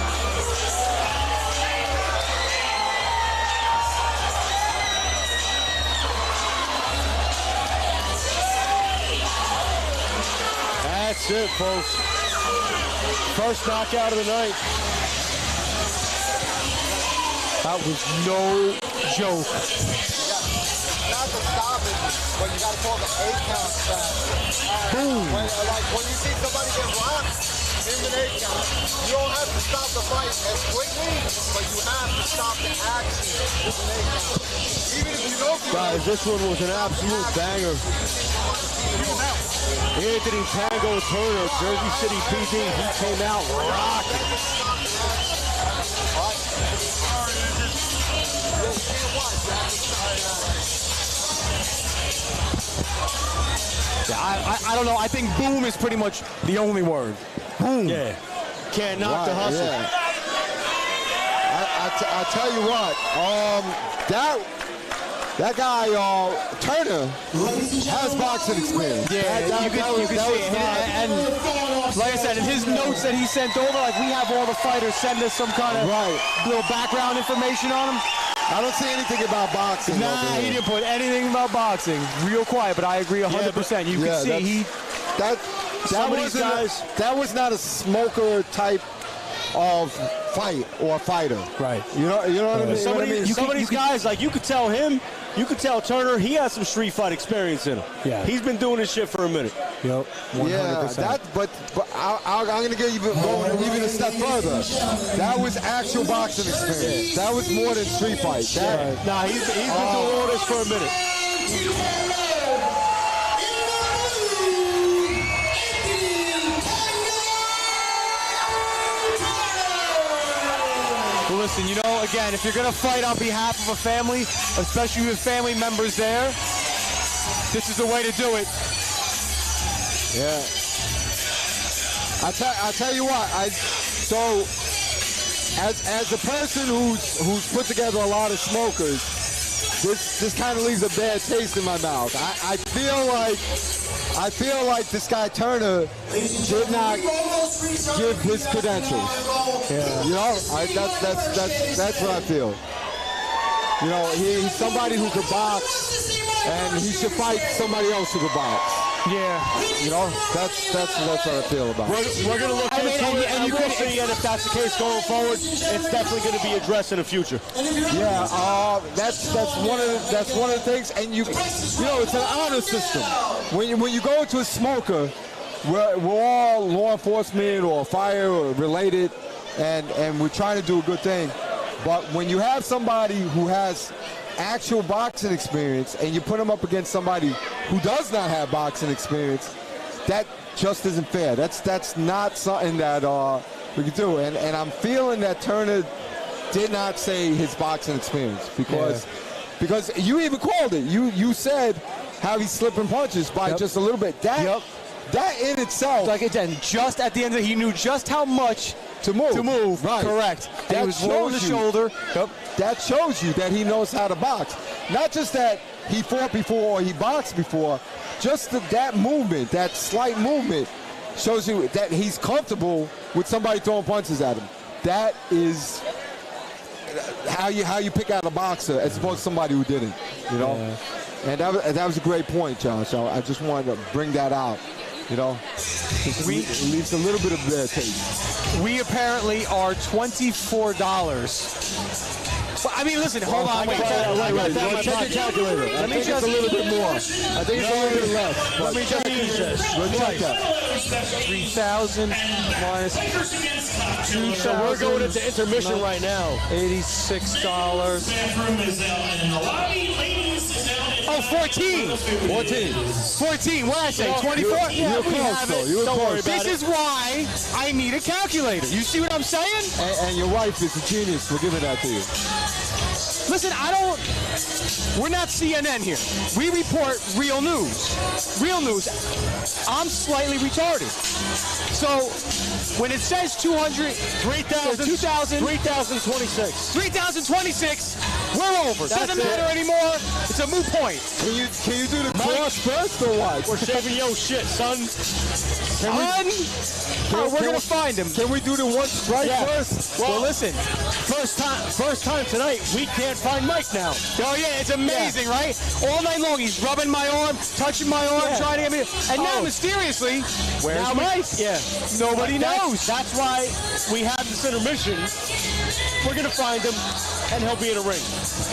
That's it, folks. First knockout of the night. That was no joke. Not to stop it, but you got to call the 8 count fast. Boom. When you see somebody get rocked, in the 8 count. You don't have to stop the fight as quickly, but you have to stop the action in the 8 count. Even if you don't Guys, this one was an absolute banger. Anthony Tango Turner, Jersey City PD, he came out rocking. Yeah, I don't know. I think boom is pretty much the only word. Boom. Yeah. Can't knock the hustle. Yeah. I tell you what, that guy Turner has boxing experience. Yeah, you could see it. And like I said, in his notes that he sent over, like we have all the fighters send us some kind of little background information on him. I don't see anything about boxing. Nah, he didn't put anything about boxing. Real quiet, but I agree 100%. You can see that was not a smoker type of fight or fighter. Right. You know what I mean? Some of these guys, like you could tell Turner, he has some street fight experience in him. Yeah. He's been doing this shit for a minute. Yep. 100%. Yeah, but I'm going to go even a step further. That was actual boxing experience. That was more than street fight. Nah, he's been doing all this for a minute. Well, listen, you know, again, if you're going to fight on behalf of a family, especially with family members there, this is the way to do it. Yeah. I tell you what, so as a person who's put together a lot of smokers, this kind of leaves a bad taste in my mouth. I feel like this guy Turner did not give his credentials. Yeah. You know, that's what I feel. You know, he's somebody who could box, and he should fight somebody else who could box. Yeah. You know, that's what I feel about it. We're going to look into it, and you can see, and if that's the case going forward, it's definitely going to be addressed in the future. Yeah, that's one of the things, and you know, it's an honor system. When you go into a smoker, we're all law enforcement or fire or related, and we're trying to do a good thing. But when you have somebody who has actual boxing experience and you put him up against somebody who does not have boxing experience, that just isn't fair. That's not something that we can do. And I'm feeling that Turner did not say his boxing experience because you even called it. You said how he's slipping punches by just a little bit. That in itself, like again, just at the end of it, he knew just how much to move. Right. Correct. That he was rolling the shoulder. Yep. That shows you that he knows how to box. Not just that he fought before or he boxed before, just that movement, that slight movement, shows you that he's comfortable with somebody throwing punches at him. That is how you pick out a boxer as opposed to somebody who didn't. You know, and that was a great point, John. So I just wanted to bring that out. You know, it leaves a little bit of bad taste. We apparently are $24. Well, I mean, listen, hold on. Wait. Check your calculator. I think it's a little bit more. I think it's a little bit less. Let me just check that. 3,000 minus 2,000. So we're going into intermission right now. $86. Bathroom is out in the lobby. Ladies is out in Oh, 14. 14. What did I say? 24? You're close, though. You were close. This is why I need a calculator. You see what I'm saying? And your wife is a genius for giving that to you. Listen, we're not CNN here. We report real news. Real news. I'm slightly retarded. So when it says 200, 3,000, 2,000, 3,026. 3,026, we're over. Doesn't matter anymore. It's a moot point. Can you do the cross first or what? We're shaving your shit, son. We're going to find him. Can we do the one strike first? Well, listen. First time tonight, we can't find Mike now. Oh, yeah, it's amazing, right? All night long, he's rubbing my arm, touching my arm, trying to get me. And now, mysteriously, where's Mike? Yeah. Nobody knows. That's why we have this intermission. We're going to find him, and he'll be in a ring.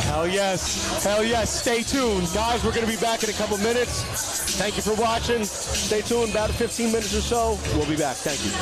Hell yes. Hell yes. Stay tuned. Guys, we're going to be back in a couple minutes. Thank you for watching. Stay tuned. About 15 minutes or so, we'll be back. Thank you.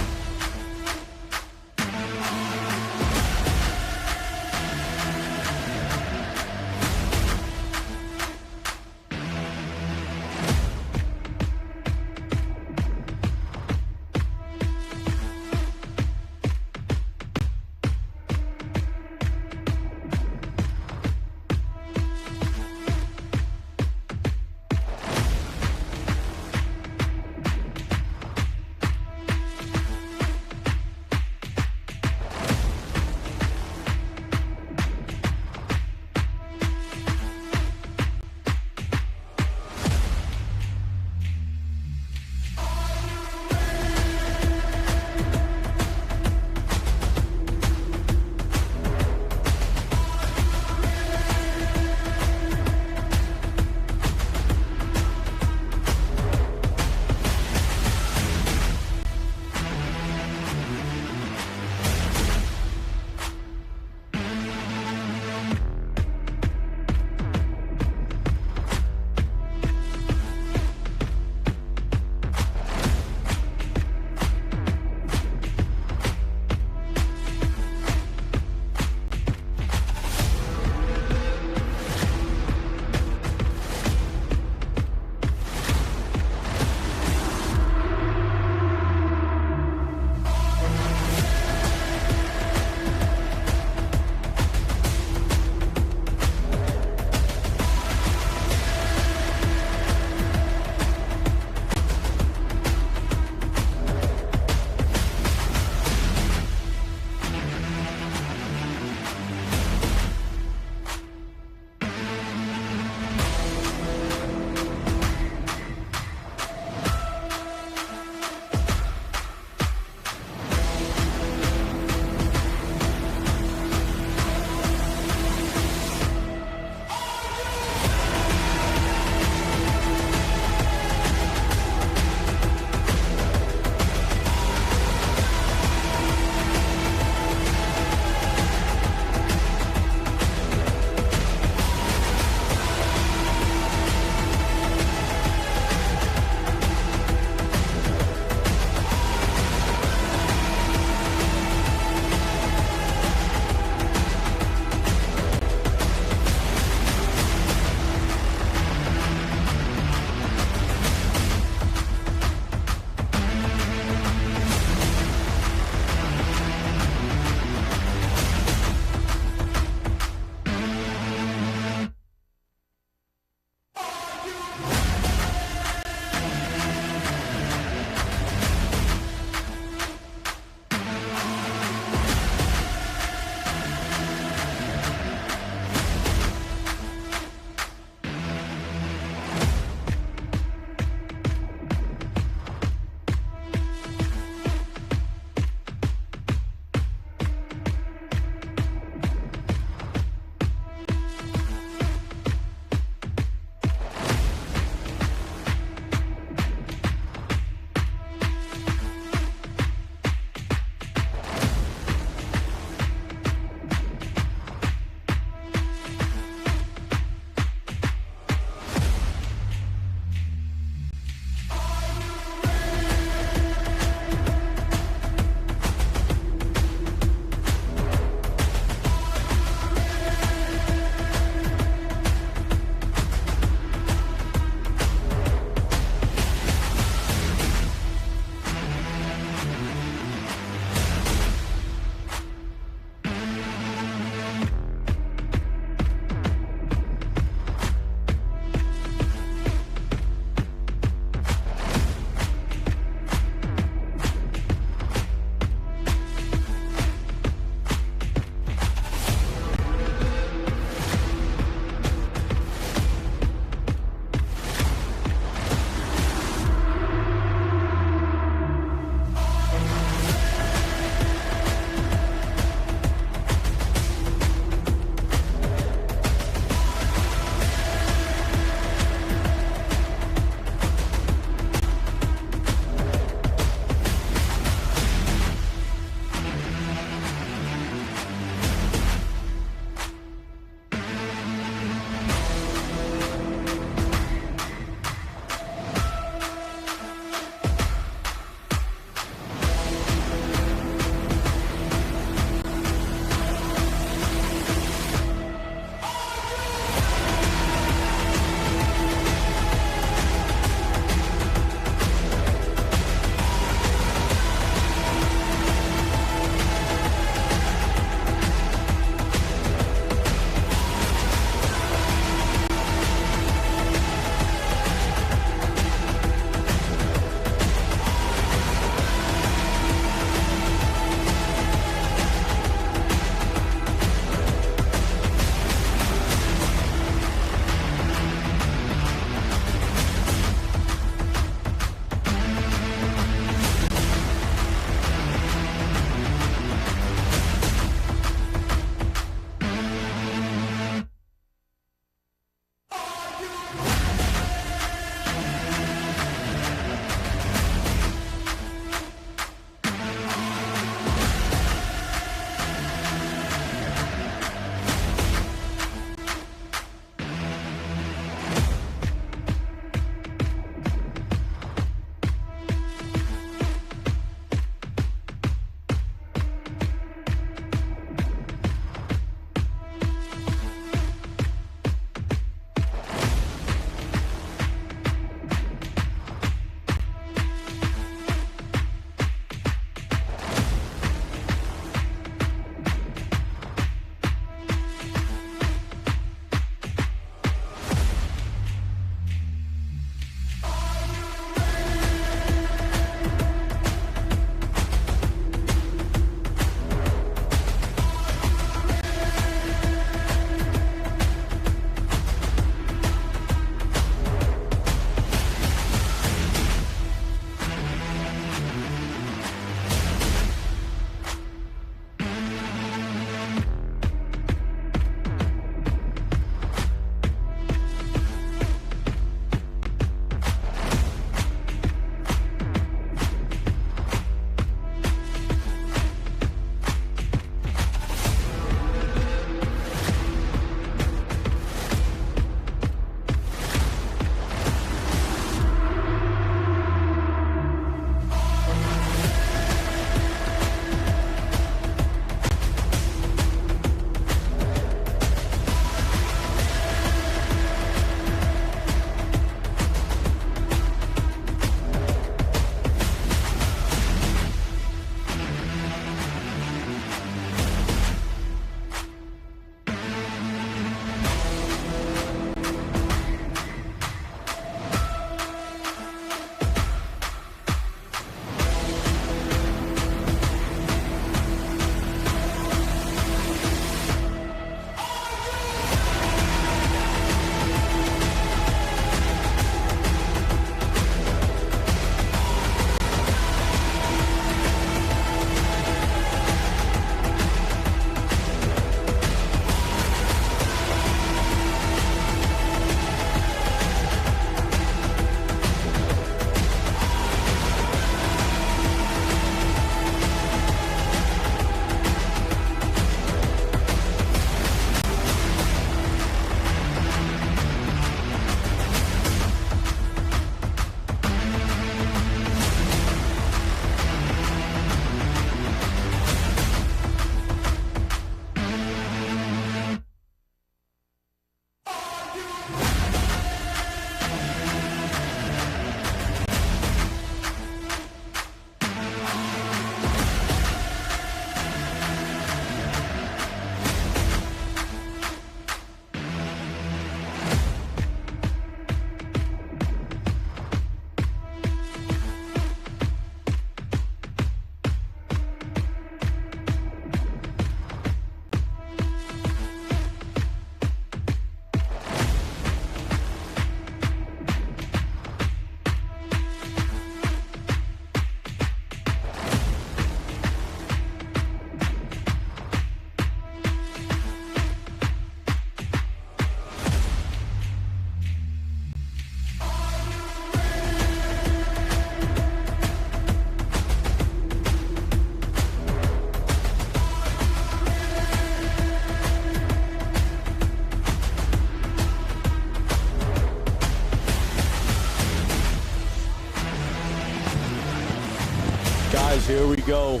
Here we go.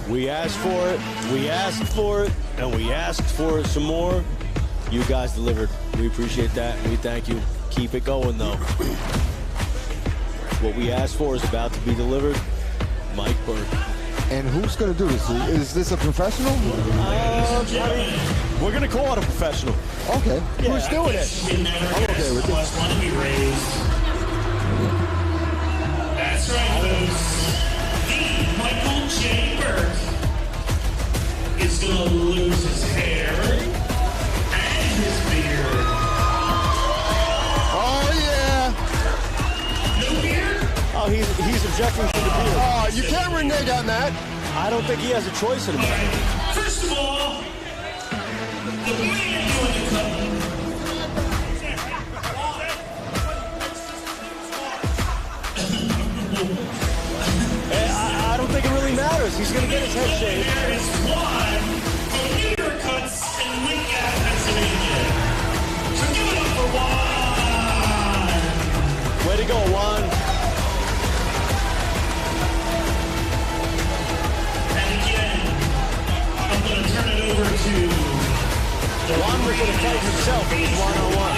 We asked for it, we asked for it, and we asked for it some more. You guys delivered. We appreciate that, and we thank you. Keep it going, though. What we asked for is about to be delivered. Mike Burke. And who's going to do this? Is this a professional? We're going to call it a professional. Okay. Yeah. Who's doing it? I'm okay with this. One to be raised. That's right, folks. The Michael J. Burke is going to lose his hair and his beard. Oh, yeah. No beard? Oh, he's objecting to the beard. Oh, you can't renege on that. I don't think he has a choice in the matter. First of all, the man doing the cutting. I don't think it really matters. He's going to get his head shaved. There is one from New York Cuts in Lincoln, Pennsylvania. So give it up for Juan. Way to go, Juan. And again, I'm going to turn it over to Juan was going to fight himself in his one-on-one.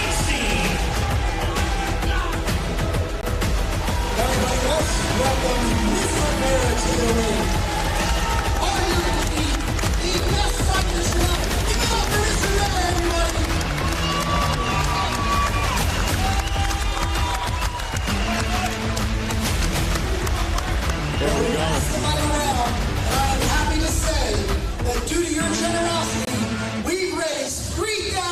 Everybody else, welcome Miss Rivera to the ring. Arguably the best fighters alive. Give it up for Miss Rivera, everybody. There we go. I'm happy to say that due to your generosity, we've raised $3,485.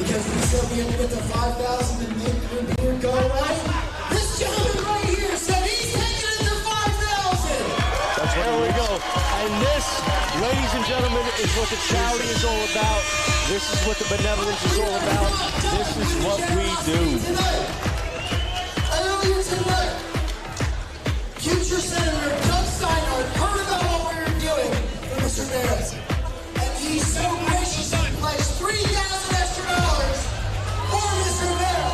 Because we said we had to get to 5,000 and make your beard go away. This gentleman right here said he's taking it to 5,000. There we go. And this, ladies and gentlemen, is what the charity is all about. This is what the benevolence is all about. This is what we do. Earlier tonight, future Senator Doug Steinhardt heard about what we were doing for Mr. Barrett. And he so graciously pledged $3,000 extra for Mr. Rivera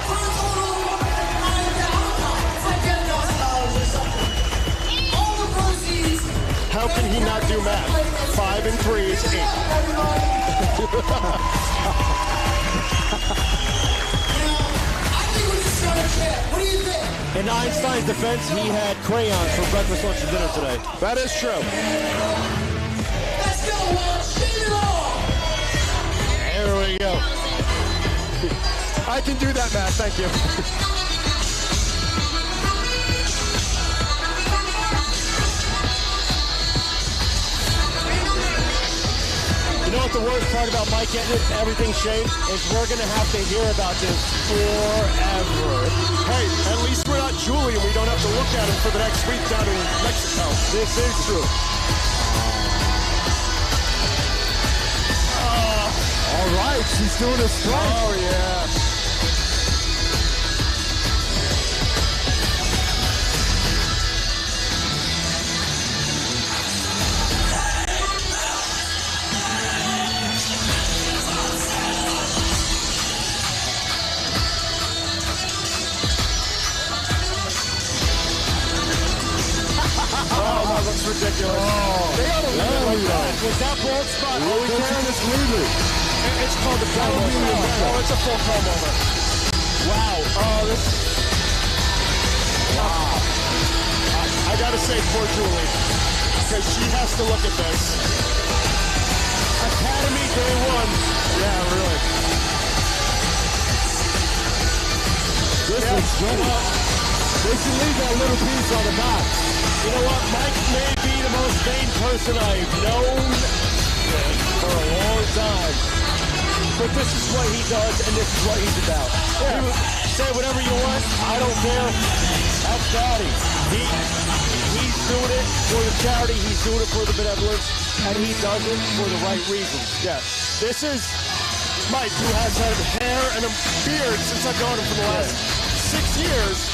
for a total of it's like $10,000 or something. All the proceeds. How can he not do math? 5 and 3 is 8. What do you think? In Einstein's defense, he had crayons for breakfast, lunch, and dinner today. That is true. Let's go, Juan. Shake it off. There we go. I can do that, Matt. Thank you. You know what the worst part about Mike getting everything shaved is we're going to have to hear about this forever. Hey, at least we're not Julie and we don't have to look at him for the next week down in Mexico. This is true. All right, she's doing a strike. Oh, yeah. That looks ridiculous. They ought to leave it like that. Was that bald spot? Don't you just leave it? It's called the combo. Oh, it's a full comb over. Wow. Oh, this. Wow. I gotta say, poor Julie, because she has to look at this. Academy Day 1. Yeah, really. This is great. They should leave that little piece on the back. You know what? Mike may be the most vain person I've known for a long time. But this is what he does, and this is what he's about. Yeah. You say whatever you want. I don't care. That's Daddy. He's doing it for the charity. He's doing it for the benevolence. And he does it for the right reasons. Yeah. This is Mike, who has had hair and a beard since I've known him for the last 6 years.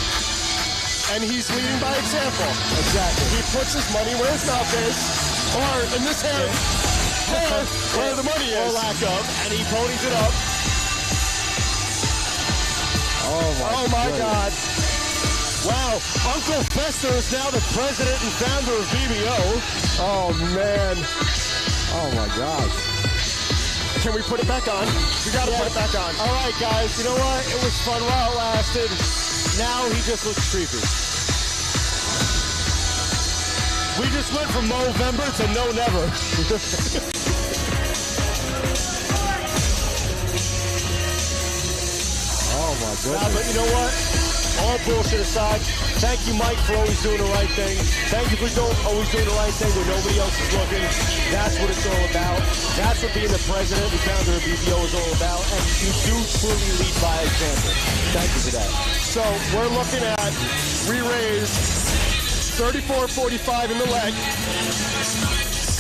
and he's leading by example. Exactly. He puts his money where his mouth is, or in this hair, where the money Or is. lack of, and he ponies it up. Oh my God. Wow, Uncle Fester is now the president and founder of BBO. Oh man. Oh my gosh. Can we put it back on? We gotta put it back on. All right, guys, you know what? It was fun while it lasted. Now he just looks creepy. We just went from November to No Never. Oh my Nah, goodness. but you know what? All bullshit aside, thank you, Mike, for always doing the right thing. Thank you for always doing the right thing when nobody else is looking. That's what it's all about. That's what being the president and founder of BBO is all about. And you do truly lead by example. Thank you for that. So we're looking at, we raised $34.45 in the leg.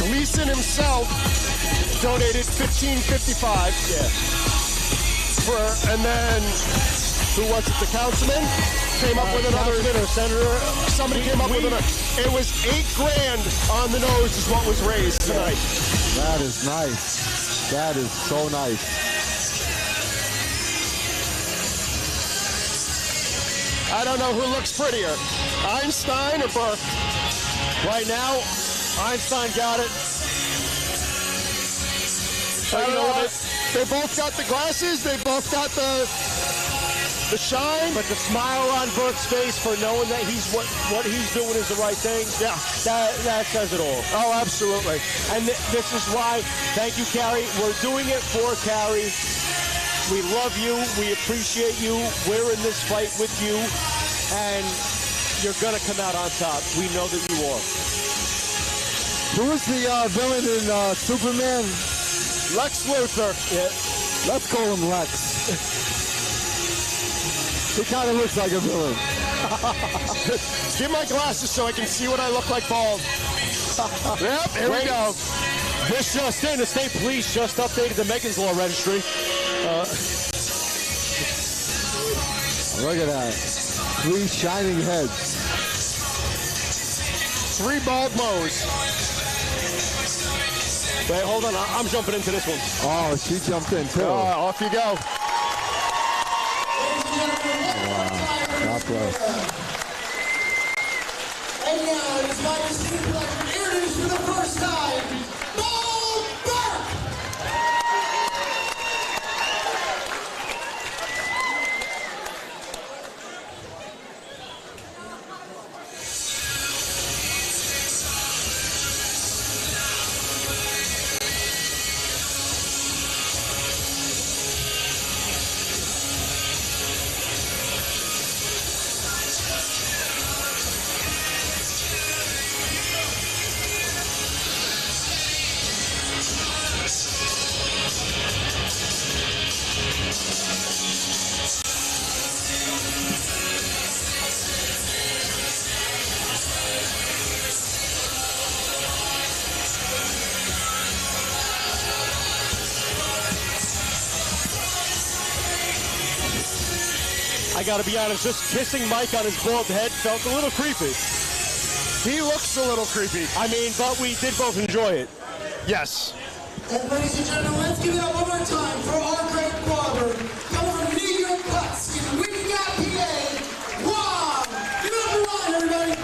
Gleason himself donated $15.55. Yeah. And then, who was it? The councilman came up with another. Councilman or senator. Somebody came up with another. It was $8,000 on the nose is what was raised tonight. That is nice. That is so nice. I don't know who looks prettier, Einstein or Burke. Right now, Einstein got it. I don't know what? They both got the glasses. They both got the shine. But the smile on Burke's face for knowing that what he's doing is the right thing, Yeah. that says it all. Oh, absolutely. And this is why, thank you, Carrie. We're doing it for Carrie. We love you. We appreciate you. We're in this fight with you. And you're going to come out on top. We know that you are. Who is the villain in Superman? Lex Luthor. Yeah. Let's call him Lex. He kind of looks like a villain. Give my glasses so I can see what I look like bald. Yep, here we go. This just in, the state police just updated the Megan's Law registry. Look at that. 3 shining heads. 3 bald mows. Wait, hold on. I'm jumping into this one. Oh, she jumped in too. Off you go. God bless. And now it is my distinct pleasure to introduce for the first time, BRAWL Burke! I gotta be honest, just kissing Mike on his bald head felt a little creepy. He looks a little creepy. I mean, but we did both enjoy it. Yes. And ladies and gentlemen, let's give it up one more time for our great barber, coming from New York Cuts in Wichita, PA, Ron! Give it up for Ron, everybody!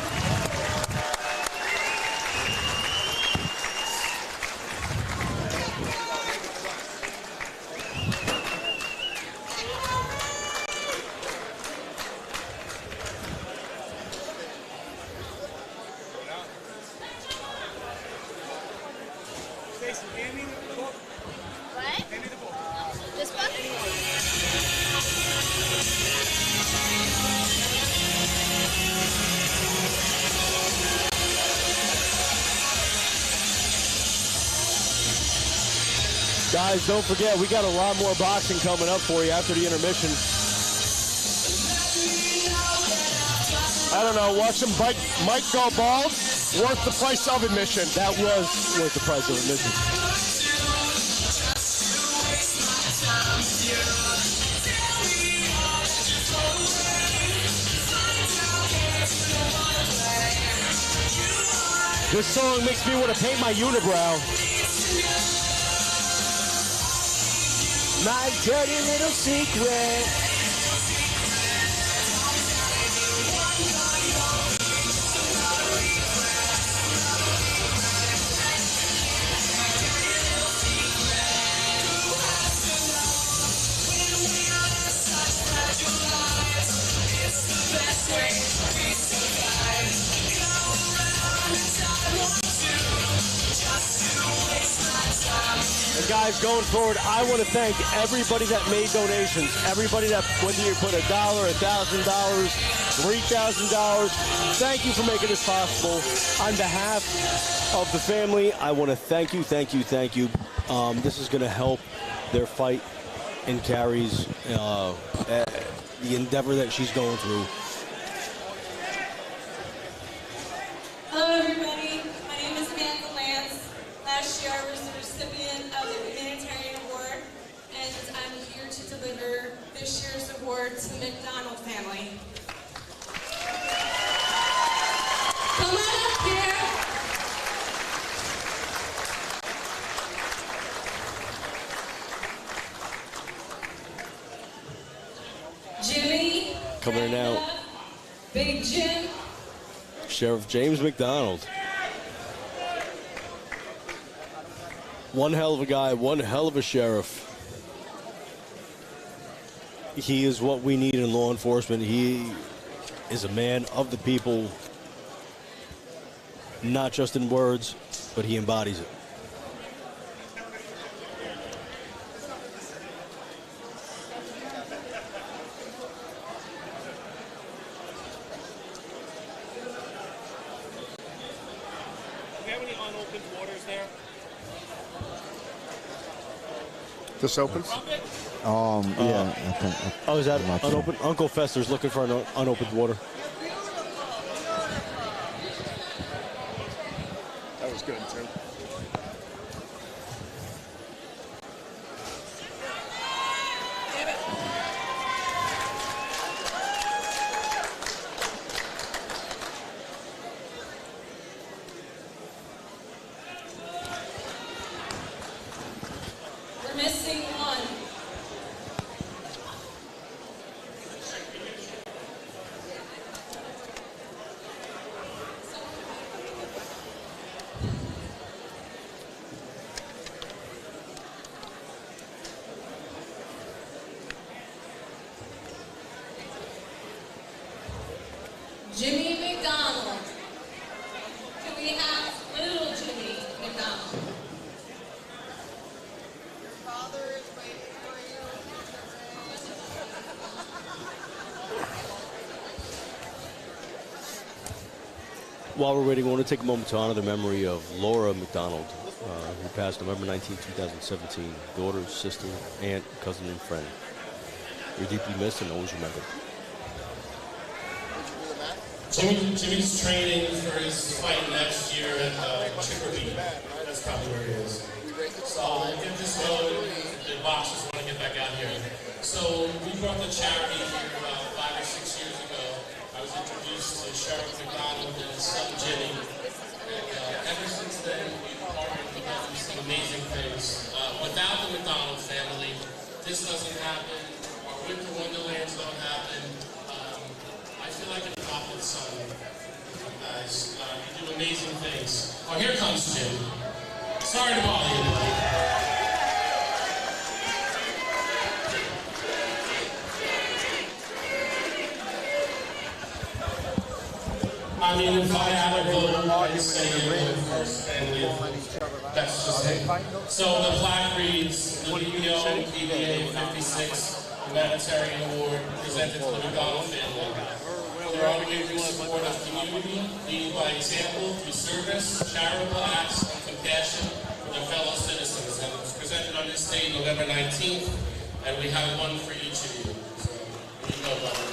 What? This one? Guys, don't forget, we got a lot more boxing coming up for you after the intermission. I don't know. Watching Mike go bald, worth the price of admission. That was worth the price of admission. This song makes me want to paint my unibrow. My dirty little secret. And guys, going forward, I want to thank everybody that made donations. Everybody that, whether you put $1, $1,000, $3,000, thank you for making this possible. On behalf of the family, I want to thank you, thank you, thank you. This is going to help their fight in Carrie's, the endeavor that she's going through. Hello, everybody. My name is Amanda Lance. Last year, I was the recipient of the Humanitarian Award, and I'm here to deliver this year's award to the McDonald family. Come on up here. Jimmy. Coming in now. Big Jim. Sheriff James McDonald. One hell of a guy, one hell of a sheriff. He is what we need in law enforcement. He is a man of the people, not just in words, but he embodies it. Do we have any unopened waters there? This opens? Yeah. I think, Oh, is that I'm not sure. unopened? Uncle Fester's looking for an unopened water. That was good, Tim. We're missing one. Jimmy McDonald. Do we have little Jimmy McDonald? Your father is waiting for you. While we're waiting, I want to take a moment to honor the memory of Laura McDonald, who passed November 19, 2017. Daughter, sister, aunt, cousin, and friend. You're deeply missed and always remembered. Jimmy's training for his fight next year at Chicopee. That's probably where he is. So I'll get this going. The boxers want to get back out here. So we brought the charity here about 5 or 6 years ago. I was introduced to Sheriff McDonald and his son Jimmy. And ever since then, we've partnered with them some amazing things. Without the McDonald family, this doesn't happen. Our winter wonderlands don't happen. I feel like an adopted son, guys. You do amazing things. Oh, here comes Jim. Sorry to bother you, buddy. I mean, if I had a vote, I'd say it was first family. That's just it. So the plaque reads, the BRAWL PBA 56 Humanitarian Award presented to the McDonald family. Their unwavering support of community, leading by example through service, charitable acts, and compassion for their fellow citizens. And it was presented on this date, November 19th, and we have one for each of you. So, here you go, brother.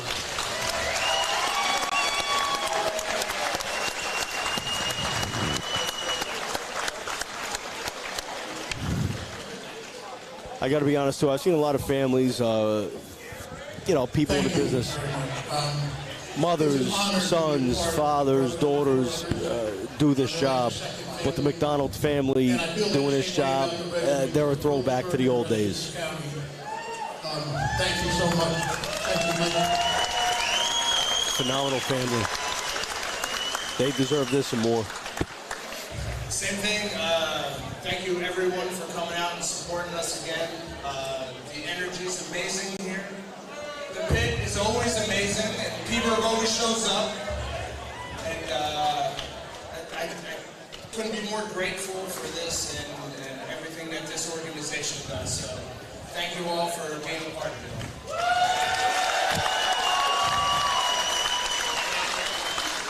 I got to be honest, too. I've seen a lot of families, you know, people in the business. mothers, sons, fathers, daughters do this job. But the McDonald family doing this job, they're a throwback to the old days. Thank you so much. Thank you, Mike. Phenomenal family. They deserve this and more. Same thing. Thank you, everyone, for coming out and supporting us again. The energy is amazing here. The pit is always amazing, and Peterborough always shows up. And I couldn't be more grateful for this and everything that this organization does. So thank you all for being a part of it.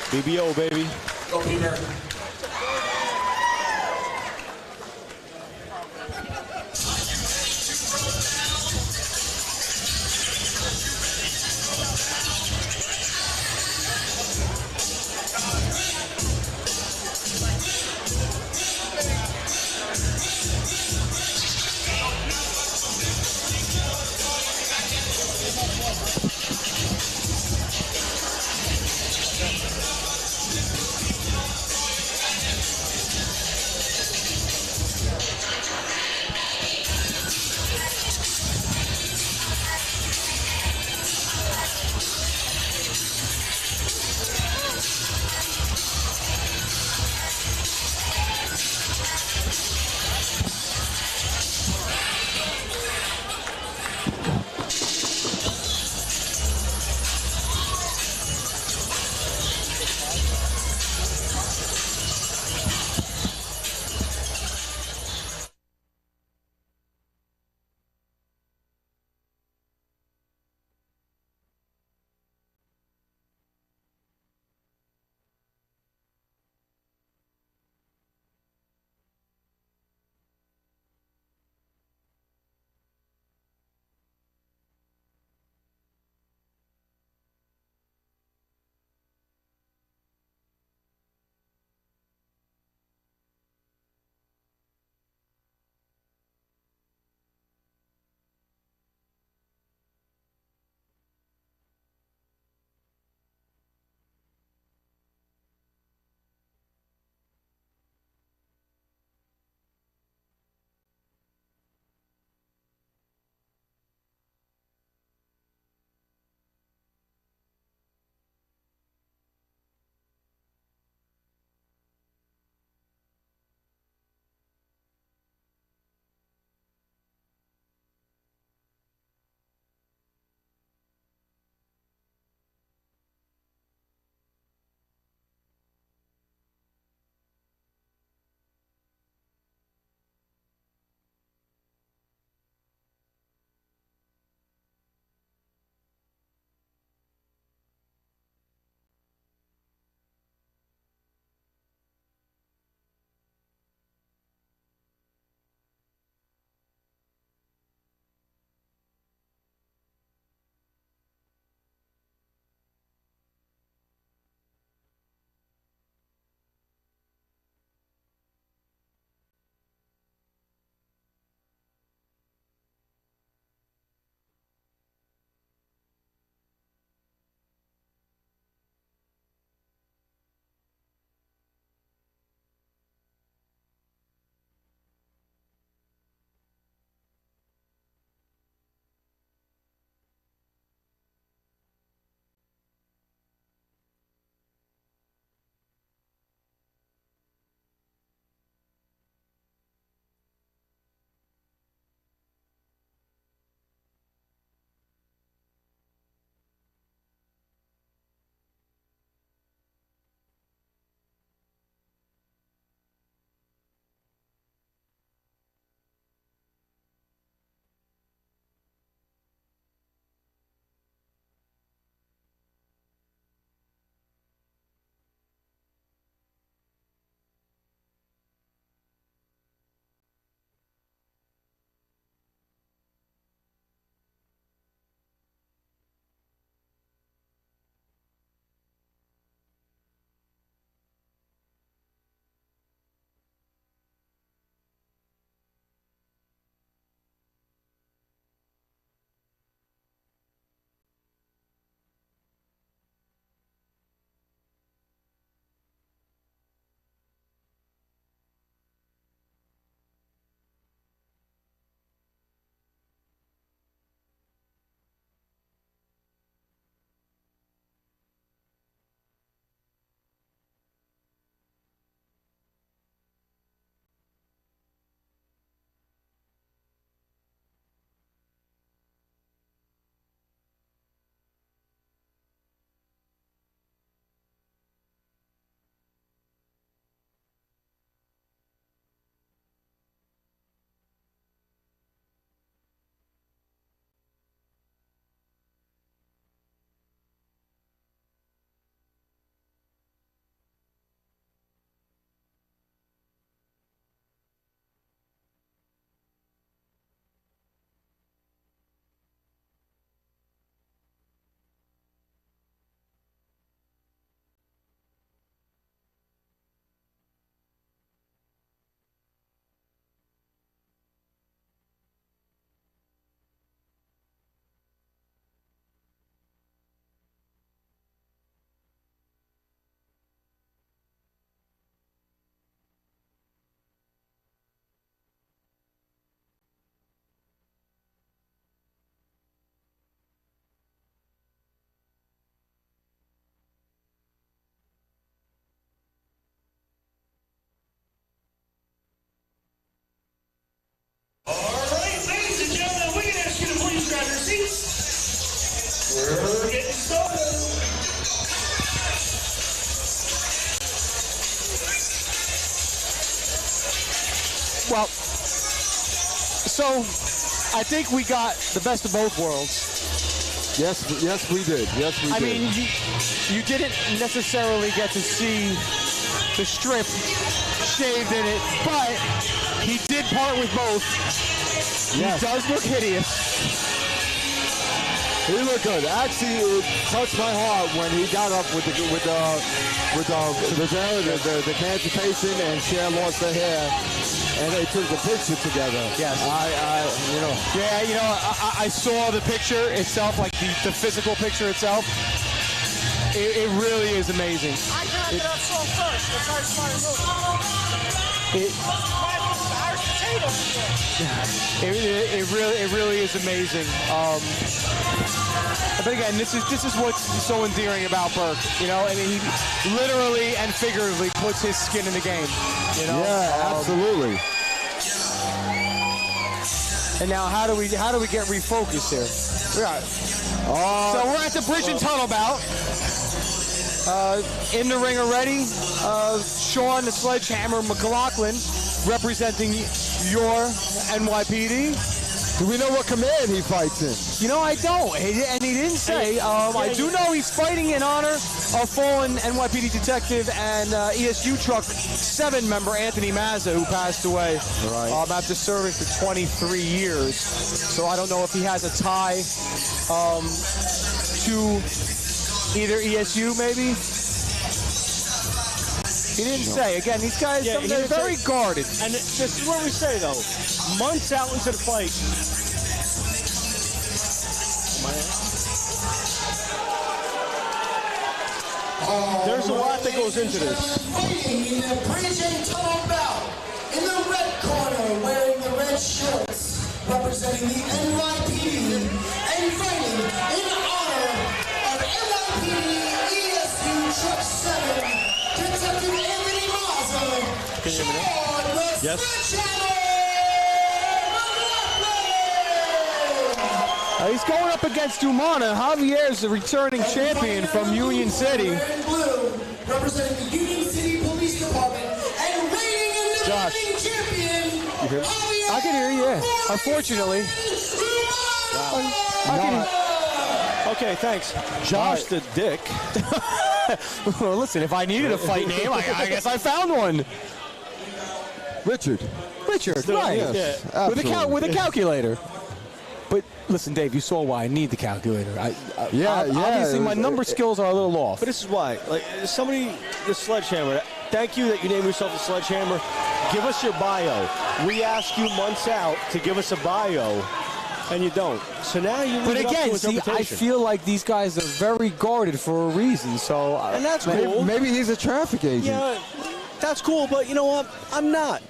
BBO, baby. Go, Peter. So I think we got the best of both worlds. Yes, we did. Yes, we did. I mean, you didn't necessarily get to see the strip shaved in it, but he did part with both. Yes. He does look hideous. He looked good. Actually, it touched my heart when he got up with the cancer patient and Cher lost her hair, and they took the picture together. Yes. I saw the picture itself, like the physical picture itself. It really is amazing. I got that song first. That's how It really is amazing. But again, this is what's so endearing about Burke. You know, I mean, he literally and figuratively puts his skin in the game. You know? Yeah, absolutely. And now, how do we get refocused here? So we're at the bridge and tunnel bout. In the ring already, Sean the Sledgehammer McLaughlin representing your NYPD. Do we know what command he fights in? You know, I don't. And he didn't say. I do know he's fighting in honor of fallen NYPD detective and ESU Truck 7 member Anthony Mazza, who passed away after serving for 23 years. So I don't know if he has a tie to either ESU, maybe. He didn't say. Again, these guys, they're very guarded. And this is what we say, though. Months out into the fight. There's a lot that goes into this. Fighting in the bridge and tunnel bout. In the red corner, wearing the red shorts, representing the NYPD, and fighting in honor of NYPD ESU Truck 7, Detective Anthony Mazza, Sean the Sledgehammer. He's going up against Umana. Javier's the returning champion from Union City. Red and blue, representing the Union City Police Department, and reigning and defending champion, Javier. I can hear you, yeah. Unfortunately. Okay, thanks. Josh the Dick. Well, listen, if I needed a fight name, I guess I found one. Richard, right. Yes, with a calculator. But listen, Dave, you saw why I need the calculator. Obviously, my number skills are a little off. But this is why. Like, somebody, the Sledgehammer, thank you that you named yourself the Sledgehammer. Give us your bio. We ask you months out to give us a bio, and you don't. So now you. But again, see, I feel like these guys are very guarded for a reason. So and that's cool. Maybe he's a traffic agent. Yeah, that's cool. But you know what? I'm not.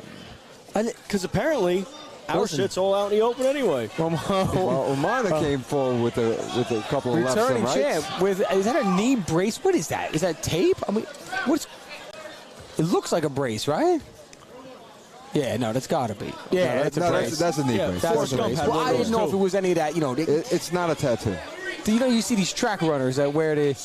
Because apparently. Our shit's all out in the open anyway. Well, Umana came forward with a couple of lefts and rights. Returning champ is that a knee brace? What is that? Is that tape? I mean, it looks like a brace, right? Yeah, no, that's got to be. Yeah, that's a brace. That's a knee brace. That's a brace. Well, I didn't know if it was any of that. You know, it's not a tattoo. You know, you see these track runners that wear that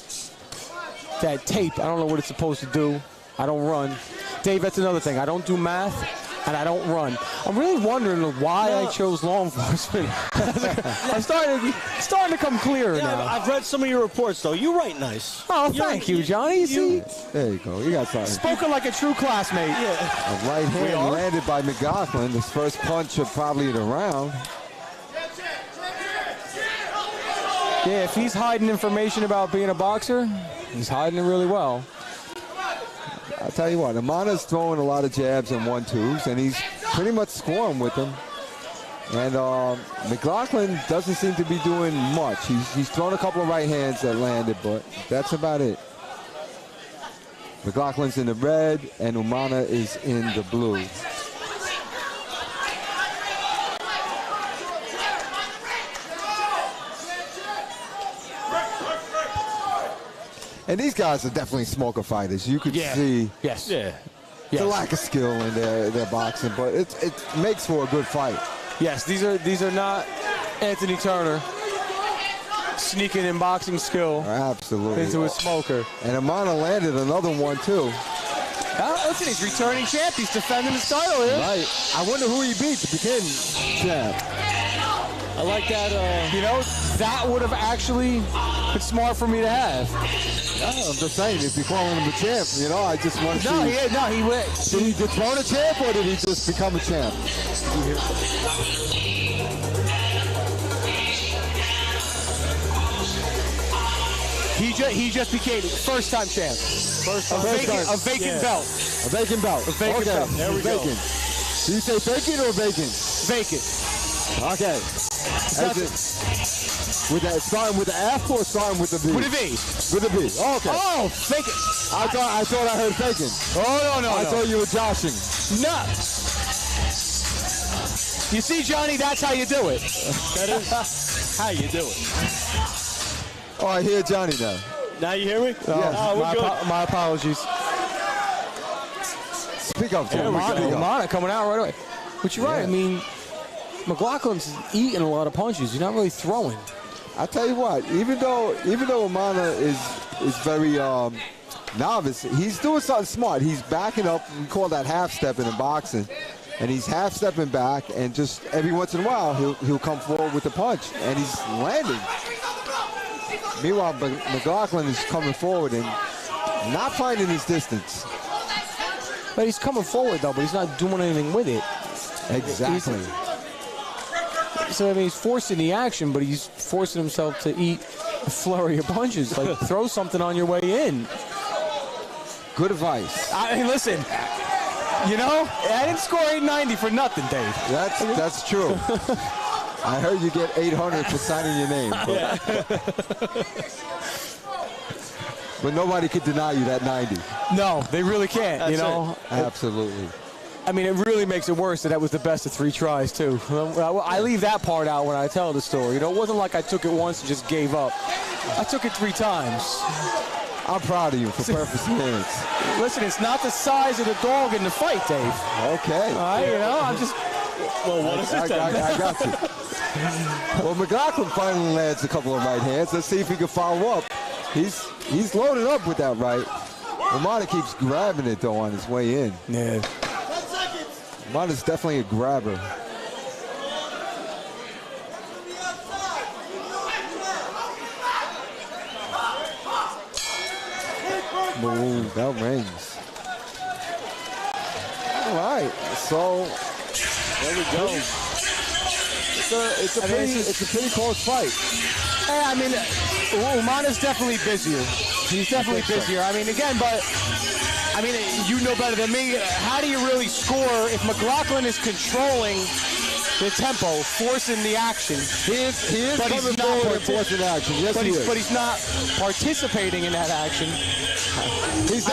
tape. I don't know what it's supposed to do. I don't run. Dave, that's another thing. I don't do math. And I don't run. I'm really wondering why I chose law enforcement. I'm starting to come clearer now. I've read some of your reports, though. You write nice. Oh, thank you, Johnny. See? There you go. You got something. Spoken like a true classmate. Yeah. A right hand landed by McLaughlin. His first punch of probably the round. Yeah, if he's hiding information about being a boxer, he's hiding it really well. I'll tell you what, Umana's throwing a lot of jabs and 1-2s, and he's pretty much scoring with them. And McLaughlin doesn't seem to be doing much. He's thrown a couple of right hands that landed, but that's about it. McLaughlin's in the red, and Umana is in the blue. And these guys are definitely smoker fighters. You could see the lack of skill in their boxing, but it makes for a good fight. Yes, these are not Anthony Turner sneaking in boxing skill absolutely into a smoker. And Umana landed another one too. Listen, he's returning champ. He's defending his title here. Right. I wonder who he beat to become champ. I like that. That would have actually been smart for me to have. Yeah, I'm just saying, if you're calling him a champ, I just want to see. He went. Did he dethrone a champ or did he just become a champ? He just became first-time champ. A vacant belt. A vacant belt. A vacant belt. There we go. Do you say vacant or vacant? Vacant. Okay. With that, starting with the F or starting with the V? With a V. With a V. Oh, okay. Oh, vacant. I thought I heard vacant. Oh, no. I thought you were joshing. No. You see, Johnny, that's how you do it. That is how you do it. Oh, I hear Johnny now. Now you hear me? Yes. Oh, we're good. My apologies. Speak up, Johnny. Mana coming out right away. But you're right. I mean, McLaughlin's eating a lot of punches. He's not really throwing. I tell you what, even though Amana is very novice, he's doing something smart. He's backing up. We call that half stepping in boxing, and he's half stepping back, and just every once in a while he'll come forward with a punch, and he's landing. Meanwhile, McLaughlin is coming forward and not finding his distance. But he's coming forward though, but he's not doing anything with it. Exactly. So, I mean, he's forcing the action, but he's forcing himself to eat a flurry of punches. Like, throw something on your way in. Good advice. I mean, listen, I didn't score 890 for nothing, Dave. That's true. I heard you get 800 for signing your name. But nobody could deny you that 90. No, they really can't, Absolutely. I mean, it really makes it worse that was the best of 3 tries, too. I leave that part out when I tell the story. It wasn't like I took it once and just gave up. I took it 3 times. I'm proud of you for perfect stance. Listen, it's not the size of the dog in the fight, Dave. Okay. All right, I'm just... Well, what is it then? I got you. Well, McLaughlin finally lands a couple of right hands. Let's see if he can follow up. He's loaded up with that right. Amana keeps grabbing it, though, on his way in. Yeah. Amana's definitely a grabber. Boom, that rings. All right, so there we go. It's a pretty close fight. Hey, I mean, Umana's definitely busier. He's definitely busier. I mean, again, but I mean, you know better than me. How do you really score if McLaughlin is controlling the tempo, forcing the action? He is coming forward and forcing action. Yes, but he's not participating in that action. He's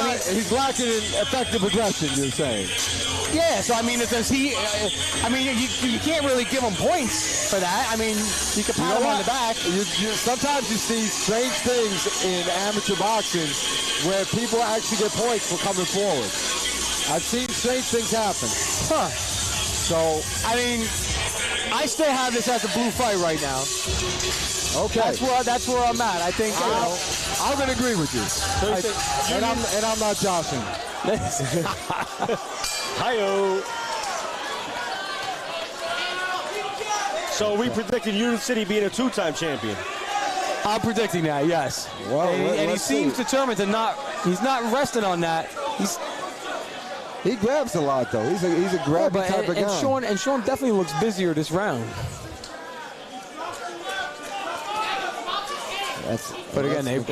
lacking in effective aggression, you're saying? Yeah, so I mean, does he? I mean, you can't really give him points for that. I mean, you can pat him on the back. Sometimes you see strange things in amateur boxing where people actually get points for coming forward. I've seen strange things happen. Huh. So, I mean, I still have this as a blue fight right now. Okay. That's where I'm at. I think I'm going to agree with you. And I'm not joshing. Hi-yo. So we predicted Union City being a 2-time champion. I'm predicting that, yes. Well, and he seems determined to not. He's not resting on that. He grabs a lot, though. He's a grabby type of guy. And Sean definitely looks busier this round. But again, if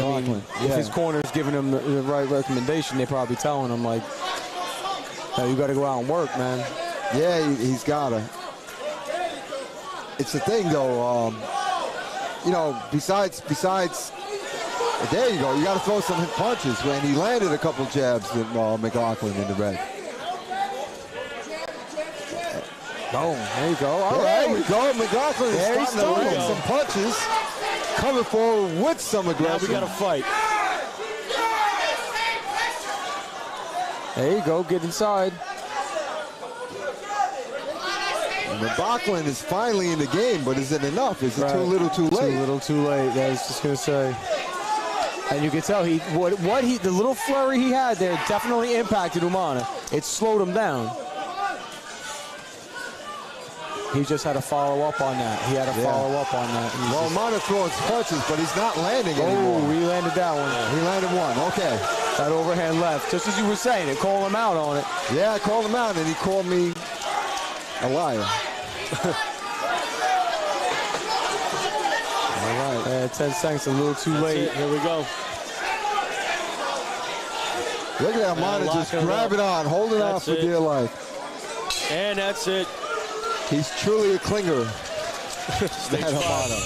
his corner's giving him the right recommendation, they're probably telling him, like, hey, you got to go out and work, man. Yeah, he's got to. It's the thing, though, besides, there you go. You got to throw some punches. When he landed a couple jabs at McLaughlin in the red. Boom, there you go. All right. right. We go. McLaughlin is starting to land some punches. Coming forward with some aggression. Now we got to fight. There you go. Get inside. And McLaughlin is finally in the game, but is it enough? Is it too little, too late? Too little, too late. I was just going to say. And you can tell the little flurry he had there definitely impacted Umana. It slowed him down. He just had to follow up on that. He had to follow up on that. Well, Umana throws punches, but he's not landing anymore. Oh, he landed that one. He landed one. Okay. That overhand left, just as you were saying it, call him out on it. Yeah, I called him out, and he called me a liar. All right. 10 seconds, a little too late. Here we go. Look at that Umana just grab it on, hold it on for dear life. And that's it. He's truly a clinger. That Umana.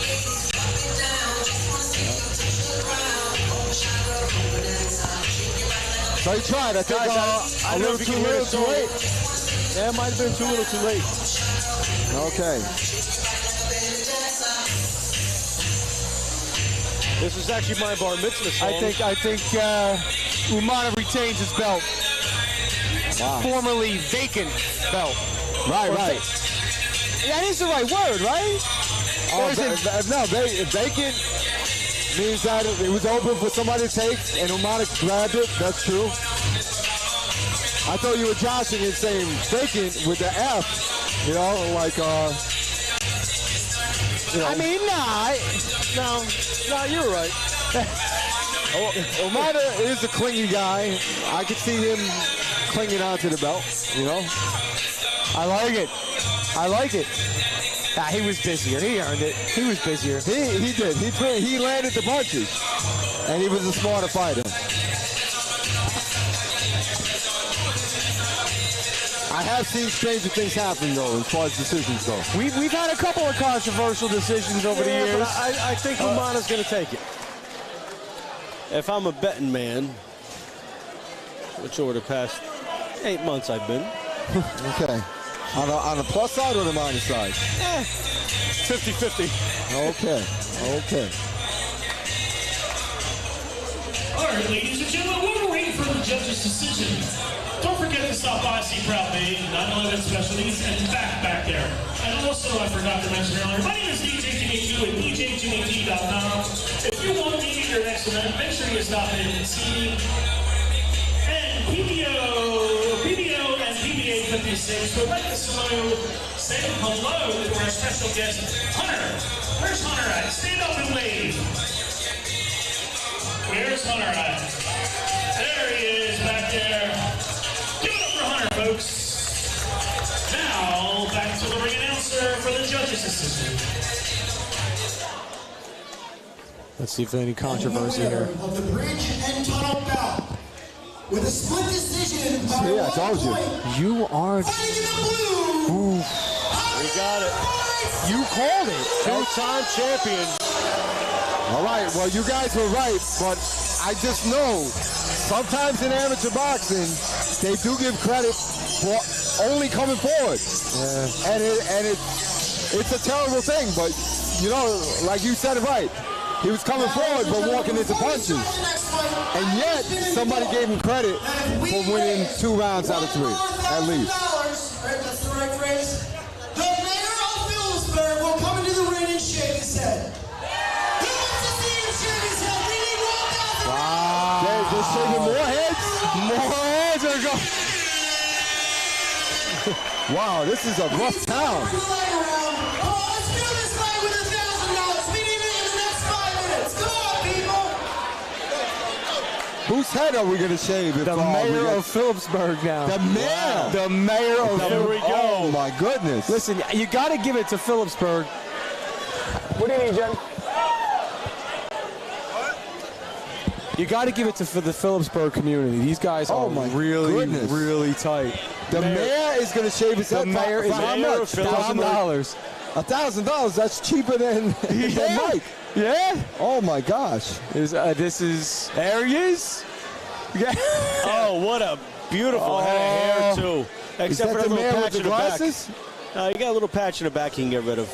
So he tried. I think I a little too late. Yeah, it might have been too little too late. Okay. This is actually my bar mitzvah song. I think Umana retains his belt. Wow. Formerly vacant belt. Right. That is the right word, right? No, vacant means that it was open for somebody to take, and Umana grabbed it. That's true. I thought you were joshing and saying vacant with the F. You know, like I mean, no, you're right. Umana is a clingy guy. I could see him clinging onto the belt, you know. I like it. He was busier. He earned it. He was busier. He did. He landed the punches, and he was a smarter fighter. I have seen stranger things happen, though, as far as decisions go. We've had a couple of controversial decisions over the years. But I think Umana's going to take it. If I'm a betting man, which over the past 8 months I've been. Okay. On the plus side or the minus side? 50-50. Okay. All right, ladies and gentlemen, we're waiting for the judge's decision. Don't forget to stop by see Proud Bay, 9/11 Specialties, and back there. And also, I forgot to mention earlier, my name is DJ Jimmy T at DJJimmyT.com. If you want to meet your next event, make sure you stop in and see. And PBO and PBA 56 would like to say hello to our special guest, Hunter. Where's Hunter at? Stand up and wave. Where's Hunter at? There he is back there. Give it up for Hunter, folks. Now, back to the ring announcer for the judges' decision. Let's see if there's any controversy here. Of the bridge and tunnel bout. With a split decision by See, I told you. You are... fighting in the blue. Ooh. We got it. You called it. Two-time champion. All right, well, you guys were right, but I just know sometimes in amateur boxing, they do give credit for only coming forward. Yeah. And it's a terrible thing, but, you know, like you said it right. He was coming forward, but walking into punches. And yet, somebody gave him credit for winning 2 rounds out of 3, at least. That's the right phrase. The mayor of Phillipsburg will come into the ring and shake his head. Who wants to see him shake his head? We need 1,000. Wow. They're shaking more heads? More heads are going. Wow, this is a rough town. Whose head are we going to shave? The mayor of Phillipsburg now. The mayor? The mayor of Phillipsburg. There we go. Oh, my goodness. Listen, you got to give it to Phillipsburg. What do you need, Jen? You got to give it to the Phillipsburg community. These guys are really tight. The mayor is going to shave his head. The mayor is how much? $1,000. $1,000? That's cheaper than Mike. Yeah. Oh my gosh. There he is. Yeah. Oh, what a beautiful head of hair, too. Except for a little patch in the back. You got a little patch in the back you can get rid of.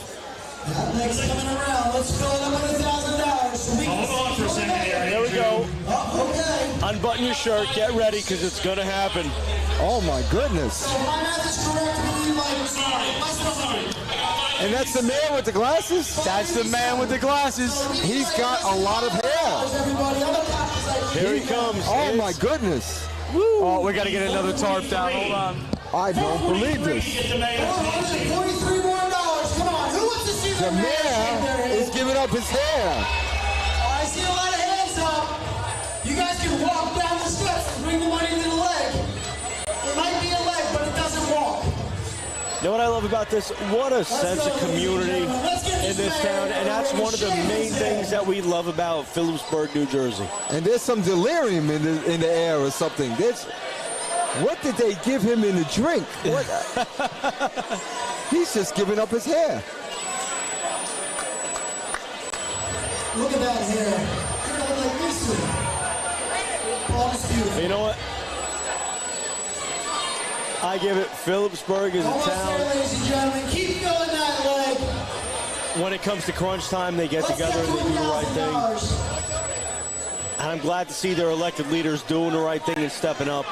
Next coming around, let's fill it up with $1,000. Hold on for a second here. There we go. Okay. Unbutton your shirt. Get ready, because it's going to happen. Oh my goodness. So if my math is correct, we need like... Sorry. And that's the man with the glasses? That's the man with the glasses. He's got a lot of hair. Everybody on the Here he comes. Oh, my goodness. Oh, we got to get another tarp down. Hold on. I don't believe this. $443 more. Come on, who wants to see The mayor is giving up his hair. I see a lot of hands up. You guys can walk down the steps and bring the money to the leg. It might be a leg, but it doesn't walk. You know what I love about this? What a sense of community in this town, and that's one of the main things that we love about Phillipsburg, New Jersey. And there's some delirium in the air or something. What did they give him in the drink? What? He's just giving up his hair. Look at that hair. You're gonna look like me soon. Oh, it's beautiful. You know what? I give it Phillipsburg is a Almost town. there, ladies and gentlemen. Keep filling that leg. When it comes to crunch time, they get together and they do the right thing. And I'm glad to see their elected leaders doing the right thing and stepping up,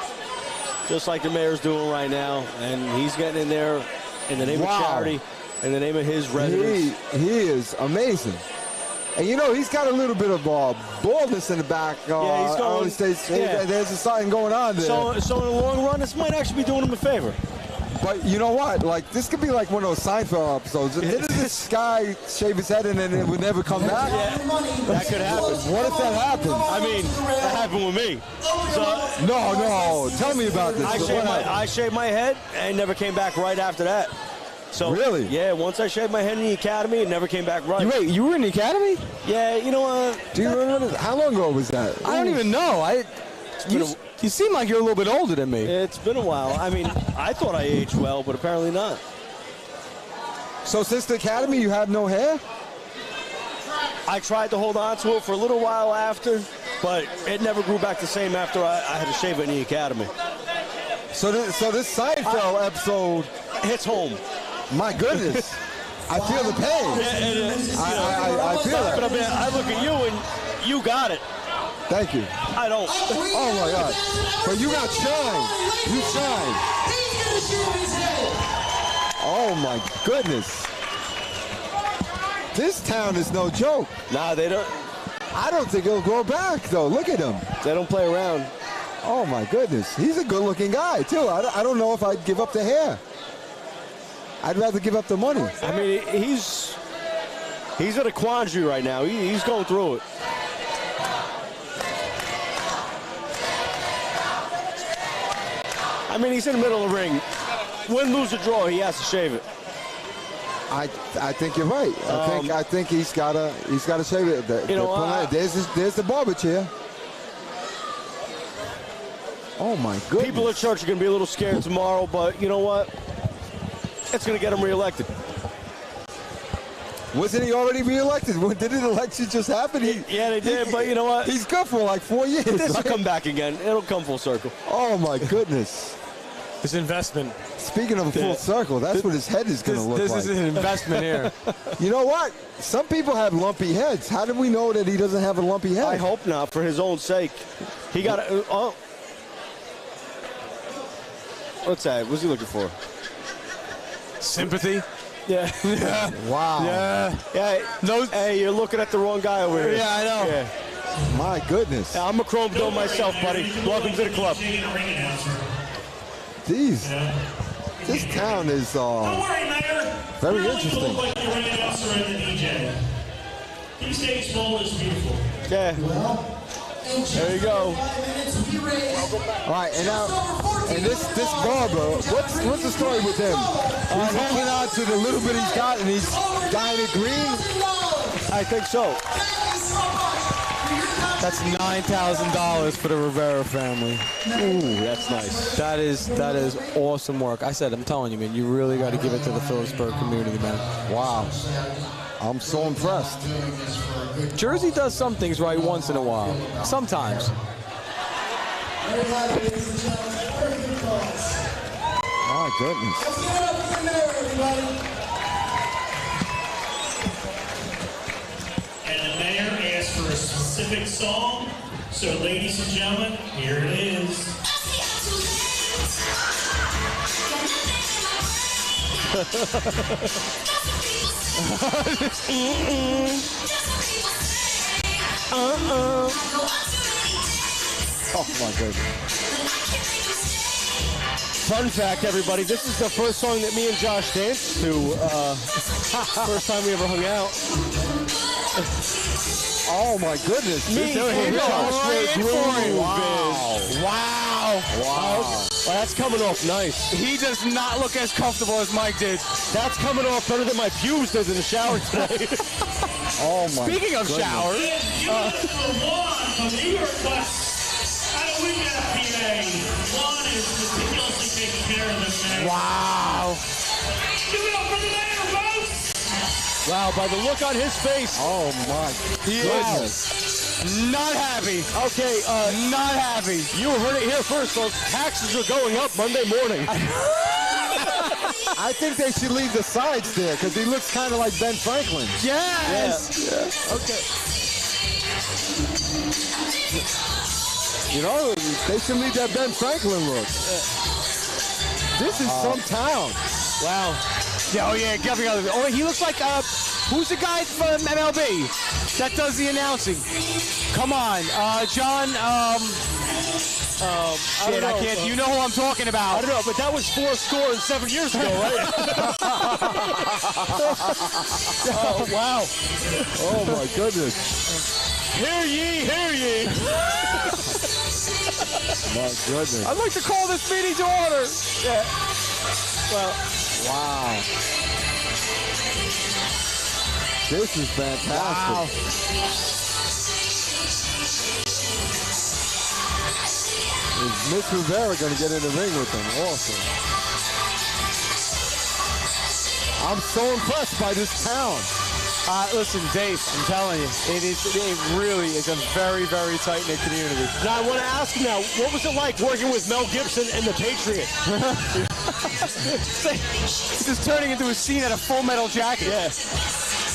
just like the mayor's doing right now. And he's getting in there in the name of charity, in the name of his residents. He is amazing. And you know, he's got a little bit of baldness in the back. Yeah, he's going. There's something going on there. So in the long run, this might actually be doing him a favor. But you know what? Like, this could be like one of those Seinfeld episodes. Didn't this guy shave his head and then it would never come back? Yeah, that could happen. What if that happened? I mean, that happened with me. So, no. Tell me about this. I shaved my head and never came back right after that. So, really? Yeah, once I shaved my head in the academy, it never came back right. Wait, you were in the academy? Yeah, you know what? Do you remember this? How long ago was that? I don't even know. You seem like you're a little bit older than me. It's been a while. I mean, I thought I aged well, but apparently not. So since the academy, you have no hair? I tried to hold on to it for a little while after, but it never grew back the same after I had to shave it in the academy. So this Seinfeld episode hits home. My goodness. I feel the pain. I feel it. But I mean, I look at you and you got it. Thank you. I don't. Oh my God. But you got shine. You shine. Oh my goodness. This town is no joke. Nah, they don't. I don't think he'll go back though. Look at him. They don't play around. Oh my goodness. He's a good looking guy too. I don't know if I'd give up the hair. I'd rather give up the money. I mean, he's at a quandary right now. He's going through it. I mean, he's in the middle of the ring. Win, lose, or draw, he has to shave it. I think you're right. I think he's gotta shave it. There's the barber chair. Oh my goodness. People at church are going to be a little scared tomorrow, but you know what? It's going to get him reelected. Wasn't he already reelected? Didn't the election just happen? Yeah, they did, but you know what? He's good for like 4 years. This will come back again. It'll come full circle. Oh my goodness. This investment. Speaking of a full circle, that's what his head is going to look like. This is an investment here. You know what? Some people have lumpy heads. How do we know that he doesn't have a lumpy head? I hope not, for his own sake. He got to... What's that? What's he looking for? Sympathy? Yeah. Wow. Yeah. Hey, you're looking at the wrong guy over here. Yeah, I know. Yeah. My goodness. Yeah, I'm a chrome dome myself, buddy. Welcome to the club. This town is very interesting. Like the ring announcer and the DJ. Keep staying small is beautiful. Yeah. There you go. All right, and now, this barber, what's the story with him? He's holding on to the little bit he's got, and he's dyed it green? I think so. That's $9,000 for the Rivera family. Ooh, that's nice. That is awesome work. I'm telling you, man, you really got to give it to the Phillipsburg community, man. Wow. I'm so impressed. Jersey does some things right once in a while. Sometimes. My goodness. And the mayor asked for a specific song. So, ladies and gentlemen, here it is. Oh my goodness. Fun fact, everybody, this is the first song that me and Josh danced to. First time we ever hung out. Oh my goodness. Me and Josh were grooving. Wow. Well, that's coming off nice. He does not look as comfortable as Mike did. That's coming off better than my pubes did in the shower today. Oh my Speaking of goodness. shower. One from New York West. Out of Weekend PA. One is meticulously taking care of this man. Wow. Give it up for the mayor, folks. Wow, by the look on his face. Oh my goodness. Not happy. Okay, not happy. You heard it here first, folks. Taxes are going up Monday morning. I think they should leave the sides there because he looks kind of like Ben Franklin. Yes. Yeah. Okay. You know, they should leave that Ben Franklin look. This is some town. Wow. Yeah, oh yeah, definitely. Oh, he looks like who's the guy from MLB that does the announcing? Come on, John. Shit, I can't. You know who I'm talking about? I don't know, but that was 407 years ago, right? Oh wow. Oh my goodness. Hear ye, hear ye. My goodness. I'd like to call this meeting to order. Yeah. Well, wow. This is fantastic. Wow. Is Miss Rivera going to get in the ring with him? Awesome. I'm so impressed by this town. Listen, Dave, I'm telling you, it really is a very, very tight-knit community. now I want to ask you now, what was it like working with Mel Gibson and the Patriot? This is turning into a scene at a Full Metal Jacket. Yeah.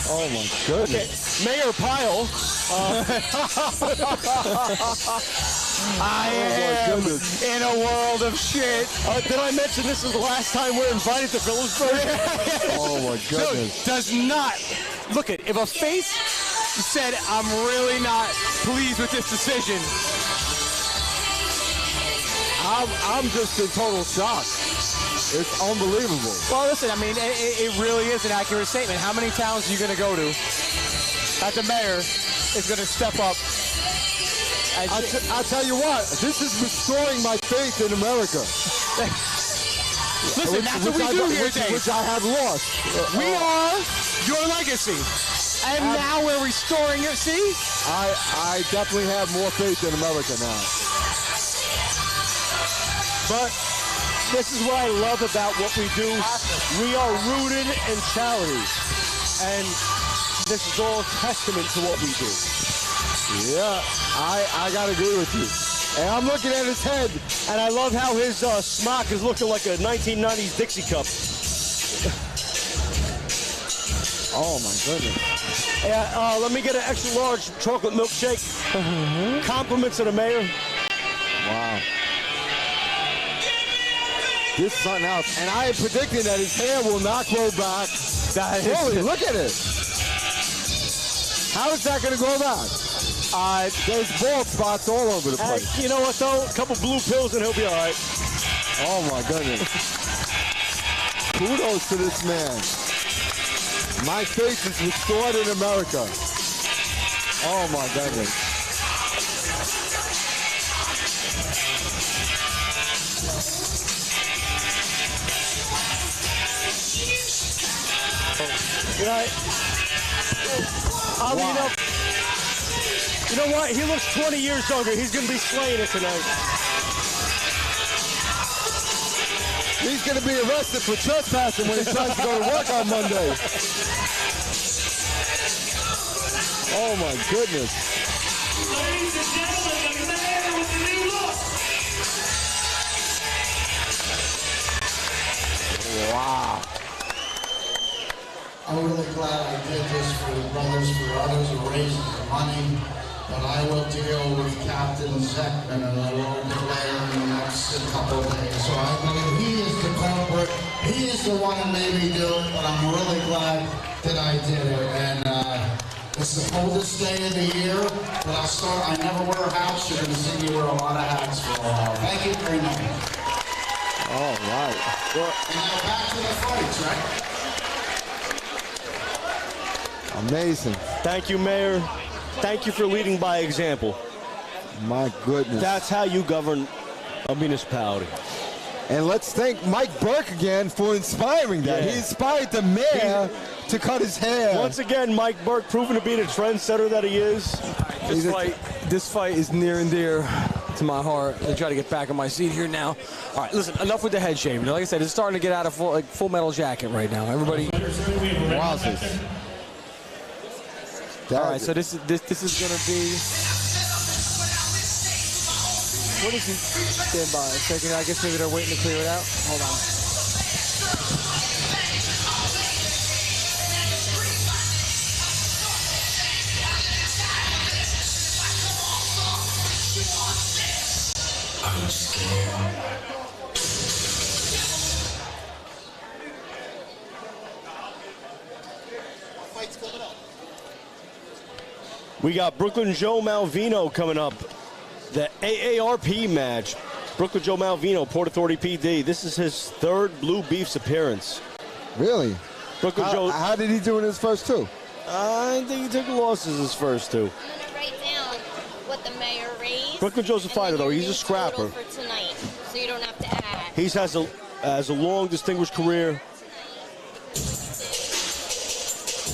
Oh my goodness. Okay. Mayor Pyle. I am in a world of shit. Did I mention this is the last time we're invited to Phillipsburg? Oh my goodness. Dude, does not. Look at, if a face said, I'm really not pleased with this decision. I'm just in total shock. It's unbelievable. Well, listen, I mean, it really is an accurate statement. How many towns are you going to go to that the mayor is going to step up? I'll tell you what, this is restoring my faith in America. Listen, that's what we do here, Dave. Which I have lost. We are your legacy. And now we're restoring it. See? I definitely have more faith in America now. But this is what I love about what we do. We are rooted in charity. And this is all testament to what we do. Yeah, I gotta agree with you. And I'm looking at his head, and I love how his smock is looking like a 1990s Dixie cup. Oh my goodness. Yeah, let me get an extra large chocolate milkshake. Compliments to the mayor. Wow. This is something else. And I am predicting that his hair will not grow back. Holy, look at it. How is that going to grow back? There's bald spots all over the place. You know what, though? A couple blue pills and he'll be all right. Oh, my goodness. Kudos to this man. My faith is restored in America. Oh, my goodness. You know, you know what? He looks 20 years younger. He's going to be slaying it tonight. He's going to be arrested for trespassing when he tries to go to work on Monday. Oh, my goodness. Ladies and gentlemen, the mayor with the new look. Wow. I'm really glad I did this for the Brothers for Others who raises the money, but I will deal with Captain Zeckman and I will declare in the next couple of days. So I believe he is the culprit. He is the one that made me do it, but I'm really glad that I did it. And It's the coldest day of the year, but I never wear hats. You're going to see me wear a lot of hats for a while. Thank you very much. All right. And now back to the fights, right? Amazing. Thank you, Mayor. Thank you for leading by example. My goodness. That's how you govern a municipality. And let's thank Mike Burke again for inspiring that. Yeah. He inspired the mayor to cut his hair. Once again, Mike Burke proving to be the trendsetter that he is. This fight is near and dear to my heart. I try to get back in my seat here now. All right, listen, enough with the head shaving. Like I said, it's starting to get out of full metal jacket right now. Everybody. Wowzers. All right, so this is going to be. What is he? Stand by a second. I guess maybe they're waiting to clear it out. Hold on. I'm scared. We got Brooklyn Joe Malvino coming up. The AARP match. Brooklyn Joe Malvino, Port Authority PD. This is his third Blue Beefs appearance. Really? Brooklyn Joe. How did he do in his first two? I think he took losses his first two. I'm gonna write down what the mayor raised. Brooklyn Joe's a fighter, though. He's a scrapper. For tonight, so you don't have to add. He has a long, distinguished career.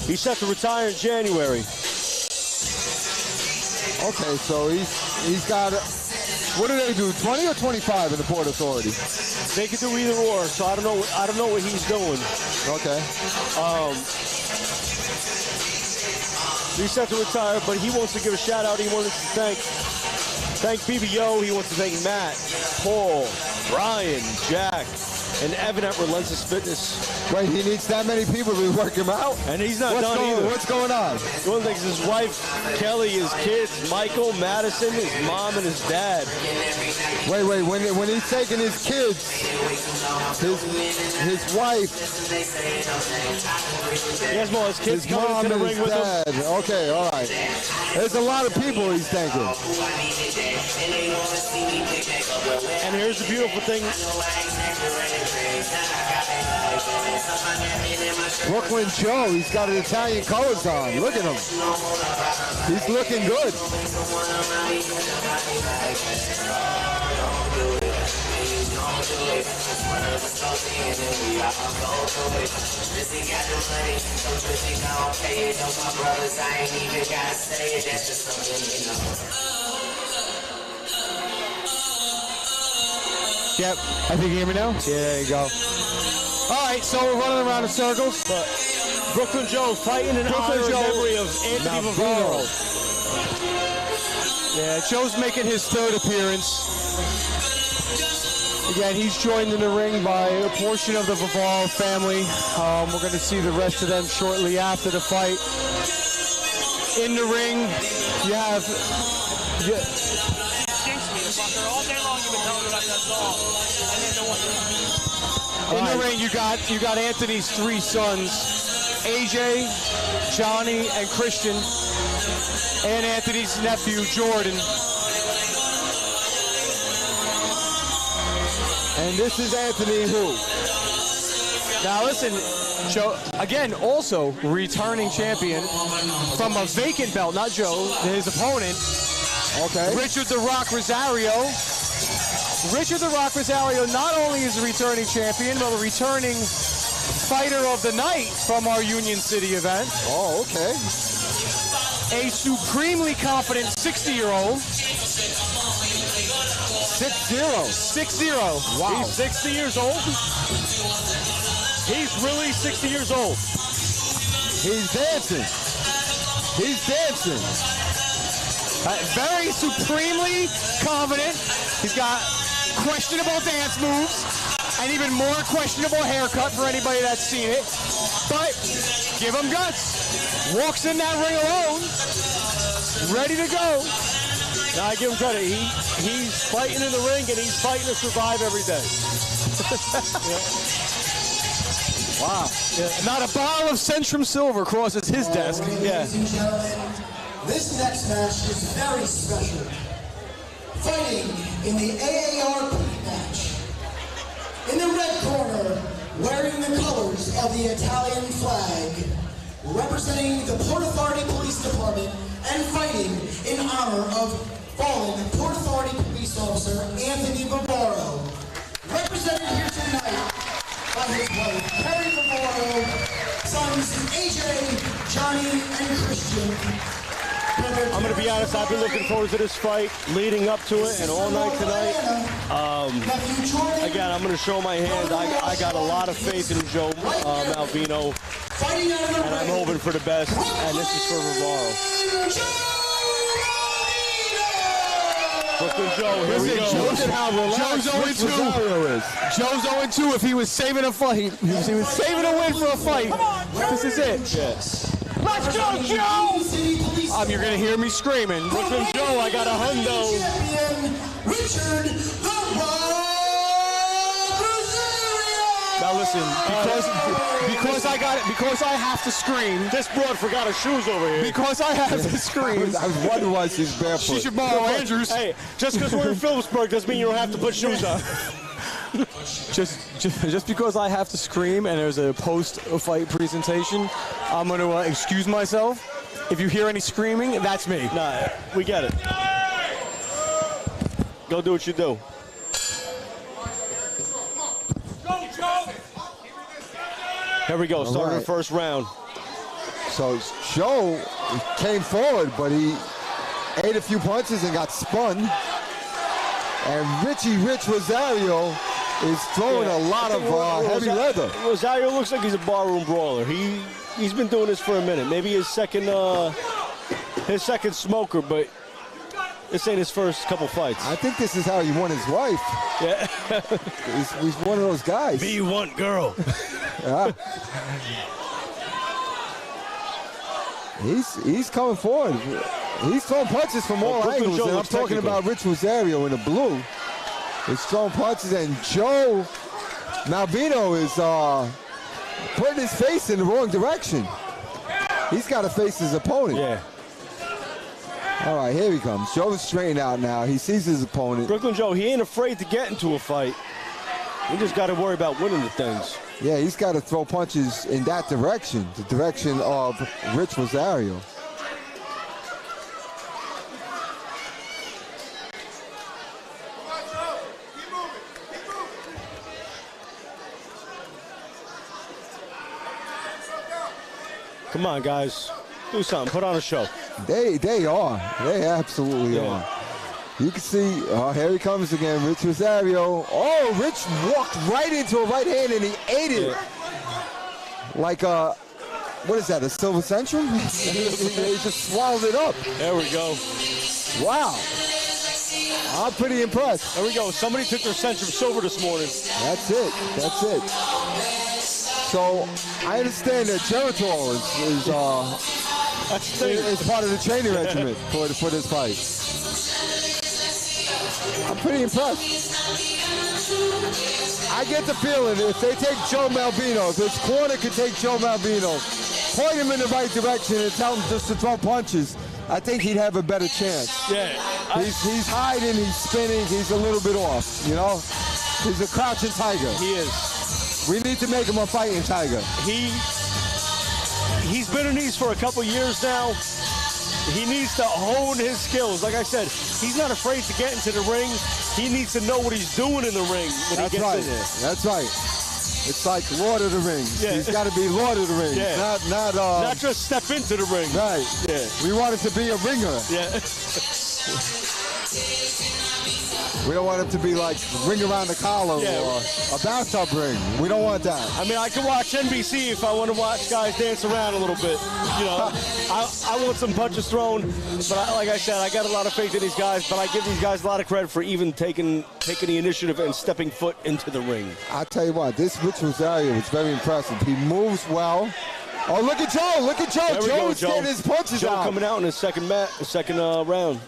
He's set to retire in January. Okay, so he's got. What do they do? 20 or 25 in the Port Authority? They could do either or. So I don't know what he's doing. Okay. He's set to retire, but he wants to give a shout out. He wants to thank BBO. He wants to thank Matt, Paul, Brian, Jack, and Evan at Relentless Fitness. Wait, he needs that many people to work him out? And he's not done either. What's going on? One thing is his wife, Kelly, his kids, Michael, Madison, his mom, and his dad. Wait, when he's taking his kids, his wife, yes, well, his kids his coming mom, into the and ring his with dad. him. Okay, all right. There's a lot of people he's thanking. And here's the beautiful thing. Brooklyn Joe, he's got his Italian colors on. Look at him. He's looking good. Yep, I think you hear me now? Yeah, there you go. All right, so we're running around in circles. But Brooklyn Joe fighting in honor and memory of Anthony Vivaro. Yeah, Joe's making his third appearance. Again, he's joined in the ring by a portion of the BRAWL family. We're going to see the rest of them shortly after the fight. In the ring, you have... In the ring, you got Anthony's three sons, AJ, Johnny, and Christian, and Anthony's nephew, Jordan. And this is Anthony who? Now listen, Joe, again, also returning champion from a vacant belt, not Joe, his opponent. Okay. Richard the Rock Rosario. Richard the Rock Rosario not only is a returning champion, but a returning fighter of the night from our Union City event. Oh, okay. A supremely confident 60-year-old. 6-0. 6-0. Wow. He's 60 years old. He's really 60 years old. He's dancing. He's dancing. Very supremely confident. He's got questionable dance moves and even more questionable haircut for anybody that's seen it. But give him guts. Walks in that ring alone, ready to go. Now I give him credit. He's fighting in the ring and he's fighting to survive every day. Wow. Yeah. Not a bottle of Centrum Silver crosses his desk. Yeah. Ladies and gentlemen, this next match is very special. Fighting in the AARP match. In the red corner, wearing the colors of the Italian flag, representing the Port Authority Police Department and fighting in honor of fallen Port Authority Police Officer Anthony Bavaro. Represented here tonight by his wife, Carrie Bavaro, sons AJ, Johnny, and Christian. I'm going to be honest, I've been looking forward to this fight, leading up to it, and all night tonight. Again, I'm going to show my hand. I got a lot of faith in Joe Malvino, and I'm hoping for the best, and this is for Bavaro. Brooklyn Joe, here we go. Joe's 0-2. Joe's 0-2 if he was saving a fight. He was saving a win for a fight. This is it. Yes. Let's go, Joe! You're going to hear me screaming. Brooklyn Joe, I got a hundo. Now listen, because I have to scream. This broad forgot her shoes over here. Because I have to scream. I was wondering why she's barefoot. She should borrow Andrews. Hey, just because we're in Phillipsburg doesn't mean you don't have to put shoes on. Just because I have to scream and there's a post-fight presentation, I'm going to excuse myself. If you hear any screaming, that's me. Nah, we get it. Go do what you do. Here we go, starting the first round. So Joe came forward, but he ate a few punches and got spun. And Rich Rosario is throwing a lot of heavy leather. Rosario looks like he's a barroom brawler. He's been doing this for a minute. Maybe his second smoker, but this ain't his first couple fights. I think this is how he won his wife. Yeah. he's one of those guys. Me want girl. Yeah. He's coming forward. He's throwing punches from all angles. And I'm talking about Rich Rosario in the blue. He's throwing punches, and Joe Malvino is putting his face in the wrong direction. He's got to face his opponent. Yeah. All right, here he comes. Joe's straightened out now. He sees his opponent. Brooklyn Joe, he ain't afraid to get into a fight. He just got to worry about winning the things. Yeah, he's got to throw punches in that direction, the direction of Rich Rosario. Come on, guys. Do something. Put on a show. They are. They absolutely are. You can see, here he comes again, Rich Rosario. Oh, Rich walked right into a right hand and he ate it. Like what is that, a silver centrum? He just swallowed it up. There we go. Wow. I'm pretty impressed. There we go. Somebody took their centrum silver this morning. That's it. That's it. So I understand that Geritol is part of the training regimen for this fight. I'm pretty impressed. I get the feeling if they take Joe Malvino, if his corner could take Joe Malvino, point him in the right direction and tell him just to throw punches, I think he'd have a better chance. Yeah. He's hiding, he's spinning, he's a little bit off, you know? He's a crouching tiger. He is. We need to make him a fighting tiger. He's been in these for a couple years now. He needs to hone his skills. Like I said, he's not afraid to get into the ring. He needs to know what he's doing in the ring when he gets in there. That's right. It's like Lord of the Rings. Yeah. He's got to be Lord of the Rings. Yeah. Not just step into the ring. Right. Yeah. We want him to be a ringer. Yeah. We don't want him to be like ring around the collar or a bathtub ring. We don't want that. I mean, I can watch NBC if I want to watch guys dance around a little bit. You know, I want some punches thrown. But like I said, I got a lot of faith in these guys. But I give these guys a lot of credit for even taking the initiative and stepping foot into the ring. I tell you what, this Rich Rosario is very impressive. He moves well. Oh, look at Joe! Look at Joe! Joe's getting his punches out. Joe coming out in his second round.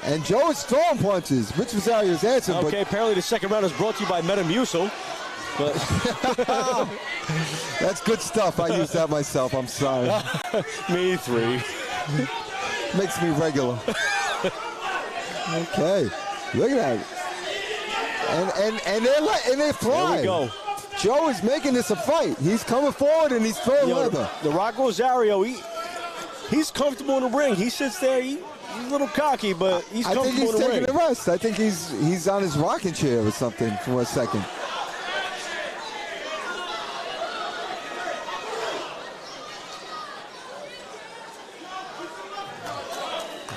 And Joe is throwing punches. Rich Rosario is answering. Okay, apparently the second round is brought to you by Metamucil. But That's good stuff. I use that myself. I'm sorry. me 3. Makes me regular. Okay. Look at that. And they're flying. There we go. Joe is making this a fight. He's coming forward and he's throwing leather. The Rock Rosario, he's comfortable in the ring. He sits there. He's a little cocky, but he's comfortable in the ring. I think he's taking a rest. I think he's on his rocking chair or something for a second.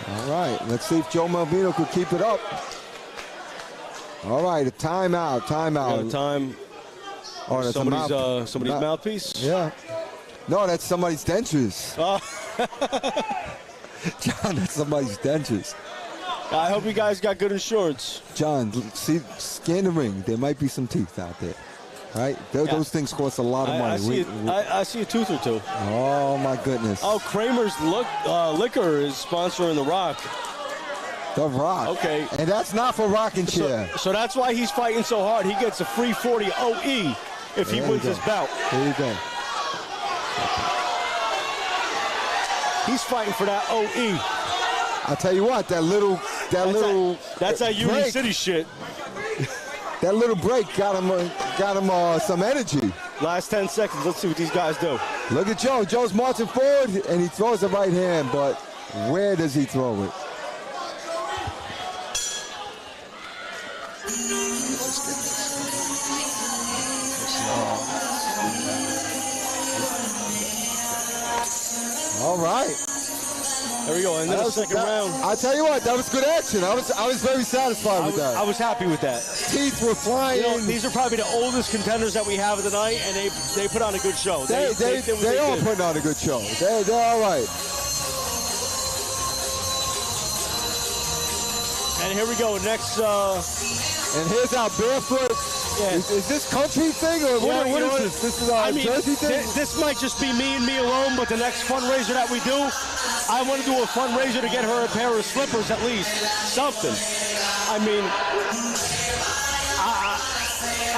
All right, let's see if Joe Malvino could keep it up. All right, a timeout. Got a time. Oh, that's somebody's mouthpiece? Yeah. No, that's somebody's dentures. John, that's somebody's dentures. I hope you guys got good insurance. John, scan the ring. There might be some teeth out there. Right? Those things cost a lot of money. I see a tooth or two. Oh, my goodness. Oh, Kramer's Liquor is sponsoring The Rock. The Rock. Okay. And that's not for rocking chair. So that's why he's fighting so hard. He gets a free 40 OE if he wins this bout. There you go. He's fighting for that OE. I'll tell you what, that's that Union City shit. That little break got him some energy. Last 10 seconds. Let's see what these guys do. Look at Joe. Joe's marching forward, and he throws the right hand, but where does he throw it? All right. There we go. And then the second round. I tell you what, that was good action. I was very satisfied with that. I was happy with that. Teeth were flying. You know, these are probably the oldest contenders that we have of the night, and they put on a good show. They all putting on a good show. They're all right. And here we go. Next. And here's our barefoot. Yeah. Is this country thing or what is this? This is our Jersey thing? This might just be me and me alone, but the next fundraiser that we do, I want to do a fundraiser to get her a pair of slippers at least. Something. I mean,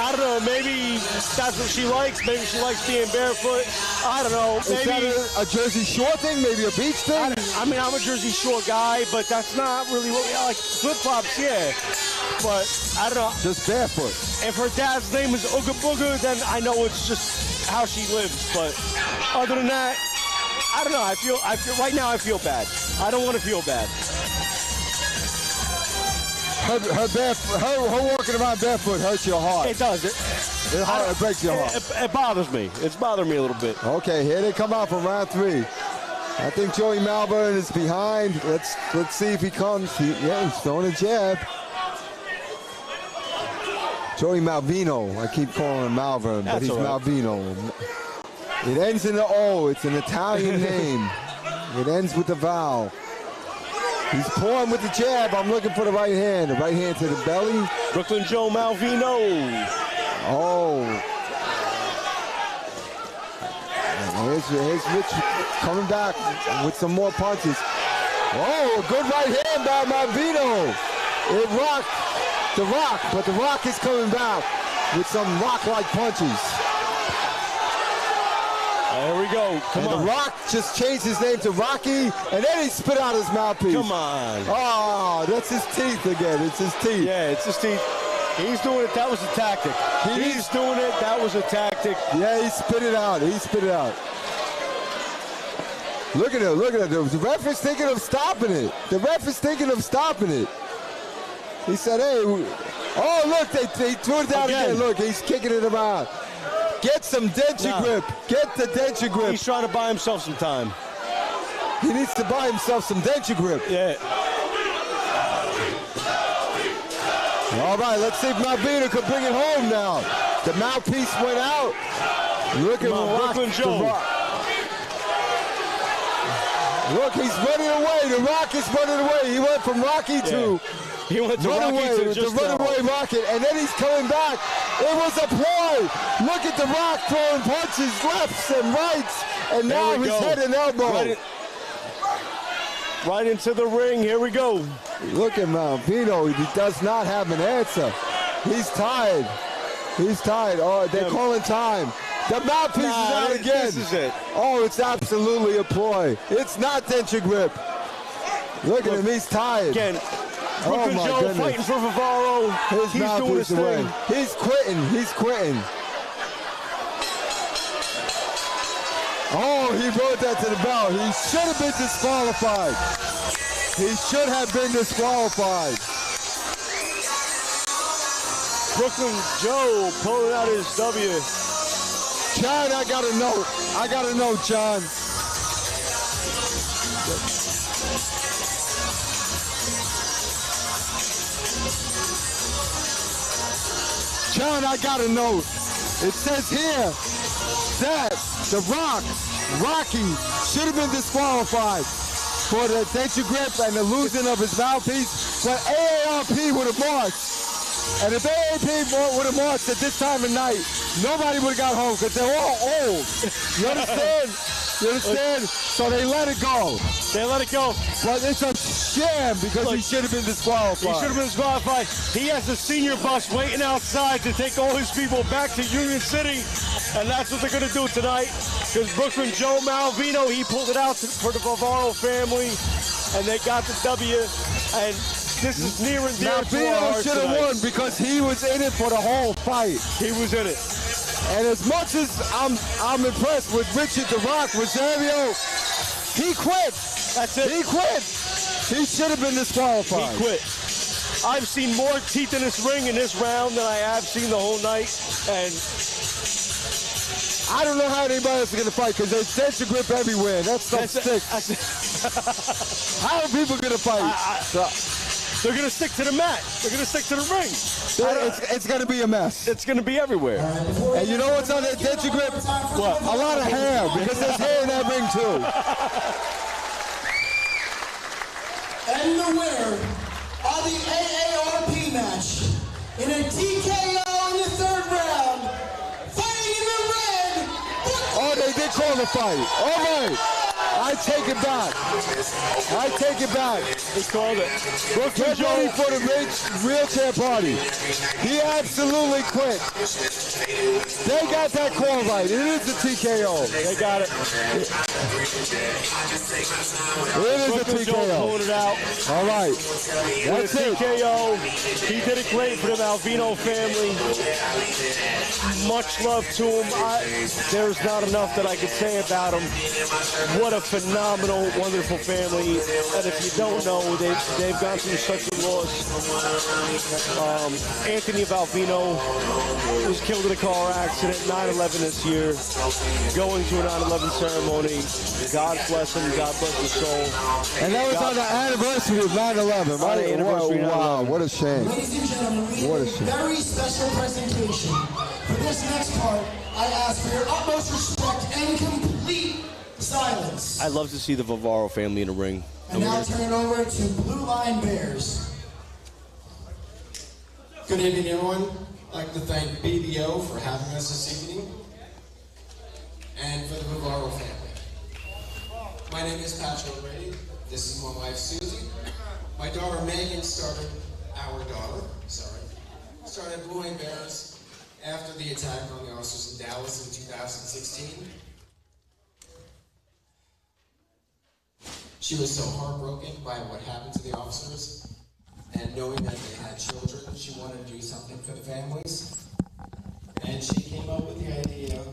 I don't know. Maybe that's what she likes. Maybe she likes being barefoot. I don't know. Maybe is that a Jersey Shore thing? Maybe a beach thing? I mean, I'm a Jersey Shore guy, but that's not really what we like. Flip-flops, yeah. But I don't know. Just barefoot. If her dad's name is Ooga Booga, then I know it's just how she lives. But other than that, I don't know. I feel right now I feel bad. I don't want to feel bad. Her walking around barefoot hurts your heart. It does. It breaks your heart. It bothers me. It's bothering me a little bit. Okay, here they come out for round 3. I think Joey Malvern is behind. Let's see if he comes. He's throwing a jab. Joey Malvino. I keep calling him Malvern, but he's Malvino. It ends in the O. It's an Italian name. It ends with the vowel. He's pulling with the jab. I'm looking for the right hand. The right hand to the belly. Brooklyn Joe Malvino. Oh. And here's Rich coming back with some more punches. Oh, good right hand by Malvino. It rocked the Rock, but the Rock is coming back with some rock-like punches. There we go. Come on. The Rock just changed his name to Rocky, and then he spit out his mouthpiece. Come on. Oh, that's his teeth again. It's his teeth. Yeah, it's his teeth. He's doing it. That was a tactic. He's doing it. That was a tactic. Yeah, he spit it out. He spit it out. Look at it. Look at it. The ref is thinking of stopping it. The ref is thinking of stopping it. He said, hey, oh, look, they threw it down again. Look, he's kicking it around. Get some denture grip. Get the denture grip. He's trying to buy himself some time. He needs to buy himself some denture grip. Yeah. All right, let's see if Malvino can bring it home now. The mouthpiece went out. Look at Brooklyn Joe. Look, he's running away. The Rock is running away. He went from Rocky to... He went to Rocky to just runaway Rocket, and then he's coming back. It was a ploy. Look at the Rock throwing punches lefts and rights, and now his head and elbow. Right into the ring. Here we go. Look at Malvino. He does not have an answer. He's tired. He's tired. Oh, they're calling time. The mouthpiece is out again. This is it. Oh, it's absolutely a ploy. It's not denture grip. Look at him. He's tired. Again, Brooklyn my Joe goodness. fighting for Vivaro. His He's doing his mouthpiece away. thing. He's quitting. He's quitting. Oh, he wrote that to the bell. He should have been disqualified. He should have been disqualified. Brooklyn Joe pulling out his W. John, I got a note. I got a note, John. John, I got a note. It says here that Rocky should have been disqualified for the denture grip and the losing of his mouthpiece, but AARP would have marched. And if AARP would have marched at this time of night, nobody would have got home because they're all old. You understand? You understand? So they let it go. They let it go. But it's a sham because he should have been disqualified. He should have been disqualified. He has a senior bus waiting outside to take all his people back to Union City. And that's what they're going to do tonight. Because Brooklyn Joe Malvino, he pulled it out for the Vivaro family. And they got the W. And this is near and dear to our Malvino hearts should have tonight. won because he was in it for the whole fight. He was in it. And as much as I'm impressed with Richard the Rock Rosario, he quit. That's it. He quit. He should have been disqualified. He quit. I've seen more teeth in this ring in this round than I have seen the whole night. And I don't know how anybody else is going to fight because there's denture grip everywhere. That stuff sticks. How are people going to fight? They're going to stick to the mat. They're going to stick to the ring. It's going to be a mess. It's going to be everywhere. And you know what's on that denture grip? What? A lot of hair, because there's hair in that ring too. And the winner of the AARP match in a TKO in the third round, fighting in the red. Oh, they did call the fight. All right. I take it back. I take it back. They called it. Get ready for the wheelchair party. He absolutely quit. They got that call right. It is a TKO. They got it. It is a TKO. Pulling it out. All right. That's it. TKO. He did it great for the Malvino family. Much love to him. There's not enough that I could say about him. What a phenomenal, wonderful family. And if you don't know, they've gone through such a loss. Anthony Malvino was killed in a car accident, 9/11 this year, going to a 9/11 ceremony. God bless him. God bless his soul. And that was on the anniversary of 9/11, right? Anniversary Wow, what a shame. Ladies and gentlemen, we What have a a shame. very special presentation. For this next part, I ask for your utmost respect and complete silence. I love to see the Vivaro family in the ring. And now turn it over to Blue Line Bears. Good evening, everyone. I'd like to thank BBO for having us this evening and for the Vivaro family. My name is Patrick Brady. This is my wife, Susie. My daughter, Megan, started Blue Line Bears after the attack on the officers in Dallas in 2016. She was so heartbroken by what happened to the officers, and knowing that they had children, she wanted to do something for the families. And she came up with the idea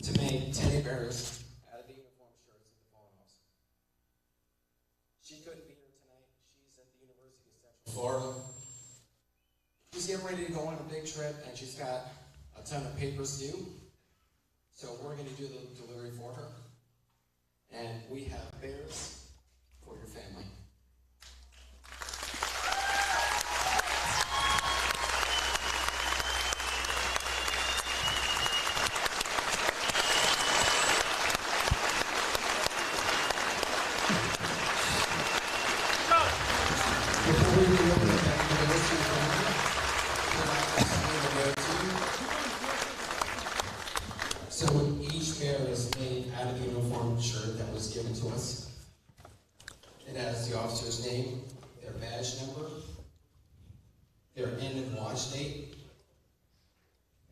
to make teddy bears out of the uniform shirts of the fallen officers. She couldn't be here tonight. She's at the University of Central Florida. She's getting ready to go on a big trip, and she's got a ton of papers due. So we're going to do the delivery for her. And we have bears for your family. So each bear is made out of the uniform shirt that was given to us. It has the officer's name, their badge number, their end and watch date,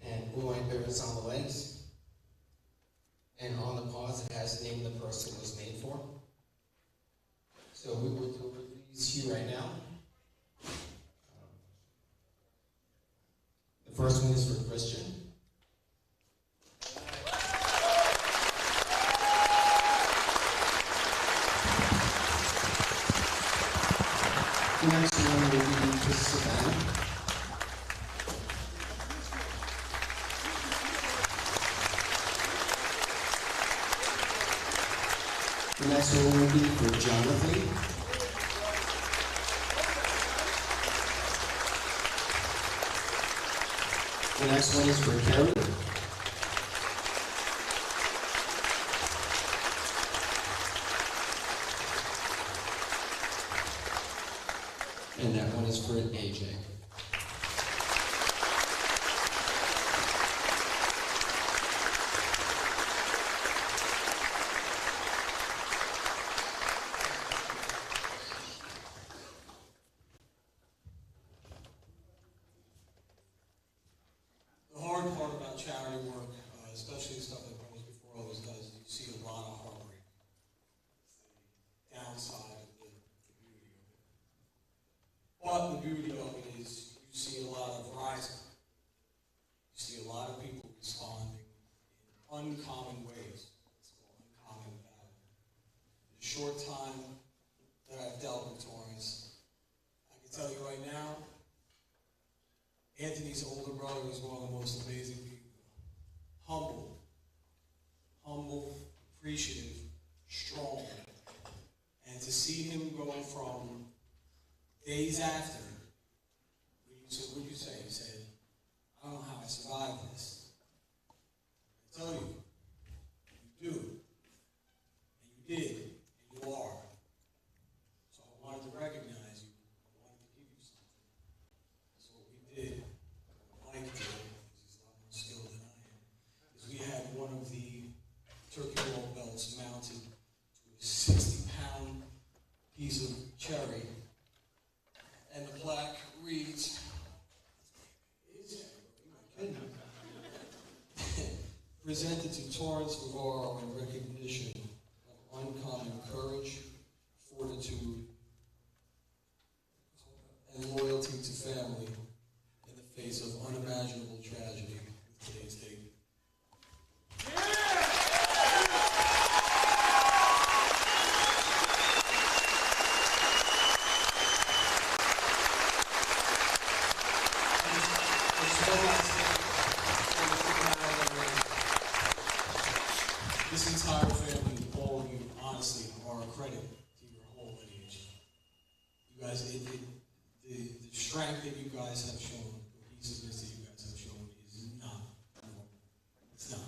and white barrets on the legs. And on the paws, it has the name of the person it was made for. So we will do these to you right now. The first one is for Christian. The next one will be to Savannah. The next one will be for Jonathan. The next one is for Carrie. And that one is for AJ. The hard part about charity work, especially stuff that Brothers Before Others does, is you see a lot of heartbreak. It's the downside of the beauty of it. But the beauty of it is you see a lot of rising. You see a lot of people responding in uncommon ways. It's called uncommon value. In the short time that I've dealt with Torrance, I can tell you right now, Anthony's older brother is one of the most amazing people. Humble, appreciative, strong. And to see him go from days after, what did you say? He said, I don't know how I survived this. I tell you, you do. And you did, and you are. So I wanted to recognize you. I wanted to give you something. So what we did, what Mike did, because he's a lot more skilled than I am, is we had one of the turkey roll belts mounted to a 60-pound piece of cherry, and the plaque reads, presented to Torrance Rivera in recognition of uncommon courage, fortitude, and loyalty to family in the face of unimaginable tragedy with today's date. This entire family, all of you, honestly, are a credit to your whole lineage. You guys, the strength that you guys have shown, the cohesiveness that you guys have shown is not normal. It's not.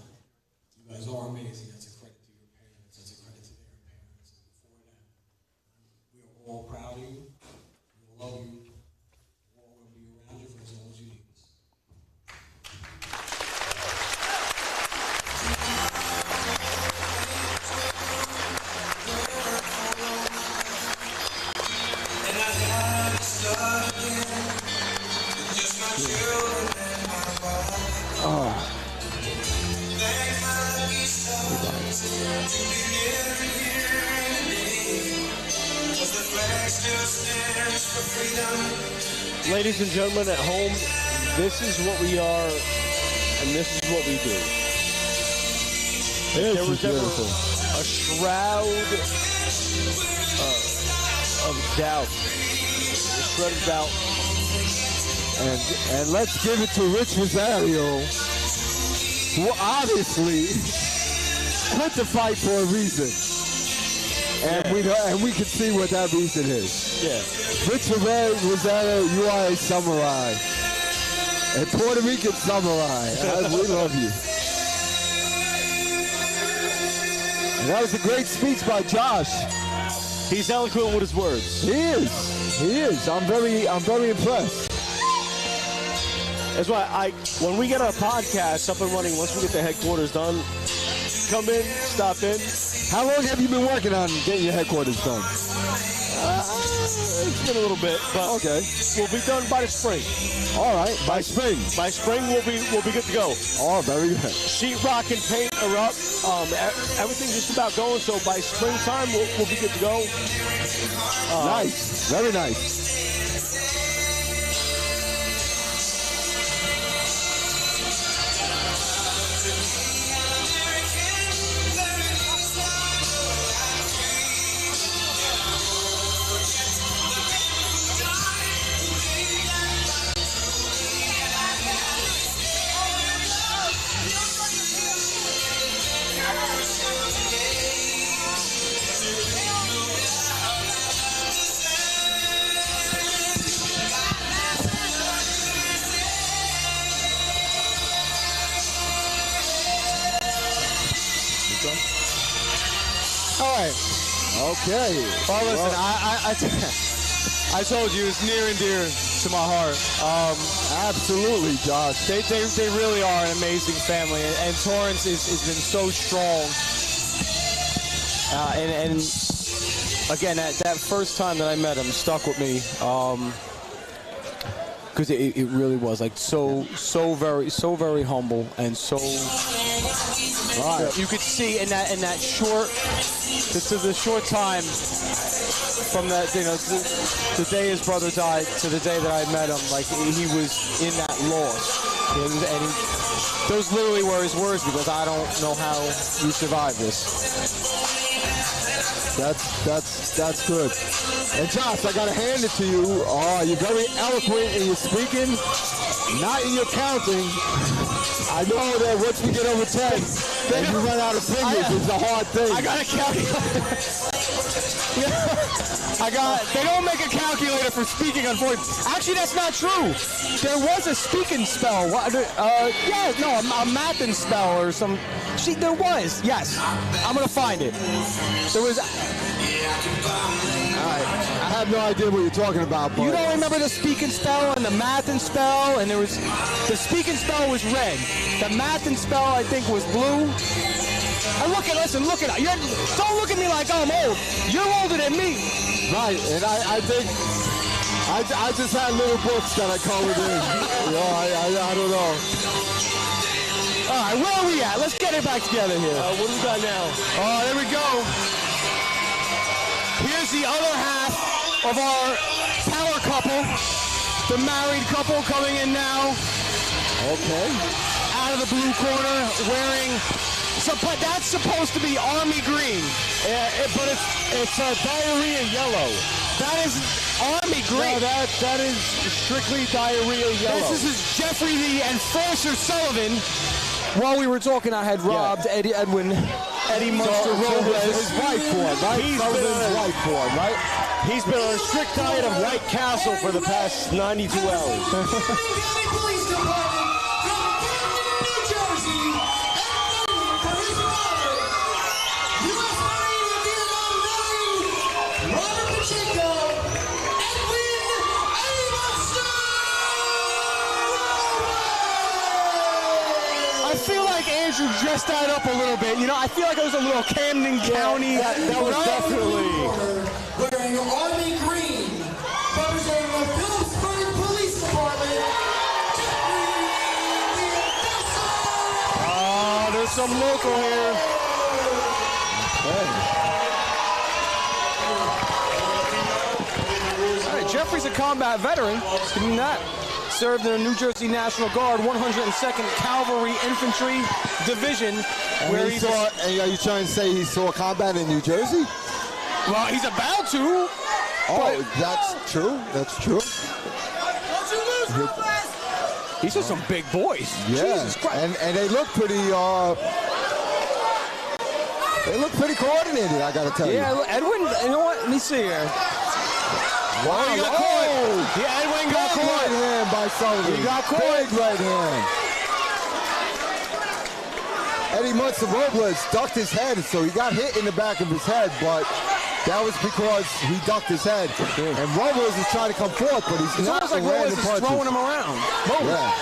You guys are amazing. That's a credit to your parents. That's a credit to their parents. And before that, we are all proud of you. We love you. We're all going to be around you for as long as you need us. Ladies and gentlemen at home, this is what we are, and this is what we do. If there was ever a shroud of doubt, a shred of doubt. And let's give it to Rich Rosario, who obviously quit the fight for a reason. And we can see what that reason is. Yeah. Rich Rosario, you are a samurai. A Puerto Rican samurai. We love you. And that was a great speech by Josh. He's eloquent with his words. He is. He is. I'm very impressed. That's why when we get our podcast up and running, once we get the headquarters done, come in, stop in. How long have you been working on getting your headquarters done? It's been a little bit, but okay. We'll be done by the spring. All right, by spring. By spring, we'll be good to go. Oh, very good. Sheetrock and paint are up. Everything's just about going. So by springtime, we'll be good to go. Nice, very nice. All right. Okay. Well, listen, I told you it's near and dear to my heart. Absolutely, Josh. They really are an amazing family, and Torrance has been so strong. And again, that first time that I met him stuck with me. Because it really was like so very humble and so. Right. You could see in that short, to the short time from that, the day his brother died to the day that I met him, like he was in that loss. And those literally were his words, because I don't know how you survive this. That's good. And Josh, I gotta hand it to you. You're very eloquent in your speaking, not in your counting. I know that once we get over 10, then you run out of fingers. It's a hard thing. I got a calculator. They don't make a calculator for speaking, unfortunately. Actually, that's not true. There was a speaking spell. A mathing spell or some. There was. Yes. I'm gonna find it. There was. All right. I have no idea what you're talking about, but you don't remember the speaking spell and the mathing spell, and there was the speaking spell was red. The mathing spell, I think, was blue. And look at don't look at me like I'm old. You're older than me. Right, and I think I just had little books that I colored in. I don't know. All right, where are we at? Let's get it back together here. What do we got now? Oh, there we go. Here's the other half of our power couple, the married couple coming in now. Okay. Out of the blue corner, wearing. But that's supposed to be army green. But it's diarrhea yellow. That is army green. No, that is strictly diarrhea yellow. This is Jeffrey the Enforcer Sullivan. While we were talking, I had robbed Eddie Munster Robles. His whiteboard, right? Sullivan's whiteboard, right? He's been on a strict diet of White Castle for the past 92 hours. Police Department from Camden, New Jersey, and for his father, U.S. Marine and Vietnam veteran Robert Pacheco, Edwin Eddie Munster. I feel like Andrew dressed that up a little bit. I feel like it was a little Camden County. That was definitely. Wearing army green, representing the Phillipsburg Police Department. Oh, there's some local here. All right, Jeffrey's a combat veteran. Give him that. Served in the New Jersey National Guard, 102nd Cavalry Infantry Division. Are you trying to say he saw combat in New Jersey? Well, he's about to. Oh, that's true. That's true. These are some big boys. Yeah, Jesus Christ. and they look pretty. They look pretty coordinated, I gotta tell you. Yeah, Edwin. You know what? Let me see here. Wow! Oh, he got caught. Yeah, Edwin got caught. Right hand by Sullivan. He got caught. Big right hand. Eddie Munster Robles ducked his head, so he got hit in the back of his head, but that was because he ducked his head. Yeah. And Robles is trying to come forth, but he's it's not almost like Robles is throwing him around. Yeah.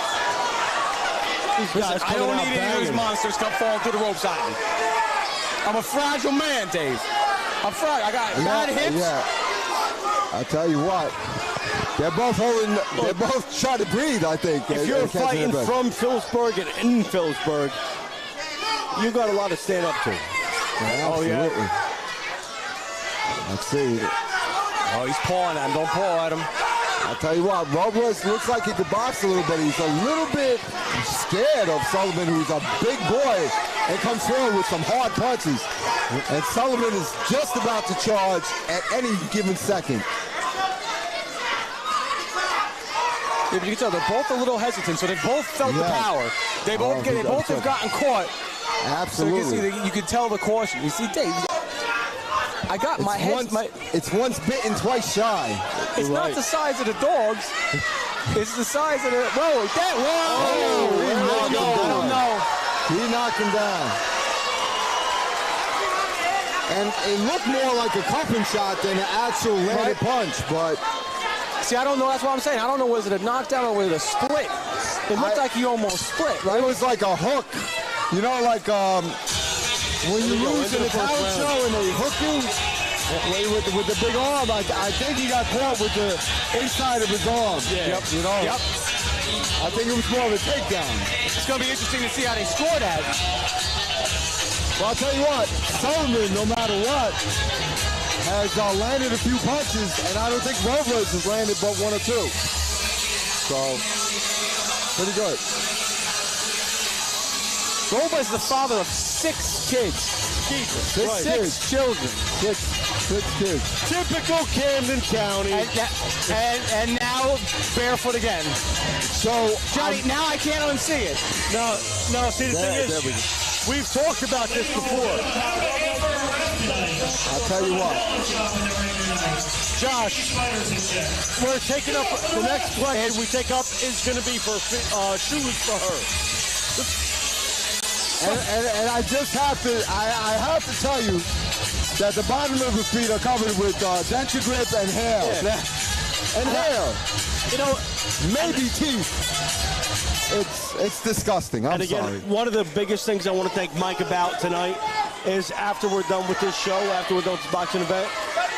Listen, I don't need any of those monsters come falling through the ropes on me. I'm a fragile man, Dave. I'm fragile. I got bad hips. Yeah. I tell you what, they're both holding. They're both trying to breathe. I think. If you're fighting from Phillipsburg and in Phillipsburg, you got a lot to stand up to. Yeah, absolutely. Let's see. Oh, he's pawing at him. Don't paw at him. I'll tell you what, Robles looks like he could box a little bit. He's a little bit scared of Sullivan, who's a big boy and comes forward with some hard punches. And Sullivan is just about to charge at any given second. Yeah, but you can tell they're both a little hesitant, so they both felt the power. They both have gotten caught. Absolutely. So you can tell the caution. You see, Dave. I got my head. It's once bitten, twice shy. It's not the size of the dogs. It's the size of the. Whoa! He knocked him down. And it looked more like a cuffing shot than an actual landed punch, but. See, I don't know. That's what I'm saying. I don't know. Was it a knockdown or was it a split? It looked like he almost split, right? It was like a hook. You know, like when you lose in a talent show and they hook you with the big arm. I think he got caught with the inside of his arm. Yeah. You know. Yep. I think it was more of a takedown. It's going to be interesting to see how they score that. Well, I'll tell you what, Sullivan, no matter what, has landed a few punches, and I don't think Robles has landed but one or two. So, pretty good. Robles is the father of 6 kids. Six children. Six kids. Typical Camden County. And now barefoot again. So, Johnny, now I can't unsee it. No, see, the thing is, we've talked about this before. I'll tell you what. Josh, we're taking up the next question we take up is going to be for shoes for her. And I just have to, I have to tell you that the bottom of the feet are covered with denture grip and hair. Yeah. And hair. You know, maybe teeth. It's disgusting. I'm sorry. One of the biggest things I want to thank Mike about tonight is after we're done with this show, after we're done with this boxing event,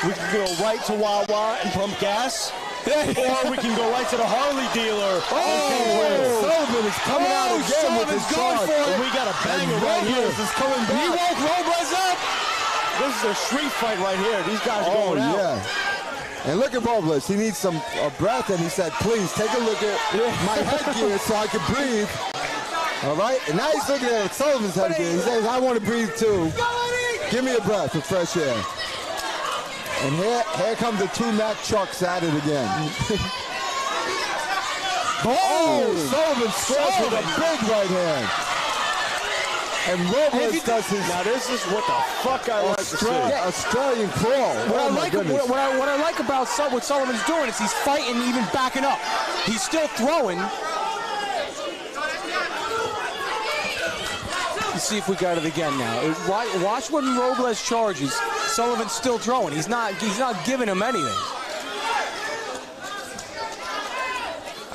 we can go right to Wawa and pump gas. Or we can go right to the Harley dealer. Sullivan is coming out again with his charge. We got a banger right here. Is coming back. He woke Robles up. This is a street fight right here. These guys are going out. Yeah. And look at Robles. He needs some breath, and he said, please take a look at my headgear so I can breathe. All right? And now he's looking at Sullivan's headgear. He says, I want to breathe too. Give me a breath of fresh air. And here come the 2 Mac Chucks at it again. Sullivan scores with a big right hand. And Robles does his... Now this is what the fuck I like to see. Australian crawl. What I like about what Sullivan's doing is he's fighting, even backing up. He's still throwing. Let's see if we got it again now. Watch when Robles charges. Sullivan's still throwing. He's not giving him anything.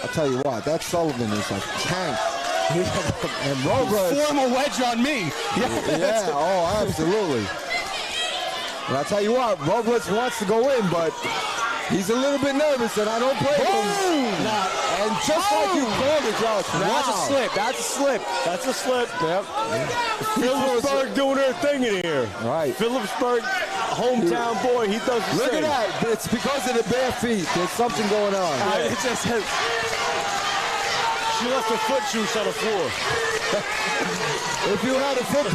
I'll tell you what, that Sullivan is a tank. And Robles form a wedge on me. Yeah, oh, absolutely. And I'll tell you what, Robles wants to go in, but he's a little bit nervous, and I don't blame him. And just like you called it, Josh. That's a slip. That's a slip. That's a slip. Yep. Phillipsburg doing their thing in here. Right. Phillipsburg, hometown boy, he does the Look same. at that. It's because of the bare feet. There's something going on. It just has... She left her foot juice on the floor. If you had a foot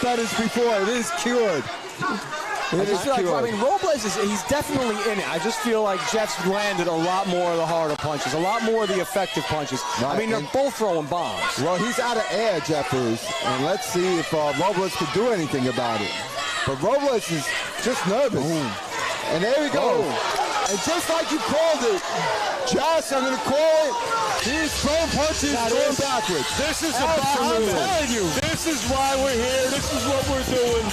fetish before, it is cured. I mean, Robles he's definitely in it. I just feel like Jeff's landed a lot more of the harder punches, a lot more of the effective punches. Right. I mean, they're both throwing bombs. Well, he's out of air, Jeff is, and let's see if Robles could do anything about it. But Robles is just nervous. And there we go. And just like you called it, Josh, I'm going to call it. He's throwing punches, going backwards. This is I'm telling you. This is why we're here. This is what we're doing.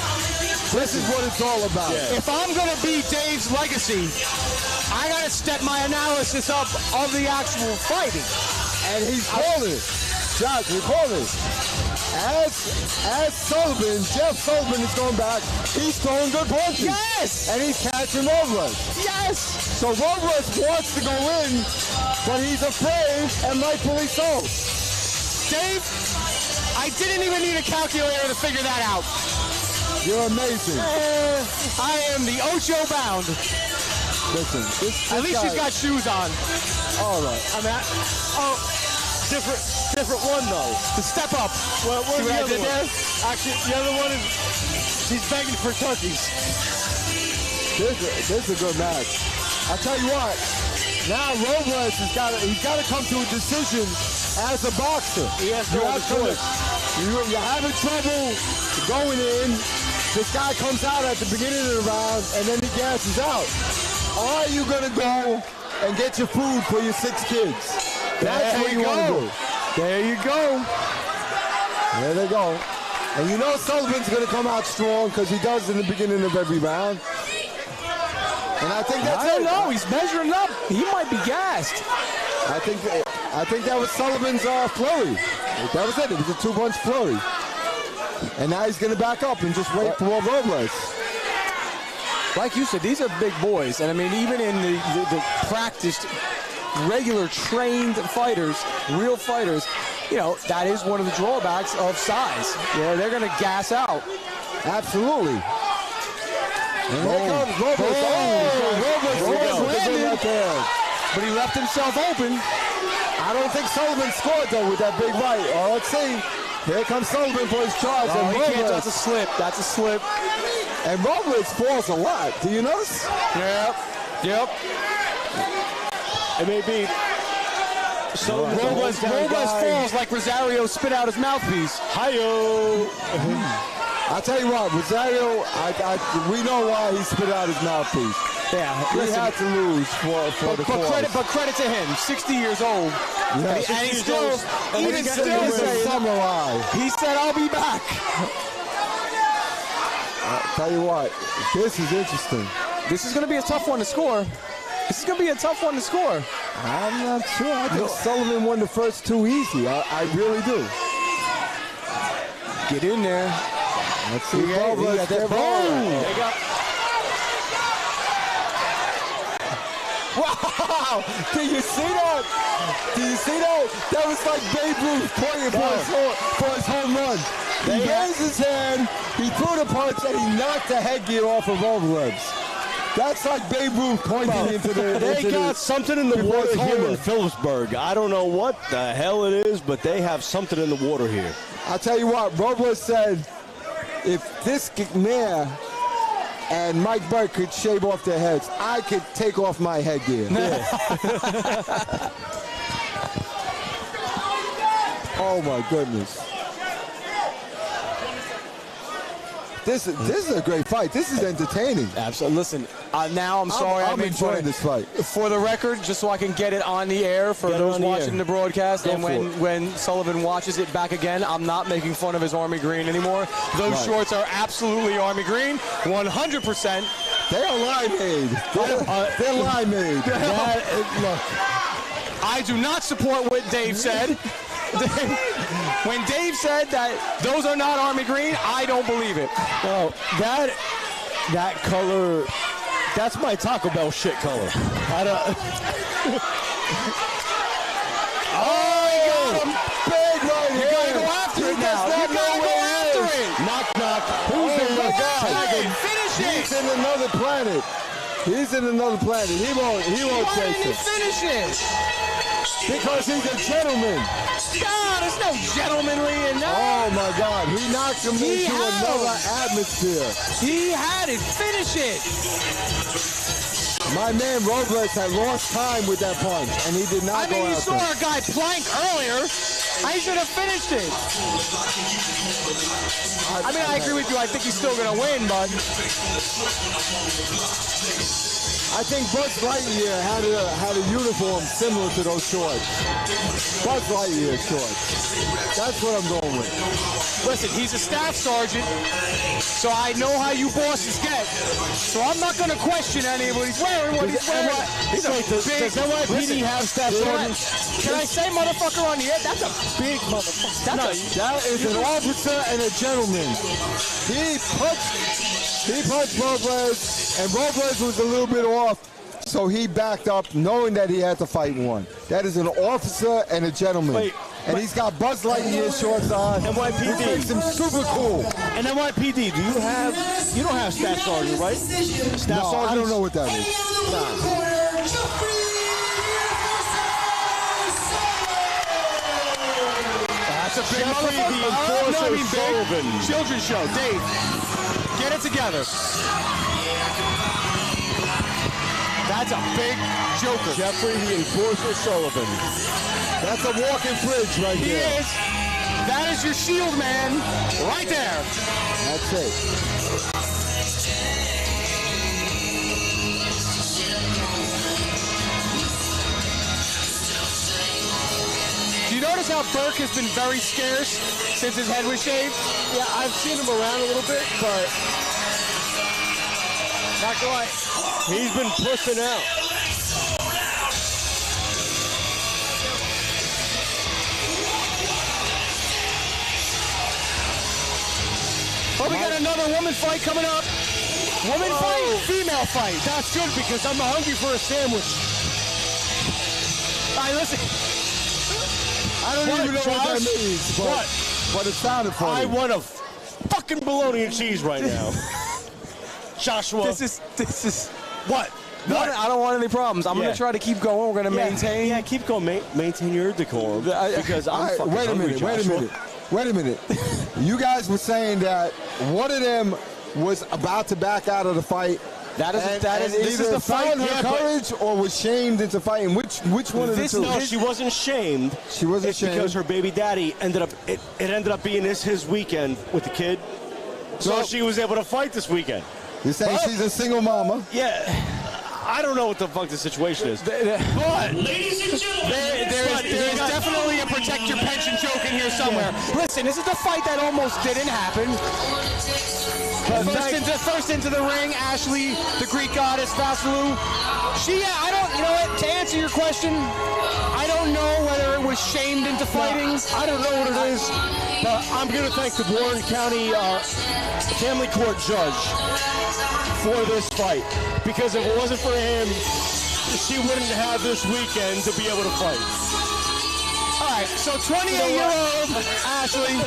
This is what it's all about. Yeah. If I'm going to beat Dave's legacy, I got to step my analysis up of the actual fighting. And he's called it. Josh, record it. As Sullivan, Jeff Sullivan is going back, he's throwing good punches. Yes! And he's catching Robles. Yes! So Robles wants to go in, but he's afraid, and rightfully so. Dave, I didn't even need a calculator to figure that out. You're amazing. I am the Ocho bound. Listen, this At least guy, she's got shoes on. all right. I mean, different one though. To step up. Well, See where's what the I other did one? there? Actually, the other one is she's begging for turkeys. This is a good match. I tell you what, now Robles he's got to come to a decision as a boxer. He has no other choice. You're having trouble going in. This guy comes out at the beginning of the round and then he gasses out. Are you going to go and get your food for your 6 kids? That's what you want to do. There you go. There they go. And you know Sullivan's going to come out strong because he does in the beginning of every round. And I think that's I don't know. He's measuring up. He might be gassed. I think that was Sullivan's flurry. That was it. It was a 2-punch flurry. And now he's going to back up and just wait for Robles. Like you said, these are big boys. And I mean, even in the practiced, regular trained fighters, real fighters, you know, that is one of the drawbacks of size. You know, they're going to gas out. Absolutely. And here comes Robles. Robles landed right there. But he left himself open. I don't think Sullivan scored, though, with that big right. Oh, let's see. Here comes Sullivan for his charge. Oh, and he can't. That's a slip. That's a slip. And Robles falls a lot. Do you notice? Yep. It may be. So Robles falls like Rosario spit out his mouthpiece. Hi-yo. I'll tell you what, Rosario, we know why he spit out his mouthpiece. Yeah, he had to lose for the cause. But credit to him, 60 years old. Yes. And he's still, even still saying, samurai. He said, I'll be back. I'll tell you what, this is interesting. This is going to be a tough one to score. I'm not sure. I think Sullivan won the first 2 easy. I really do. Get in there. Let's see. Robles. Boom. Wow! Did you see that? That was like Babe Ruth pointing for his home run. He raised his hand, he threw the punch, and he knocked the headgear off of Robles. That's like Babe Ruth pointing into the... They got something in the water here in Phillipsburg. I don't know what the hell it is, but they have something in the water here. I'll tell you what, Robles said, if this mayor and Mike Burke could shave off their heads, I could take off my headgear. Oh my goodness. This is a great fight. This is entertaining. Absolutely. Listen, now I'm sorry. I'm enjoying this fight. For the record, just so I can get it on the air for those watching the broadcast, and when Sullivan watches it back again, I'm not making fun of his Army Green anymore. Those shorts are absolutely Army Green, 100%. They are limeade. They're limeade. Look, I do not support what Dave said. When Dave said that those are not Army Green, I don't believe it. No, that color, that's my Taco Bell shit color. I don't. He got him. Big right here. You gotta go after it now. You gotta go after it. Knock, knock. Who's in the Finish it. He's in another planet. He won't chase it. Finish it. Because he's a gentleman. No, there's no gentlemanly in that. Oh my God, he knocked him into another atmosphere. He had it. Finish it. My man Robles had lost time with that punch, and he did not go you out saw there. a guy plank earlier. I should have finished it. I agree with you. I think he's still going to win, but... I think Buzz Lightyear had a uniform similar to those shorts. Buzz Lightyear shorts. That's what I'm going with. Listen, he's a staff sergeant, so I know how you bosses get. So I'm not going to question any of what he's wearing. Does NYPD have staff sergeants? Can I say motherfucker on the air? That's a big motherfucker. That is an officer and a gentleman. He punched Robles, and Robles was a little bit off, so he backed up knowing that he had to fight one. That is an officer and a gentleman. And he's got Buzz Lightyear shorts on. NYPD. Which makes him super cool. And NYPD, you don't have staff sergeant, right? Staff sergeant? I don't know what that is. That's a big Jeffrey the Enforcer Sullivan. Children's show. Dave, get it together. That's a big joker. Jeffrey the Enforcer Sullivan. That's a walking fridge right He there. is. That is your shield man right there. That's it. Do you notice how Burke has been very scarce since his head was shaved? Yeah, I've seen him around a little bit, but not gonna lie, he's been pushing out. Oh, we got another woman fight coming up. Woman fight, female fight. That's good because I'm hungry for a sandwich. All right, listen. I don't even know what that means, but it sounded funny. I want a fucking bologna and cheese right now. Joshua. This is what? What? I don't want any problems. I'm going to try to keep going. We're going to maintain. Yeah, keep going. Maintain your decorum. Because I'm fucking hungry, Joshua. Wait a minute. You guys were saying that one of them was about to back out of the fight. This is the fight. Found her courage or was shamed into fighting. Which one of the two? No, she wasn't shamed. She wasn't shamed because her baby daddy ended up being his weekend with the kid. So she was able to fight this weekend. You're saying she's a single mama? Yeah. I don't know what the fuck the situation is. But, ladies and gentlemen, there is definitely a protect your pension joke in here somewhere. Listen, this is the fight that almost didn't happen. First into the ring, Ashley, the Greek goddess, Vasilou. You know what, to answer your question, I don't know whether it was shamed into fighting. I don't know what it is, but I'm going to thank the Warren County Family Court judge for this fight. Because if it wasn't for him, she wouldn't have this weekend to be able to fight. All right, so 28-year-old Ashley,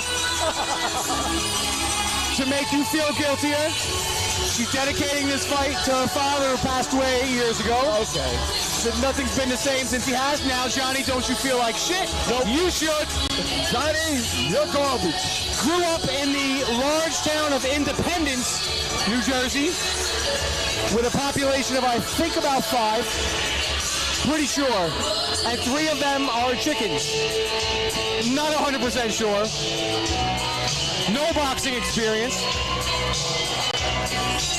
to make you feel guiltier, she's dedicating this fight to her father who passed away 8 years ago. Okay. Said nothing's been the same since he has. Now, Johnny, don't you feel like shit? Nope. You should. Johnny, you're garbage. Grew up in the large town of Independence, New Jersey, with a population of, I think, about 5. Pretty sure. And 3 of them are chickens. Not 100% sure. No boxing experience.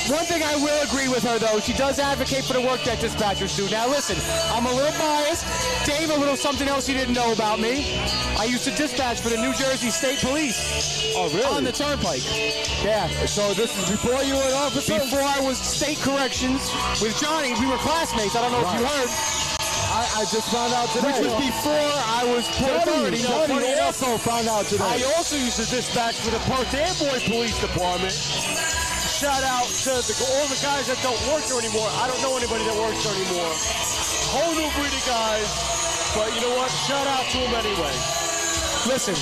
One thing I will agree with her, though, she does advocate for the work that dispatchers do. Now, listen, I'm a little biased. Dave, a little something else you didn't know about me. I used to dispatch for the New Jersey State Police. Oh, really? On the turnpike. Yeah. So this is before you were an officer? Before I was state corrections with Johnny. We were classmates. I don't know if you heard. I just found out today. Which was before I was Port Authority. Johnny also found out today. I also used to dispatch for the Perth Amboy Police Department. Shout out to all the guys that don't work there anymore. I don't know anybody that works there anymore. Whole new breed of guys. But you know what? Shout out to them anyway. Listen,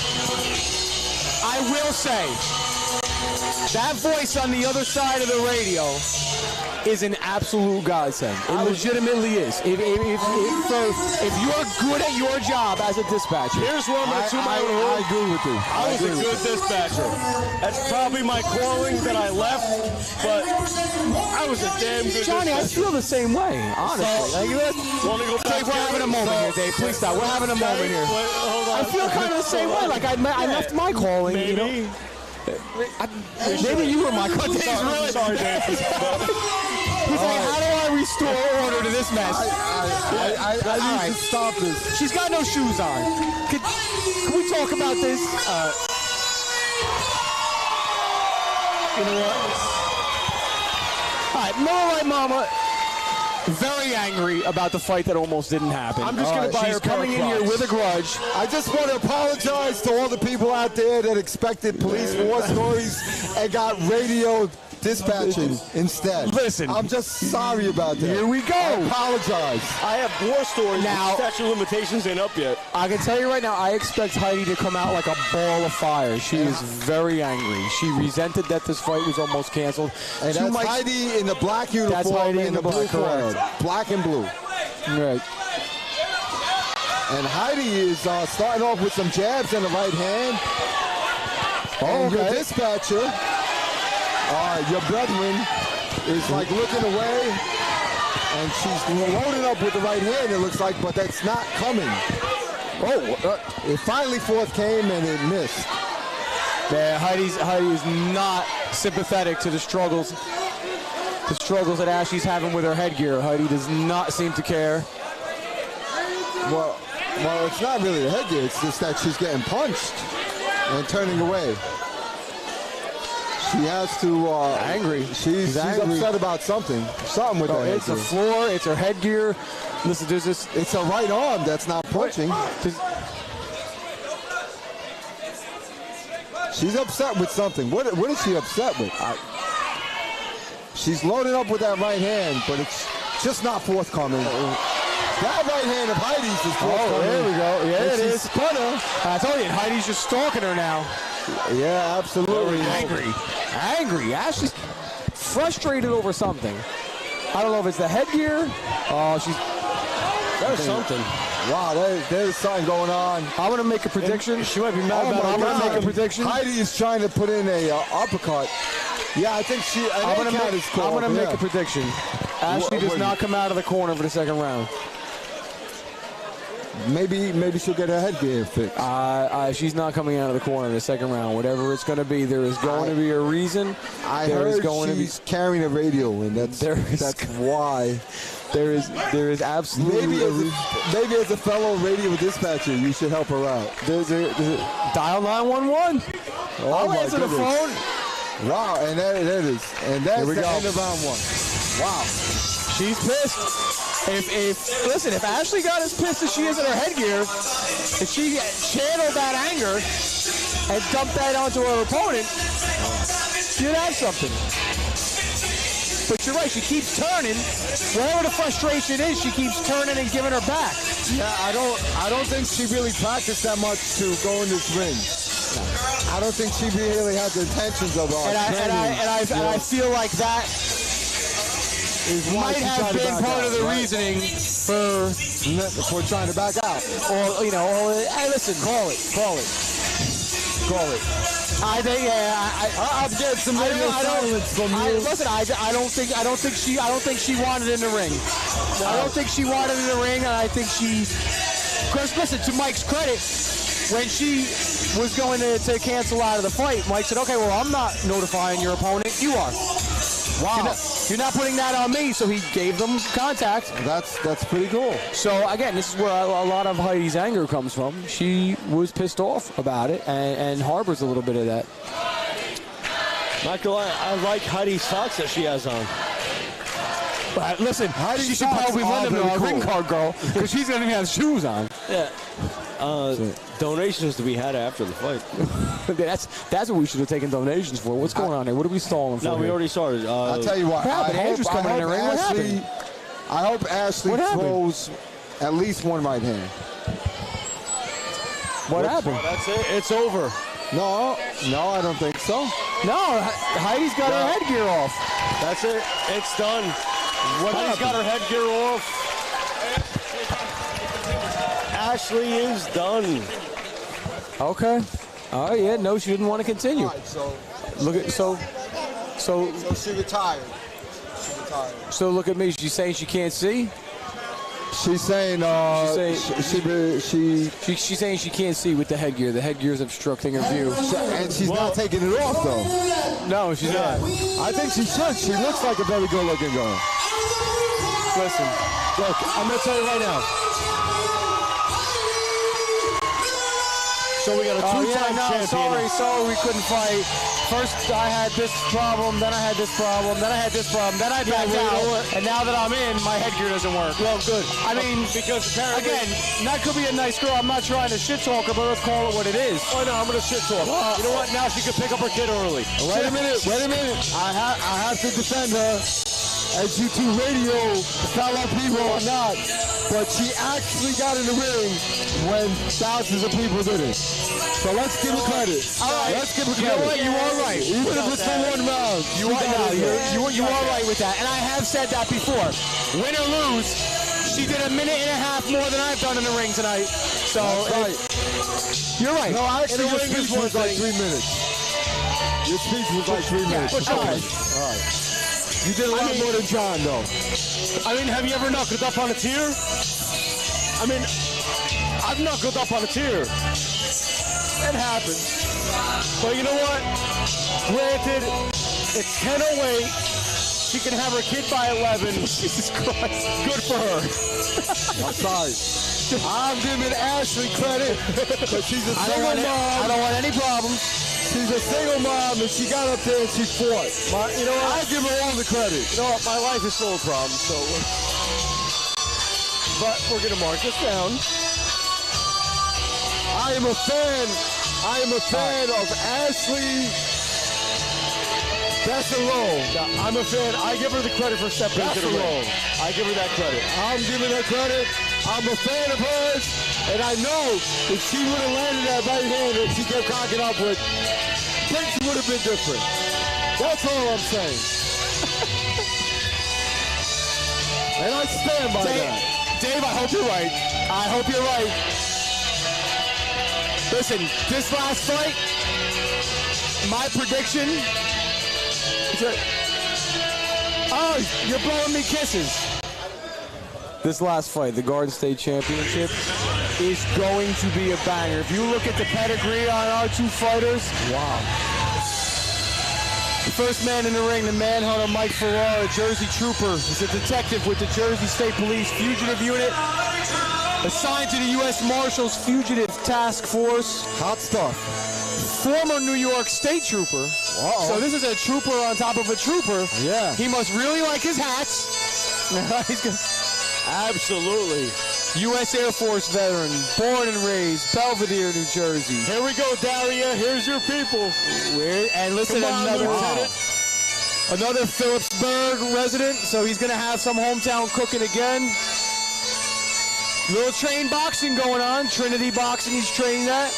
I will say, that voice on the other side of the radio is an absolute godsend. It legitimately is. If you're good at your job as a dispatcher. Here's where I'm going to toot my own horn. I agree with you. I was a good dispatcher. That's probably my calling that I left, but I was a damn good Johnny, dispatcher. I feel the same way, honestly. Want to go back? Dave, we're having a moment here, Dave. Please stop. We're having a moment here. Hold on. I feel kind of the same way. Like I left my calling, Maybe. you know. Maybe you were my calling. Sorry, Dave. He's like, how do I restore order to this mess. I need to stop this. She's got no shoes on. Can we talk about this? You know what? All right, Miller Lite Mama, very angry about the fight that almost didn't happen. I'm just going to buy her She's coming in here with a grudge. I just want to apologize to all the people out there that expected police war stories and got radio dispatching instead. Listen. I'm just sorry about that. Here we go. I apologize. I have war stories. Now, statute of limitations ain't up yet. I can tell you right now, I expect Heidi to come out like a ball of fire. She is very angry. She resented that this fight was almost canceled. And that's Heidi in the black uniform. That's Heidi in the blue correct. Black and blue. Right. And Heidi is starting off with some jabs in the right hand. And your dispatcher, your brethren, is like looking away, and she's loading up with the right hand, it looks like, but that's not coming. It finally forth came, and it missed. Yeah, Heidi is not sympathetic to the struggles that Ashley's having with her headgear. Heidi does not seem to care. Well, it's not really the headgear. It's just that she's getting punched and turning away. She has to. Angry. She's angry. upset about something. Something with her headgear. It's the floor. It's her headgear. Listen, there's this. It's her right arm that's not punching. She's upset with something. What is she upset with? She's loaded up with that right hand, but it's just not forthcoming. That right hand of Heidi's is forthcoming. There we go. Yeah, it is. Punter. I told you, Heidi's just stalking her now. Yeah, absolutely. Angry. Ashley's frustrated over something. I don't know if it's the headgear. Oh, there's something. Wow, there's something going on. I'm going to make a prediction. She might be mad about it. I'm going to make a prediction. Heidi is trying to put in a uppercut. Yeah, I think I'm going to make a prediction. Ashley does not come out of the corner for the second round. Maybe she'll get her headgear fixed. She's not coming out of the corner in the second round. Whatever it's going to be, there is going to be a reason. I heard she's carrying a radio, and that's why. There is absolutely maybe as a fellow radio dispatcher, you should help her out. Dial 911. I'll answer the phone. Wow, and there it is. And that's the end of round one. Wow. She's pissed. If Ashley got as pissed as she is at her headgear, if she channeled that anger and dumped that onto her opponent, you'd have something. But you're right, she keeps turning. Wherever the frustration is, she keeps turning and giving her back. Yeah, I don't think she really practiced that much to go in this ring. I don't think she really had the intentions of training. And I feel like that might have been part of the reasoning for trying to back out. Or, hey, listen, call it. I think, I'm getting some radio silence from you. Listen, I don't think she wanted in the ring. No. I don't think she wanted in the ring, and I think because listen, to Mike's credit, when she was going to cancel out of the fight, Mike said, okay, well, I'm not notifying your opponent, you are. Wow. You're not putting that on me, so he gave them contact. That's pretty cool. So, again, this is where a lot of Heidi's anger comes from. She was pissed off about it and harbors a little bit of that. Not gonna lie, I like Heidi's socks that she has on. But listen, she should probably lend them to a ring card girl because she's going to have shoes on. Yeah. Donations to be had after the fight. That's what we should have taken donations for. What's going on there? What are we stalling for? No, we already started. I'll tell you what. Andrew's coming in the ring. What happened? I hope Ashley throws at least one right hand. What happened? That's it. It's over. No, I don't think so. No, Heidi's got her headgear off. That's it. It's done. Heidi's got her headgear off. Ashley is done. Okay. Oh yeah, no, she didn't want to continue. All right, so she retired. So look at me. She's saying she can't see. She's saying she's saying she can't see with the headgear. The headgear is obstructing her view. And she's not taking it off though. No, she's not. I think she should. She looks like a very good-looking girl. Listen, look, I'm going to tell you right now. So we got a two-time champion. Sorry, we couldn't fight. First, I had this problem, then I had this problem, then I had this problem, then I backed out, and now that I'm in, my headgear doesn't work. Well, good. I mean, because apparently, again, that could be a nice girl. I'm not trying to shit talk her, but let's call it what it is. Oh no, I'm gonna shit talk. You know what? Now she can pick up her kid early. Wait a minute. I have to defend her. As YouTube radio, fellow people or not, but she actually got in the ring when thousands of people didn't. So let's give her credit. All right. Let's give her You know credit. what? You are right. Even if it's for 1 round. You are right with that. And I have said that before. Win or lose, she did a minute and a half more than I've done in the ring tonight. So you're right. No, actually, your speech was like 3 minutes. Your speech was like 3 minutes. All right. You did a lot more than John, though. I mean, have you ever knuckled up on a tier? I mean, I've knuckled up on a tier. It happens. But you know what? Granted, it's 10:08. She can have her kid by 11. Jesus Christ. Good for her. I'm sorry. I'm giving Ashley credit because she's a single mom. I don't want any problems. She's a single mom, and she got up there and she fought. You know what? I give her all the credit. You know what? My life is full of problems, so. But we're gonna mark this down. I am a fan of Ashley Battel. I'm a fan. I give her the credit for stepping into the ring. I give her that credit. I'm giving her credit. I'm a fan of hers, and I know if she would have landed that right hand that she kept cocking up with, things would have been different. That's all I'm saying. And I stand by that. Dave, I hope you're right. I hope you're right. Listen, this last fight, my prediction. Oh, you're blowing me kisses. This last fight, the Garden State Championship, is going to be a banger. If you look at the pedigree on our two fighters, wow. The first man in the ring, the manhunter Mike Ferrara, Jersey Trooper, is a detective with the Jersey State Police Fugitive Unit, assigned to the U.S. Marshals Fugitive Task Force. Hot stuff. Former New York State Trooper. Uh-oh. So this is a trooper on top of a trooper. Yeah. He must really like his hats. He's good. Absolutely. U.S. Air Force veteran, born and raised, Belvedere, New Jersey. Here we go, Daria. Here's your people. And listen, another Phillipsburg resident, so he's going to have some hometown cooking again. Little train boxing going on. Trinity Boxing, he's training that.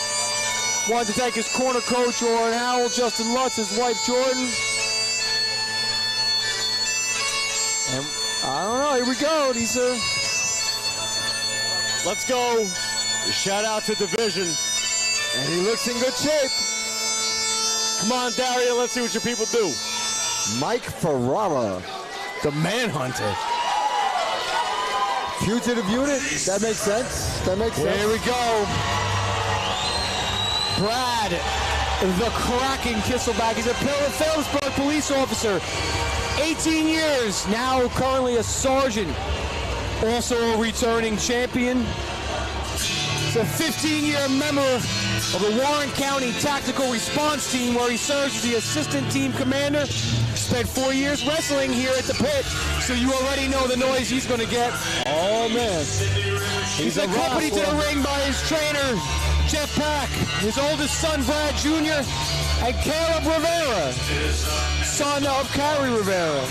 Wanted to thank his corner coach, Orrin Howell, Justin Lutz, his wife, Jordan. And I don't know, here we go. These Let's go. Shout out to Division. And he looks in good shape. Come on, Daria, let's see what your people do. Mike Ferrara. The Manhunter. Fugitive Unit. That makes sense. That makes sense. Here we go. Brad, the Kraken Kisselback. He's a Phillipsburg police officer. 18 years, now currently a sergeant. Also a returning champion. He's a 15-year member of the Warren County Tactical Response Team, where he serves as the assistant team commander. Spent 4 years wrestling here at the pit, so you already know the noise he's going to get. Oh, man. He's accompanied to the ring by his trainer, Jeff Pack, his oldest son, Brad Jr., and Caleb Rivera, son of Carrie Rivera.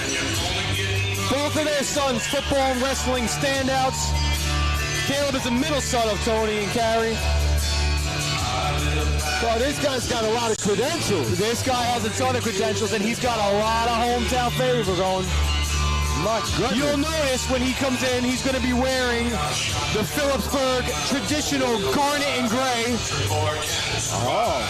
Both of their sons, football and wrestling standouts. Caleb is the middle son of Tony and Carrie. Oh, this guy's got a lot of credentials. This guy has a ton of credentials, and he's got a lot of hometown favor going. My goodness. You'll notice when he comes in, he's going to be wearing the Phillipsburg traditional garnet and gray. Oh.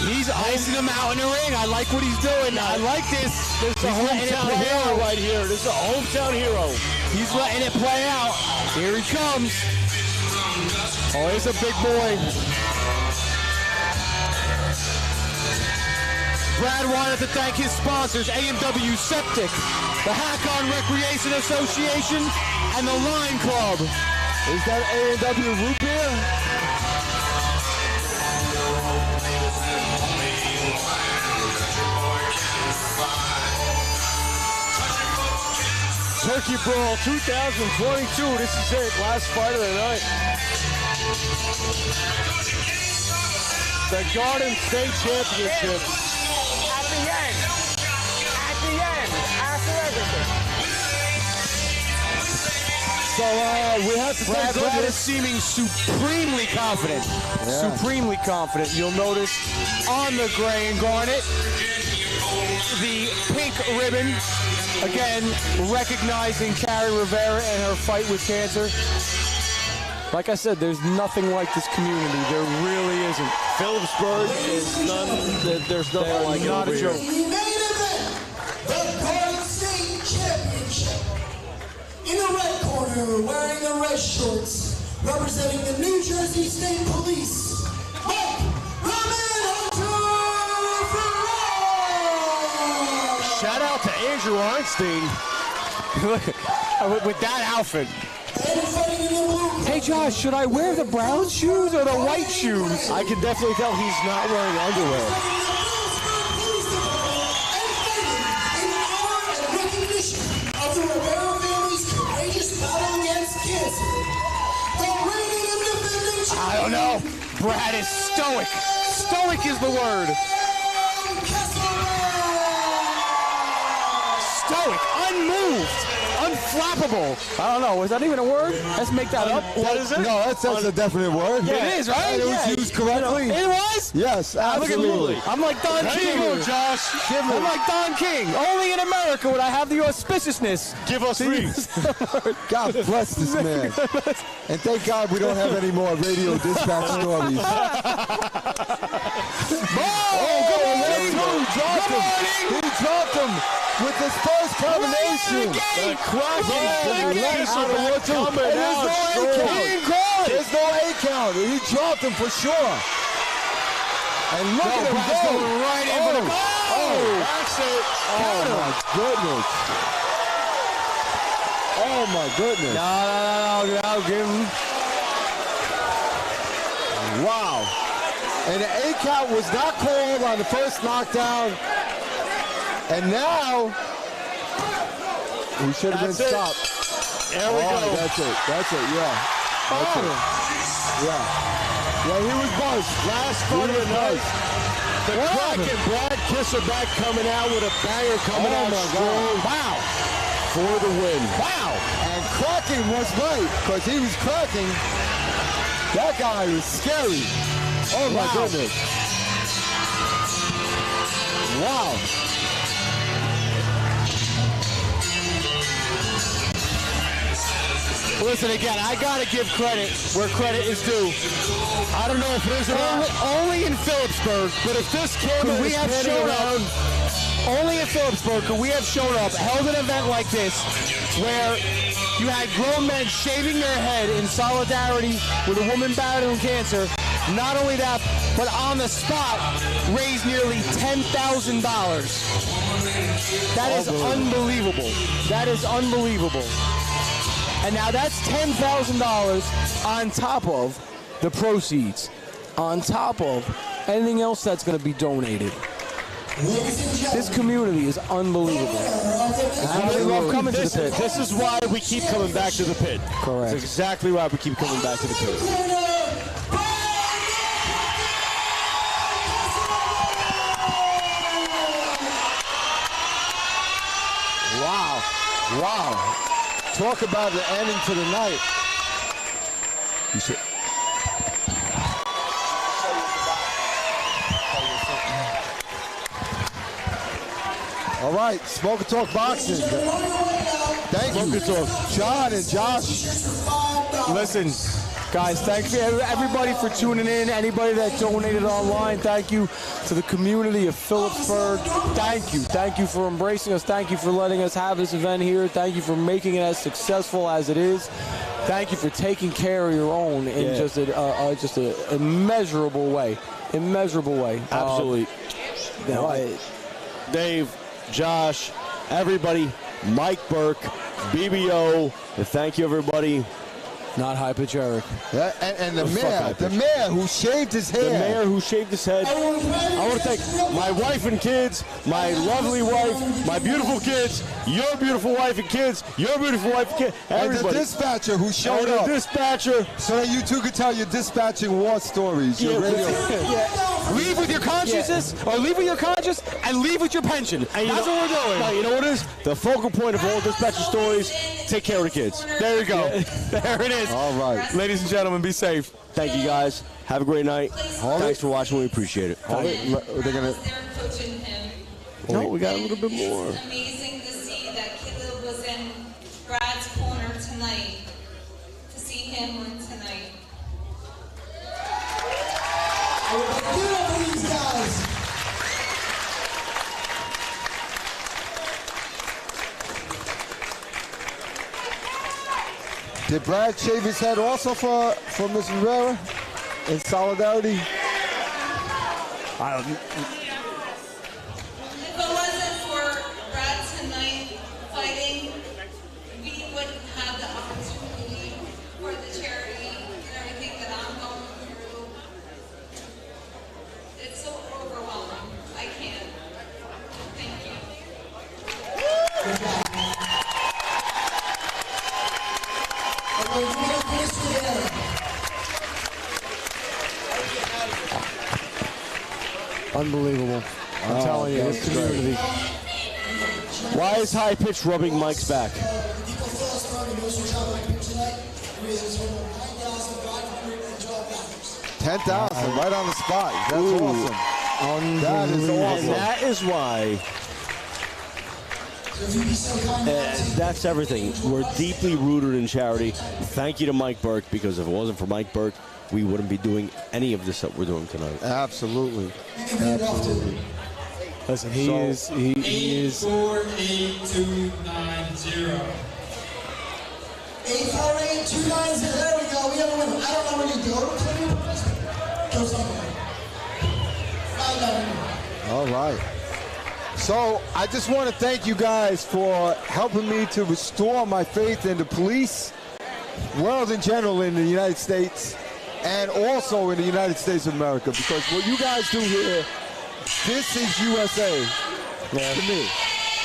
He's icing him out in the ring. I like what he's doing. I like this. This is a hometown hero right here. This is a hometown hero. He's letting it play out. Here he comes. Oh, here's a big boy. Brad wanted to thank his sponsors, A&W Septic, the Hakon Recreation Association, and the Line Club. Is that A&W root beer? Turkey Brawl 2022. This is it. Last fight of the night. The Garden State Championship. At the end. At the end. After everything. So we have to Brad say is seeming supremely confident. Yeah. Supremely confident. You'll notice on the gray and garnet, the pink ribbon. Again, recognizing Carrie Rivera and her fight with cancer. Like I said, there's nothing like this community. There really isn't. Phillipsburg is none. There's nothing like it not over a here. joke. The main event, the Garden State Championship. In the red corner, wearing the red shorts, representing the New Jersey State Police, Mike Shout out to Andrew Einstein. With that outfit. Hey Josh, should I wear the brown shoes or the white shoes? I can definitely tell he's not wearing underwear. Of the Rivera family's courageous battle against cancer. The reigning and defending champion. I don't know. Brad is stoic. Stoic is the word. Stoic, unmoved, unflappable. I don't know. Was that even a word? Let's make that up. What is it? No, that's a definite word. Yeah, it is, right? And it was used correctly. It was? Yes, Look at absolutely. me. I'm like Don King. Josh. I'm like Don King. Only in America would I have the auspiciousnness. Give us these. God bless this man. And thank God we don't have any more radio dispatch stories. He dropped him with his first combination. The cracking There's no 8 count. He dropped him for sure. And look at him Brad's go. going right in for the That's it. Oh my goodness. Oh my goodness. No, give him. Wow. And the 8 count was not called on the first knockdown. And now, we should have been stopped. There we go. That's it. Yeah. That's it. Yeah. Yeah, he was buzzed. Last fight of the night. The Kraken, Brad Kisselback coming out with a banger coming out strong. Wow. For the win. Wow. And Kraken was right, because he was cracking. That guy was scary. Oh my goodness. Wow. Listen, again, I gotta give credit where credit is due. I don't know if it is or not. Only in Phillipsburg, but if this camera we have shown up, only in Phillipsburg could we have shown up, held an event like this, where you had grown men shaving their head in solidarity with a woman battling cancer. Not only that, but on the spot, raised nearly $10,000. That is unbelievable. That is unbelievable. And now that's $10,000 on top of the proceeds, on top of anything else that's going to be donated. This community is unbelievable. I love coming to the pit. This is why we keep coming back to the pit. Correct. That's exactly why we keep coming back to the pit. Wow. Wow. Talk about the ending to the night. You should. All right, Smoke and Talk Boxing. Thank you, John and Josh. Listen, guys, thank you everybody for tuning in. Anybody that donated online, thank you to the community of Phillipsburg. Thank you for embracing us. Thank you for letting us have this event here. Thank you for making it as successful as it is. Thank you for taking care of your own in just an immeasurable way. Immeasurable way. Absolutely. Dave, Josh, everybody, Mike Burke, BBO. Thank you, everybody. Not high pitch Eric. Yeah, and the mayor who shaved his hair. The mayor who shaved his head. I want to thank my wife and kids, my lovely wife, my beautiful kids, your beautiful wife and kids, your beautiful wife and kids, everybody. And the dispatcher who showed up. The dispatcher. So that you two could tell your dispatching war stories. Your radio. Leave with your consciences, or leave with your conscience, and leave with your pension. And that's what we're doing. Right, you know what it is? The focal point of all dispatcher stories, take care of the kids. There you go. There it is. All right. Ladies and gentlemen, be safe. Thank you, guys. Have a great night. Thanks for watching. We appreciate it. They're gonna. Coaching him. No, we got a little bit more. It's amazing to see that Caleb was in Brad's corner tonight. To see him win tonight. Give it up for these guys. Did Brad shave his head also for Ms. Rivera in solidarity? I don't. If it wasn't for Brad tonight fighting, we wouldn't have the opportunity for the charity and everything that I'm going through. It's so overwhelming. I can't. Thank you. Unbelievable. I'm telling you, this community. Why is high pitch rubbing Mike's back? 10,000 right on the spot. That's awesome. That is awesome. And that is why. That's everything. We're deeply rooted in charity. Thank you to Mike Burke, because if it wasn't for Mike Burke, we wouldn't be doing any of this that we're doing tonight. Absolutely. Absolutely. Listen, he is. 848290. 848290. There we go. We have a winner. I don't know where you go. Go somewhere. All right. So I just want to thank you guys for helping me to restore my faith in the police, world in general in the United States, and also in the United States of America, because what you guys do here, this is USA. Yeah. To me.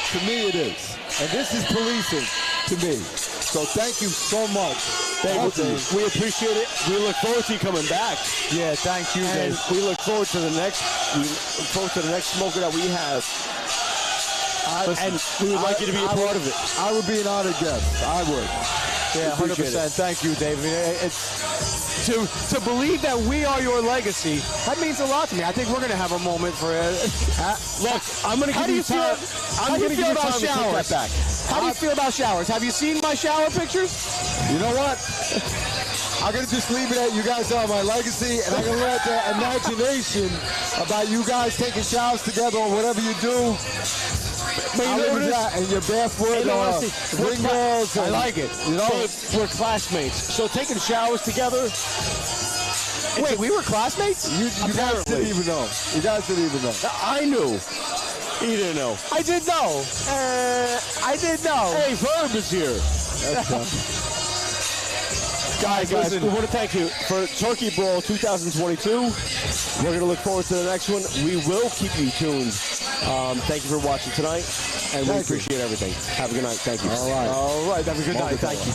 To me it is. And this is policing to me. So thank you so much. Dave, we appreciate it. We look forward to you coming back. Yeah, thank you, and Dave. we look forward to the next smoker that we have. And we would like you to be a part of it. I would be an honored guest. I would. Yeah, 100%. Thank you, Dave. It's to believe that we are your legacy. That means a lot to me. I think we're going to have a moment for it. Look, I'm going to give you time. How do you feel about showers? How do you feel about showers? Have you seen my shower pictures? You know what? I'm going to just leave it at you guys are my legacy, and I'm going to let the imagination about you guys taking showers together or whatever you do. But you know what it is? And your barefoot, ring balls. I like it. You know, we're classmates, so taking showers together. Wait, we were classmates? You guys didn't even know. You guys didn't even know. I knew. He didn't know. I did know. I did know. Hey, Verb is here. Guys, we want to thank you for Turkey Brawl 2022. We're going to look forward to the next one. We will keep you tuned. Thank you for watching tonight, and we appreciate everything. Have a good night. Thank you. All right. All right. Have a good night. Thank you.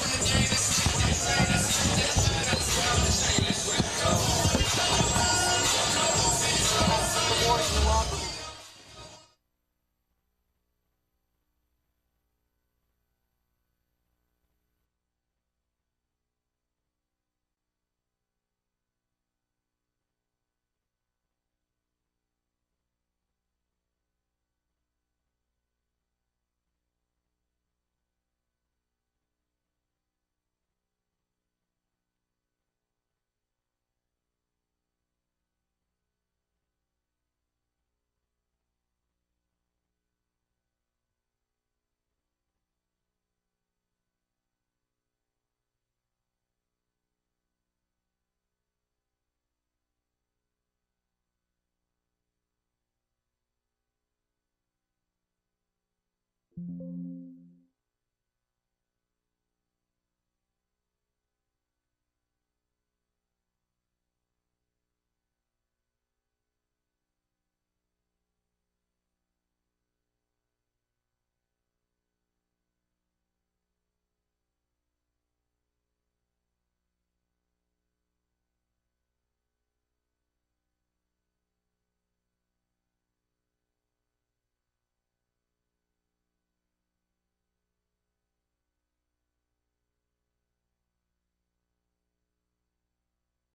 you.